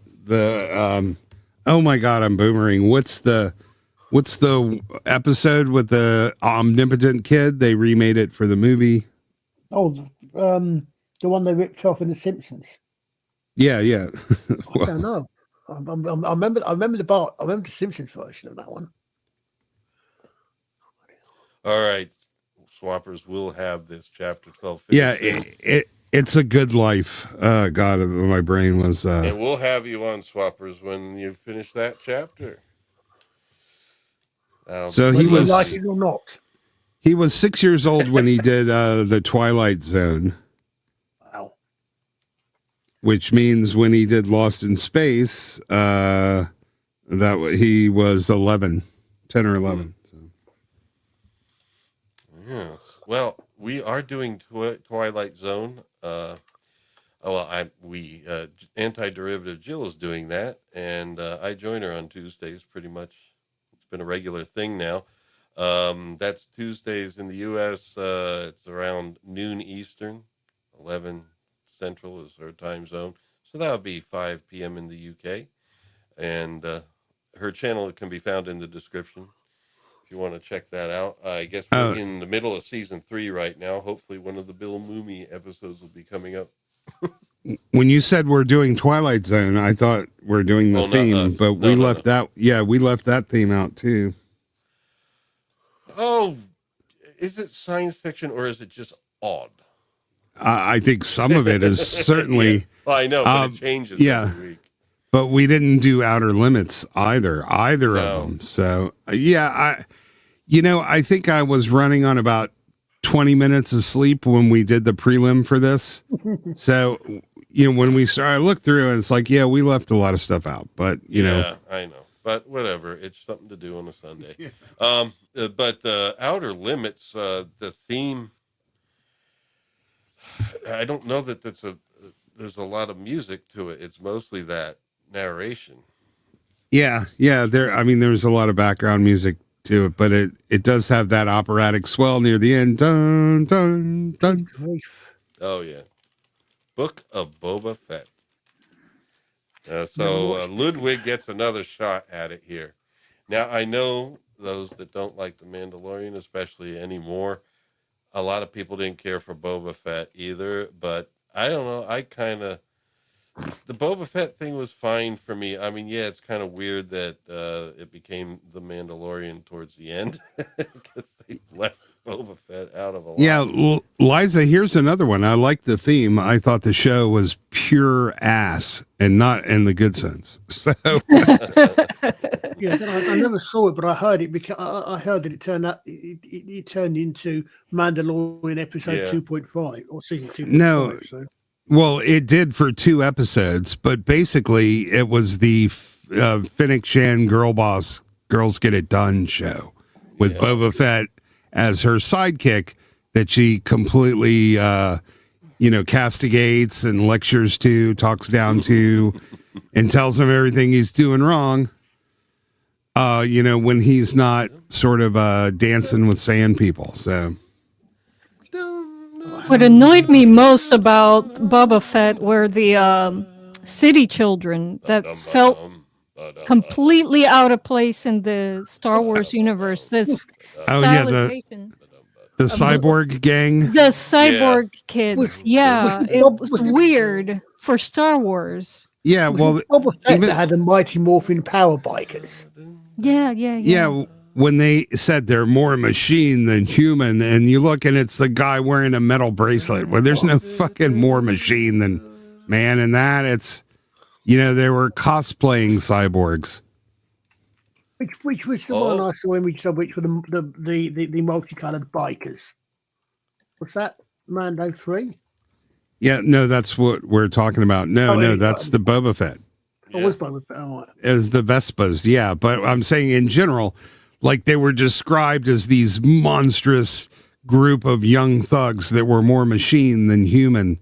oh my God, I'm boomering. What's the episode with the omnipotent kid? They remade it for the movie. Oh, the one they ripped off in The Simpsons. Yeah. I don't know. I remember the Simpsons version of that one. All right. Swappers will have this chapter 12. Yeah, it's a good life. God, my brain was. And we'll have you on Swappers when you finish that chapter. So he was like it or not. He was 6 years old when he did the Twilight Zone. Wow. Which means when he did Lost in Space, he was 10 or 11. So. Yes. Well, we are doing Twilight Zone. Anti-Derivative Jill is doing that, and I join her on Tuesdays pretty much. It's been a regular thing now. That's Tuesdays in the U.S. It's around noon Eastern, 11 Central is her time zone. So that would be 5 p.m. in the U.K. And her channel can be found in the description if you want to check that out. I guess we're in the middle of season 3 right now. Hopefully one of the Bill Mooney episodes will be coming up. When you said we're doing Twilight Zone, I thought we're doing the theme, but we left that. Yeah, we left that theme out too. Oh, is it science fiction or is it just odd? I think some of it is certainly. Yeah. Well, I know, but it changes every week. But we didn't do Outer Limits either of them. So I think I was running on about 20 minutes of sleep when we did the prelim for this. So, when we started, I looked through and it's like, we left a lot of stuff out, but Yeah, I know. But whatever, it's something to do on a Sunday. But Outer Limits, the theme, I don't know that there's a lot of music to it. It's mostly that narration. Yeah. There's a lot of background music to it, but it does have that operatic swell near the end. Dun, dun, dun. Oh, yeah. Book of Boba Fett. So Ludwig gets another shot at it here. Now, I know those that don't like The Mandalorian, especially anymore, a lot of people didn't care for Boba Fett either, but I don't know. The Boba Fett thing was fine for me. I mean, it's kind of weird that it became The Mandalorian towards the end because they left Boba Fett out of a lot. Yeah, Liza, here's another one. I like the theme. I thought the show was pure ass and not in the good sense. So yeah, I never saw it, but I heard it because I heard that it turned out it turned into Mandalorian episode 2.5 or season 2.5. No. So. Well, it did for 2 episodes, but basically it was the Finnick Shan Girl Boss Girls Get It Done show with Boba Fett as her sidekick that she completely, castigates and lectures to, talks down to, and tells him everything he's doing wrong. When he's not sort of dancing with sand people. So. What annoyed me most about Boba Fett were the city children that felt completely out of place in the Star Wars universe. This stylization. The cyborg gang. The cyborg kids. It was weird for Star Wars. Yeah, Boba Fett had the Mighty Morphin Power Bikers. Yeah. When they said they're more machine than human, and you look and it's a guy wearing a metal bracelet, where there's no fucking more machine than man in that. You know, they were cosplaying cyborgs. Which was the one I saw in which were the multicolored bikers. What's that? Mando 3? Yeah, no, that's what we're talking about. No, that's the Boba Fett. Yeah. It was Boba Fett. Oh, it was the Vespas, yeah. But I'm saying in general, like they were described as these monstrous group of young thugs that were more machine than human.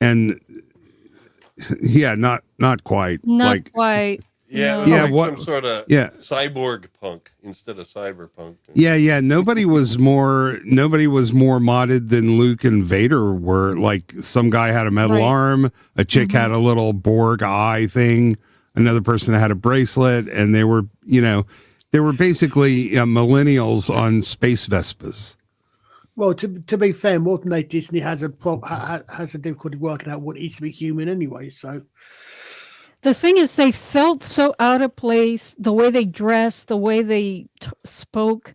And yeah, not quite. Not quite. Yeah, No. Yeah, like what- some sort of yeah. cyborg punk instead of cyberpunk. Yeah. Nobody was more modded than Luke and Vader were. Like some guy had a metal Right. arm, a chick had a little Borg eye thing, another person had a bracelet, and they were basically millennials on space Vespas. well, to be fair, modern day Disney has a difficulty working out what it is to be human anyway. So The thing is, they felt so out of place. The way they dressed, the way they spoke,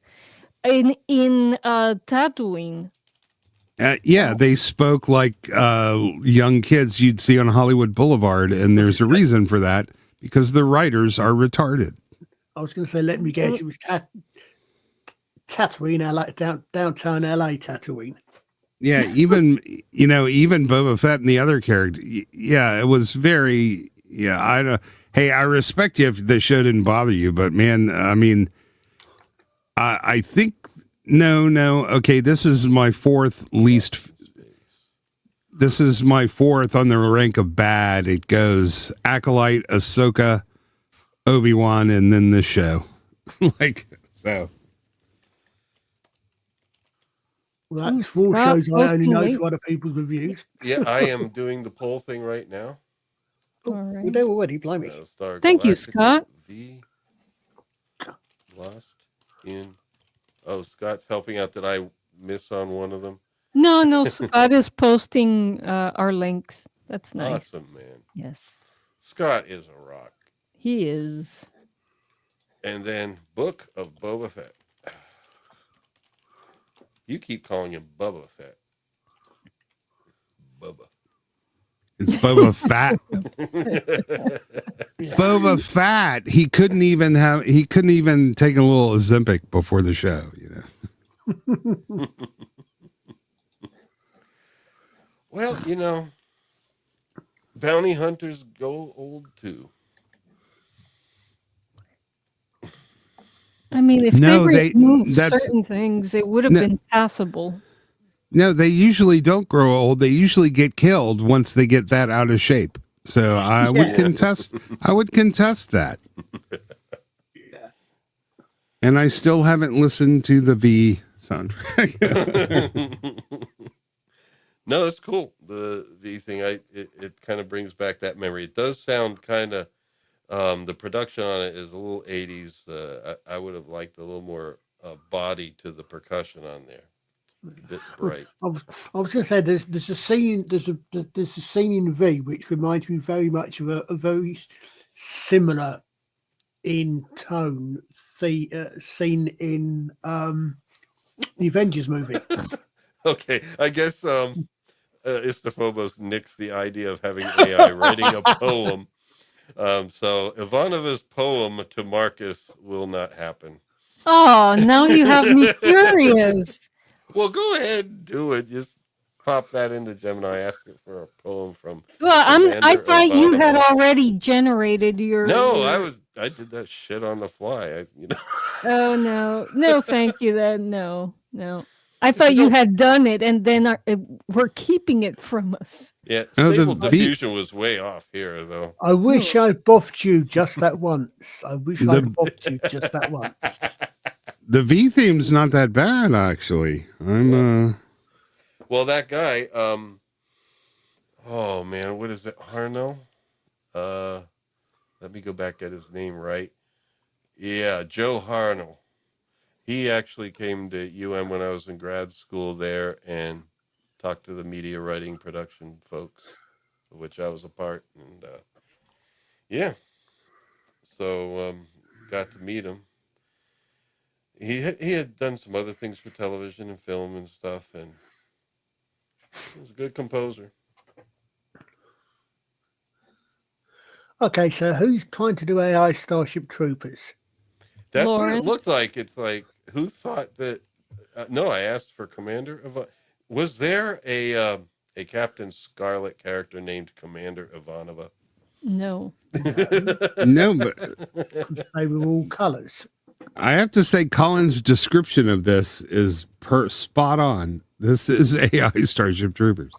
in Tatooine. Yeah, they spoke like young kids you'd see on Hollywood Boulevard, and there's a reason for that because the writers are retarded. I was going to say, let me guess, it was Tatooine, LA, downtown LA, Tatooine. Yeah, even Boba Fett and the other character. Yeah, it was very. Yeah, I don't. Hey, I respect you if the show didn't bother you, but man, I mean, I think no. Okay, this is my fourth least. This is my fourth on the rank of bad. It goes Acolyte, Ahsoka, Obi-Wan, and then this show. Like so. Well, that's four Stop shows I only posting know links. for other people's reviews. Yeah, I am doing the poll thing right now. Oh, All right. We're there already, blimey. Battlestar Thank you, Galactic Scott. V lost in. Oh, Scott's helping out. Did I miss on one of them? No, Scott is posting our links. That's nice. Awesome, man. Yes, Scott is a rock. he is. And then Book of Boba Fett. You keep calling him Bubba Fett. Bubba. It's Boba Fett. Boba Fett. He couldn't even take a little Ozempic before the show, Well, bounty hunters go old too. I mean, if No, they removed that's- certain things, it would have No. been passable. No, they usually don't grow old. They usually get killed once they get that out of shape. So I would contest that. And I still haven't listened to the V soundtrack. No, it's cool. The V thing, it kind of brings back that memory. It does sound kind of, the production on it is a little 80s. I would have liked a little more body to the percussion on there. A bit bright. I was going to say there's a scene there's a scene in V which reminds me very much of a very similar in tone scene in the Avengers movie. Okay, I guess Istophobos nixed the idea of having AI writing a poem. So Ivanova's poem to Marcus will not happen. Oh, now you have me curious. Well, go ahead and do it. Just pop that into Gemini. Ask it for a poem from. Well, I Commander thought you had Ivanova. already generated your. No, your- I did that shit on the fly. Oh no, thank you. Then no. I thought you had done it, and then we're keeping it from us. Yeah, Oh, the Stable V- Diffusion was way off here, though. I wish I'd buffed you just that once. I wish I'd buffed you just that once. The V theme's not that bad, actually. Well, that guy, oh man, what is it? Harno? Let me go back at his name right. Yeah, Joe Harno. He actually came to UM when I was in grad school there and talked to the media writing production folks, of which I was a part. And yeah, so got to meet him. He had done some other things for television and film and stuff, and he was a good composer. Okay, so who's trying to do AI Starship Troopers? That's what Lauren? it looked like. It's like, who thought that? No, I asked for Commander was there a Captain Scarlet character named Commander Ivanova? No. No, but They were all colours. I have to say, Colin's description of this is spot on. This is AI Starship Troopers.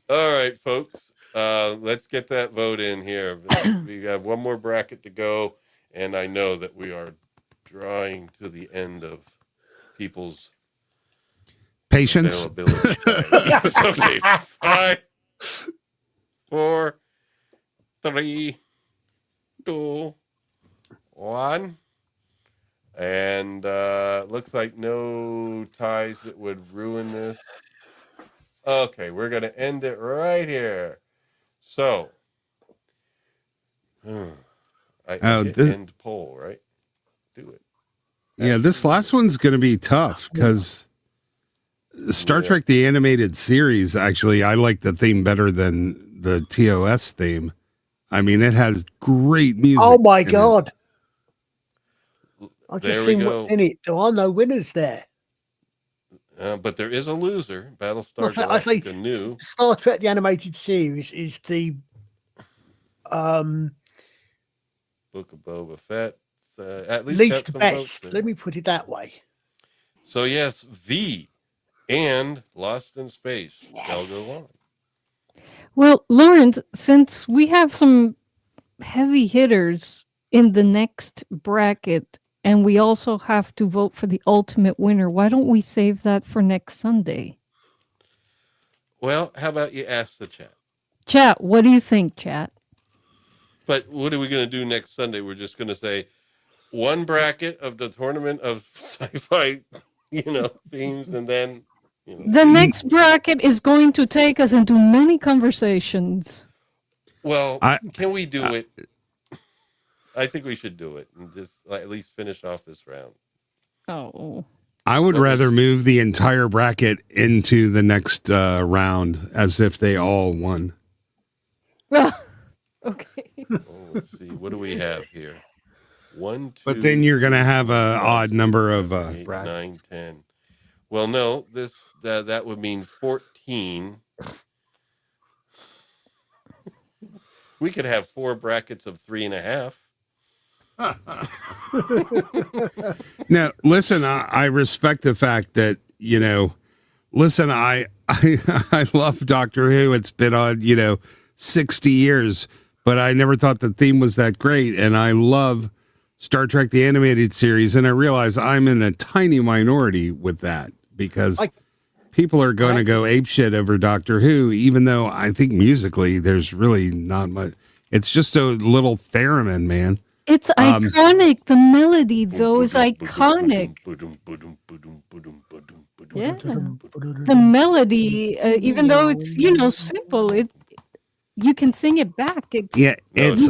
All right, folks. Let's get that vote in here. We have one more bracket to go, and I know that we are drawing to the end of people's Patience. availability time. Yes, okay. 5, 4, 3, 2, 1. And looks like no ties that would ruin this. Okay, we're going to end it right here. So, I hit end poll, right? Do it. Yeah, this last one's going to be tough because Star Trek, the animated series, actually, I like the theme better than the TOS theme. I mean, it has great music. Oh, my God. I've There just we seen go. what's in it. There are no winners there. But there is a loser. Battlestar I say Galactica new. Star Trek, the animated series, is the Book of Boba Fett. At least got some votes best. there. Let me put it that way. So, yes, V and Lost in Space shall go on. Well, Lawrence, since we have some heavy hitters in the next bracket, and we also have to vote for the ultimate winner, why don't we save that for next Sunday? Well, how about you ask the chat? Chat, what do you think, chat? But what are we going to do next Sunday? We're just going to say one bracket of the tournament of sci-fi, themes, and then, The next bracket is going to take us into many conversations. Well, can we do it? I think we should do it and just at least finish off this round. Oh. I would rather move the entire bracket into the next round as if they all won. Okay. Let's see. What do we have here? 1, 2. But then you're going to have an odd number of 8, 9, 10. Well, no, that would mean 14. We could have 4 brackets of 3.5. Now, listen, I respect the fact that, listen, I love Doctor Who. It's been on, 60 years, but I never thought the theme was that great. And I love Star Trek, the animated series. And I realize I'm in a tiny minority with that because people are going to go apeshit over Doctor Who, even though I think musically there's really not much. It's just a little theremin, man. It's iconic. The melody, though, is iconic. Yeah. The melody, even though it's, simple, you can sing it back. It's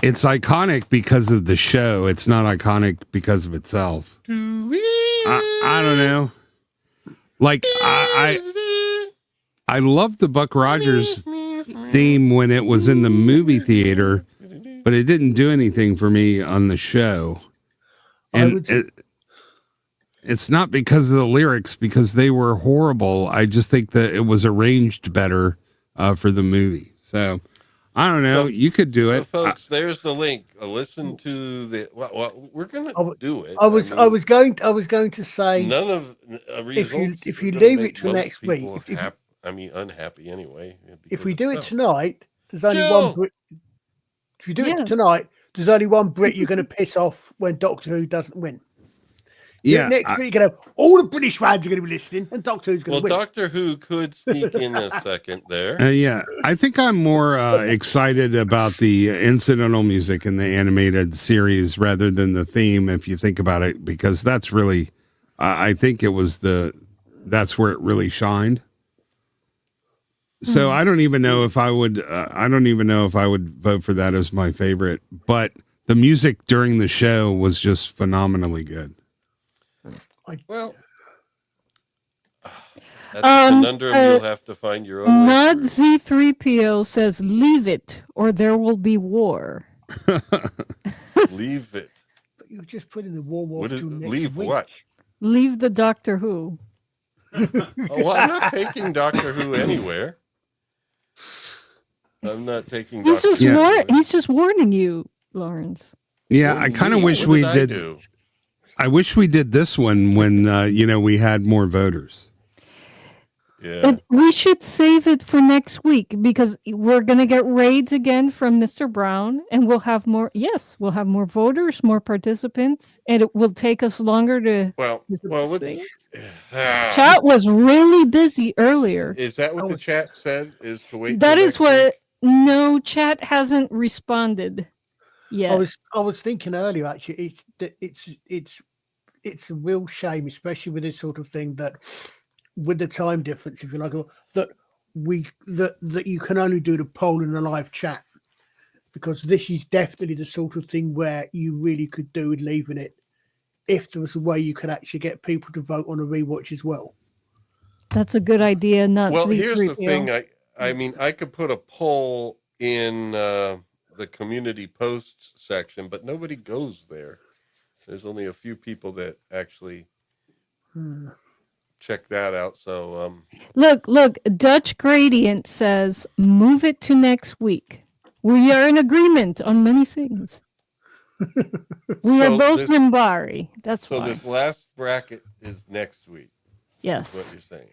iconic because of the show. It's not iconic because of itself. I don't know. Like I love the Buck Rogers theme when it was in the movie theater, but it didn't do anything for me on the show. And it's not because of the lyrics, because they were horrible. I just think that it was arranged better for the movie. So I don't know. You could do it, folks. There's the link. Listen to the. Well, we're gonna do it. I was going to say none of results. If you leave it to next week, unhappy anyway. If we do it tonight, there's only one Brit. If you do it tonight, there's only one Brit you're going to piss off when Doctor Who doesn't win. Yeah, next week, all the British fans are going to be listening, and Doctor Who's going to win. Well, Doctor Who could sneak in a second there. Yeah, I think I'm more excited about the incidental music in the animated series rather than the theme, if you think about it, because that's really, I think it was that's where it really shined. So I don't even know if I would. I don't even know if I would vote for that as my favorite. But the music during the show was just phenomenally good. Well, That's a conundrum you'll have to find your own way Not through. Z3PO says, leave it or there will be war. Leave it. But you just put in the war What off is till next leave week. what? Leave the Doctor Who. Oh, well, I'm not taking Doctor Who anywhere. I'm not taking He's Doctor just Who. Yeah. anywhere. he's just warning you, Lawrence. Yeah, I Warning kind of me? wish What we did. I did. do? I wish we did this one when we had more voters. Yeah. And we should save it for next week because we're going to get raids again from Mr. Brown and we'll have more. Yes, we'll have more voters, more participants, and it will take us longer to. Well, let's. things. Ah. Chat was really busy earlier. Is that what the chat said? Is to wait? That till is next what. week? No, chat hasn't responded yet. I was thinking earlier actually it's a real shame, especially with this sort of thing, that with the time difference, if you like, that you can only do the poll in the live chat, because this is definitely the sort of thing where you really could do with leaving it if there was a way you could actually get people to vote on a rewatch as well. That's a good idea. Not Well, here's the Z3PO. thing. I mean, I could put a poll in the community posts section, but nobody goes there. There's only a few people that actually check that out. So, Look, Dutch Gradient says, move it to next week. We are in agreement on many things. We So are both this- Mimbari. That's so why. this last bracket is next week. Is Yes. what you're saying.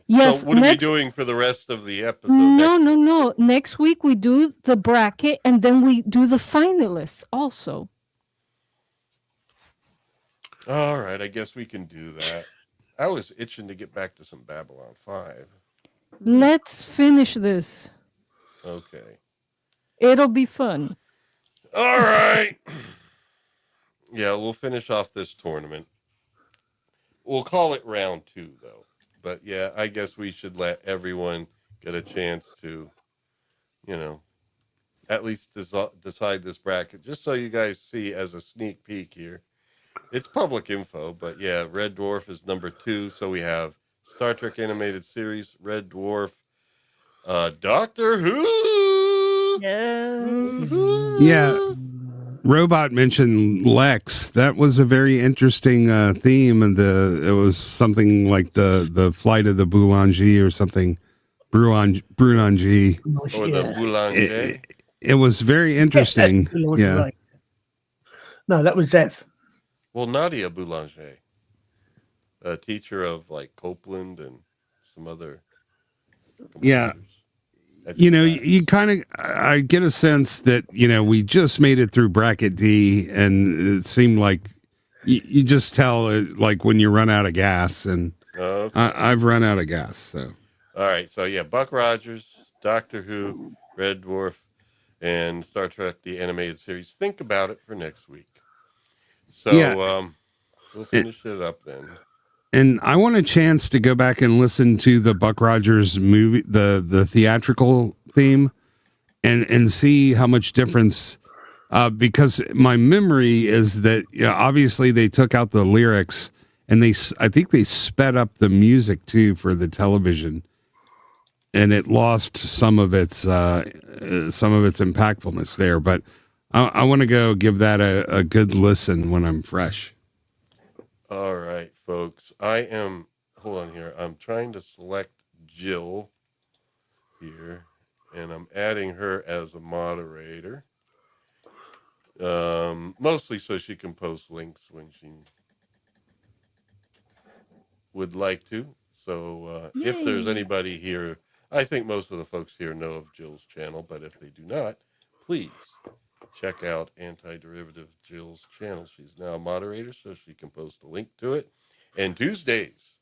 Yes. So what are we next... doing for the rest of the episode? No. Next week we do the bracket and then we do the finalists also. All right, I guess we can do that. I was itching to get back to some Babylon 5. Let's finish this. Okay. It'll be fun. All right. Yeah, we'll finish off this tournament. We'll call it round 2, though. But yeah, I guess we should let everyone get a chance to, at least decide this bracket, just so you guys see as a sneak peek here. It's public info, but yeah, Red Dwarf is number 2. So we have Star Trek Animated Series, Red Dwarf, Doctor Who. Yeah. Robot mentioned Lex. That was a very interesting theme, and it was something like the flight of the Boulanger or something, Brunanji. Or the Boulanger. It was very interesting. Yeah. No, that was Zev. Well, Nadia Boulanger, a teacher of like Copeland and some other. Yeah. You kind of, I get a sense that, we just made it through bracket D, and it seemed like you just tell it, like when you run out of gas, and Okay. I've run out of gas. So, all right. So yeah, Buck Rogers, Doctor Who, Red Dwarf, and Star Trek, the animated series. Think about it for next week. So, Yeah. We'll finish it up then. And I want a chance to go back and listen to the Buck Rogers movie, the theatrical theme, and see how much difference. Because my memory is that obviously they took out the lyrics, and I think they sped up the music too for the television, and it lost some of its impactfulness there. But I want to go give that a good listen when I'm fresh. All right, folks. Hold on here. I'm trying to select Jill here, and I'm adding her as a moderator. Mostly so she can post links when she would like to. So if there's anybody here, I think most of the folks here know of Jill's channel, but if they do not, please check out Antiderivative Jill's channel. She's now a moderator, so she can post a link to it. And Tuesdays,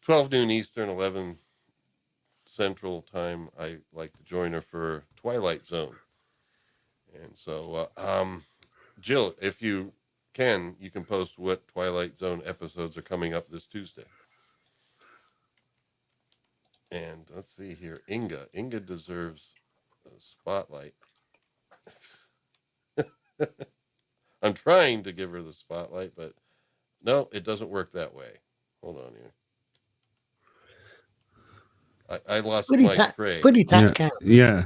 12 noon Eastern, 11 Central Time, I like to join her for Twilight Zone. And so, Jill, if you can post what Twilight Zone episodes are coming up this Tuesday. And let's see here. Inga deserves a spotlight. I'm trying to give her the spotlight, but no, it doesn't work that way. Hold on here. I lost Pretty my ta- tray. pretty Yeah. tack count. Yeah.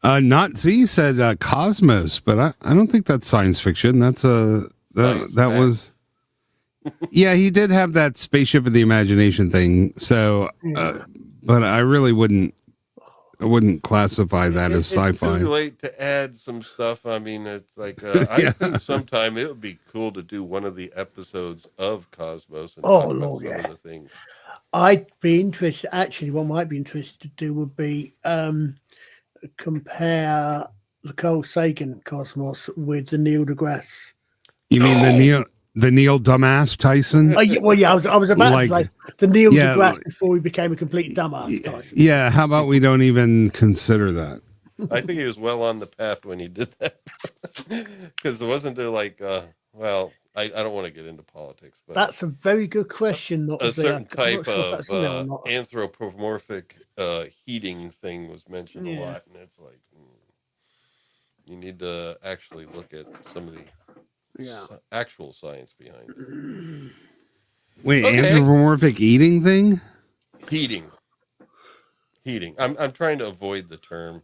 Not Z said Cosmos, but I don't think that's science fiction. That's Science that fact. was. Yeah, he did have that spaceship of the imagination thing. So, but I really wouldn't. I wouldn't classify that as It's sci-fi. too late to add some stuff. I mean, it's like I Yeah. think sometime it would be cool to do one of the episodes of Cosmos and Oh, talk about Lord, some yeah. of the things. I'd be interested. Actually, what might be interested to do would be compare the Carl Sagan Cosmos with the Neil deGrasse. You mean the Neil dumbass Tyson? Oh, yeah, well, yeah, I was about Like- to say the Neil yeah, deGrasse before he became a complete dumbass. Tyson. Yeah. How about we don't even consider that? I think he was well on the path when he did that, because wasn't there like, well, I don't want to get into politics, but That's a very good question. Not a there. certain I'm not type sure if that's in there or of not. anthropomorphic heating thing was mentioned a Yeah. lot, and it's like you need to actually look at some of the actual science behind it. Wait, Okay. anthropomorphic eating thing? Heating. I'm trying to avoid the term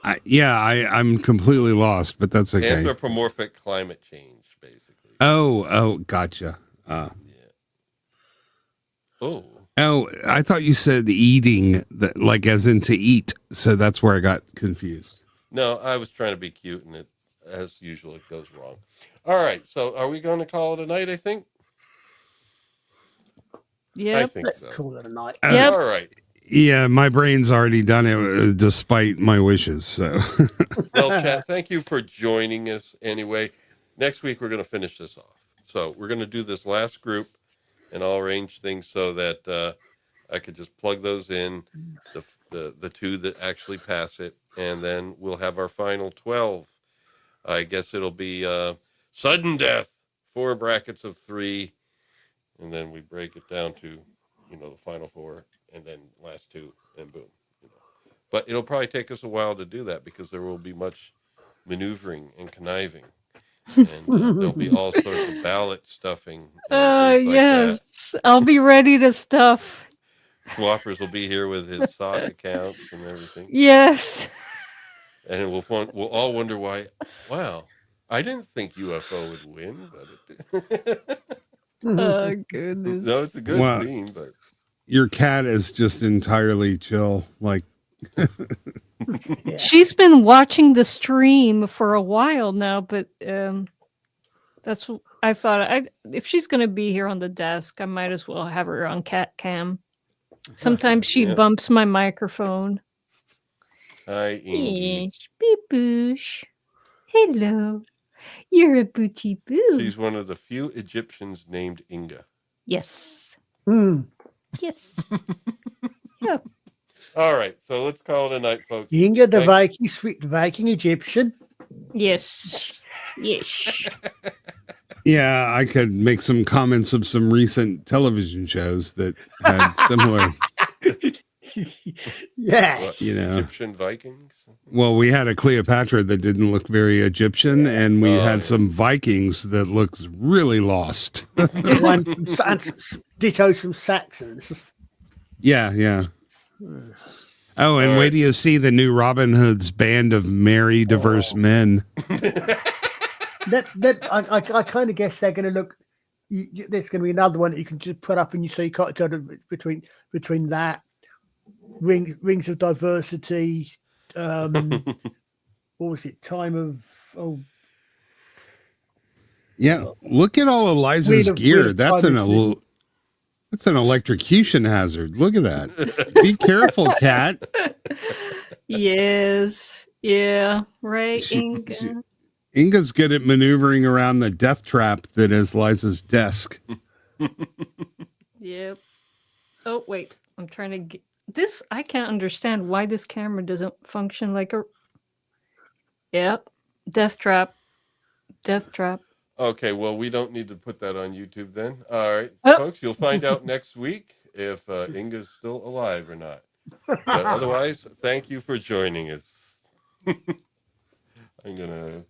I'm completely lost, but that's okay. anthropomorphic climate change, basically. Oh, gotcha. Yeah. Oh. Oh, I thought you said eating, that, like as in to eat. So that's where I got confused. No, I was trying to be cute, and it, as usual, it goes wrong. All right, so are we going to call it a night, I think? I Yep. think Let's so. call it a night. Yep. All right. Yeah, my brain's already done it despite my wishes. So, Well, chat, thank you for joining us anyway. Next week, we're going to finish this off. So we're going to do this last group, and I'll arrange things so that I could just plug those in, the two that actually pass it, and then we'll have our final 12. I guess it'll be sudden death, 4 brackets of 3, and then we break it down to, the final 4, and then last 2, and boom. But it'll probably take us a while to do that because there will be much maneuvering and conniving, and there'll be all sorts of ballot stuffing. And things like Yes. I'll be ready to stuff. that. Swaffers will be here with his sock accounts and everything, Yes. and we'll all wonder why. Wow, I didn't think UFO would win, but it Oh, goodness. no, it's a good Wow. theme, but. your cat is just entirely chill. Like, She's been watching the stream for a while now, but that's what I thought. If she's going to be here on the desk, I might as well have her on cat cam. Sometimes she Yeah. bumps my microphone. Hi, Ingy. Yes, beep boosh. Hello, you're a boochie boo. She's one of the few Egyptians named Inga. Yes, Hmm. yes. Yeah. All right, so let's call it a night, folks. Inga, the Thank- Viking, sweet Viking Egyptian. Yes. Yes. yeah, I could make some comments of some recent television shows that had similar. Yeah. What, You know. Egyptian Vikings? Well, we had a Cleopatra that didn't look very Egyptian, and we Oh, had yeah. some Vikings that looked really lost. Ditto some Saxons. Yeah. Oh, and All wait right. till you see the new Robin Hood's band of merry, diverse men. I kind of guess they're going to look. There's going to be another one that you can just put up, and you can't tell between that rings of diversity. What was it? Time of Yeah, look at all Eliza's Weird- gear. weird That's an electrocution hazard. Look at that. Be careful, cat. Yes. Yeah. Right, Inga. Inga's good at maneuvering around the death trap that is Liza's desk. Yep. Oh, wait. I'm trying to get this. I can't understand why this camera doesn't function like a. Yep. Death trap. Death trap. Okay, well, we don't need to put that on YouTube then. All right, Oh. folks, you'll find out next week if Inga's still alive or not. But otherwise, thank you for joining us. I'm going to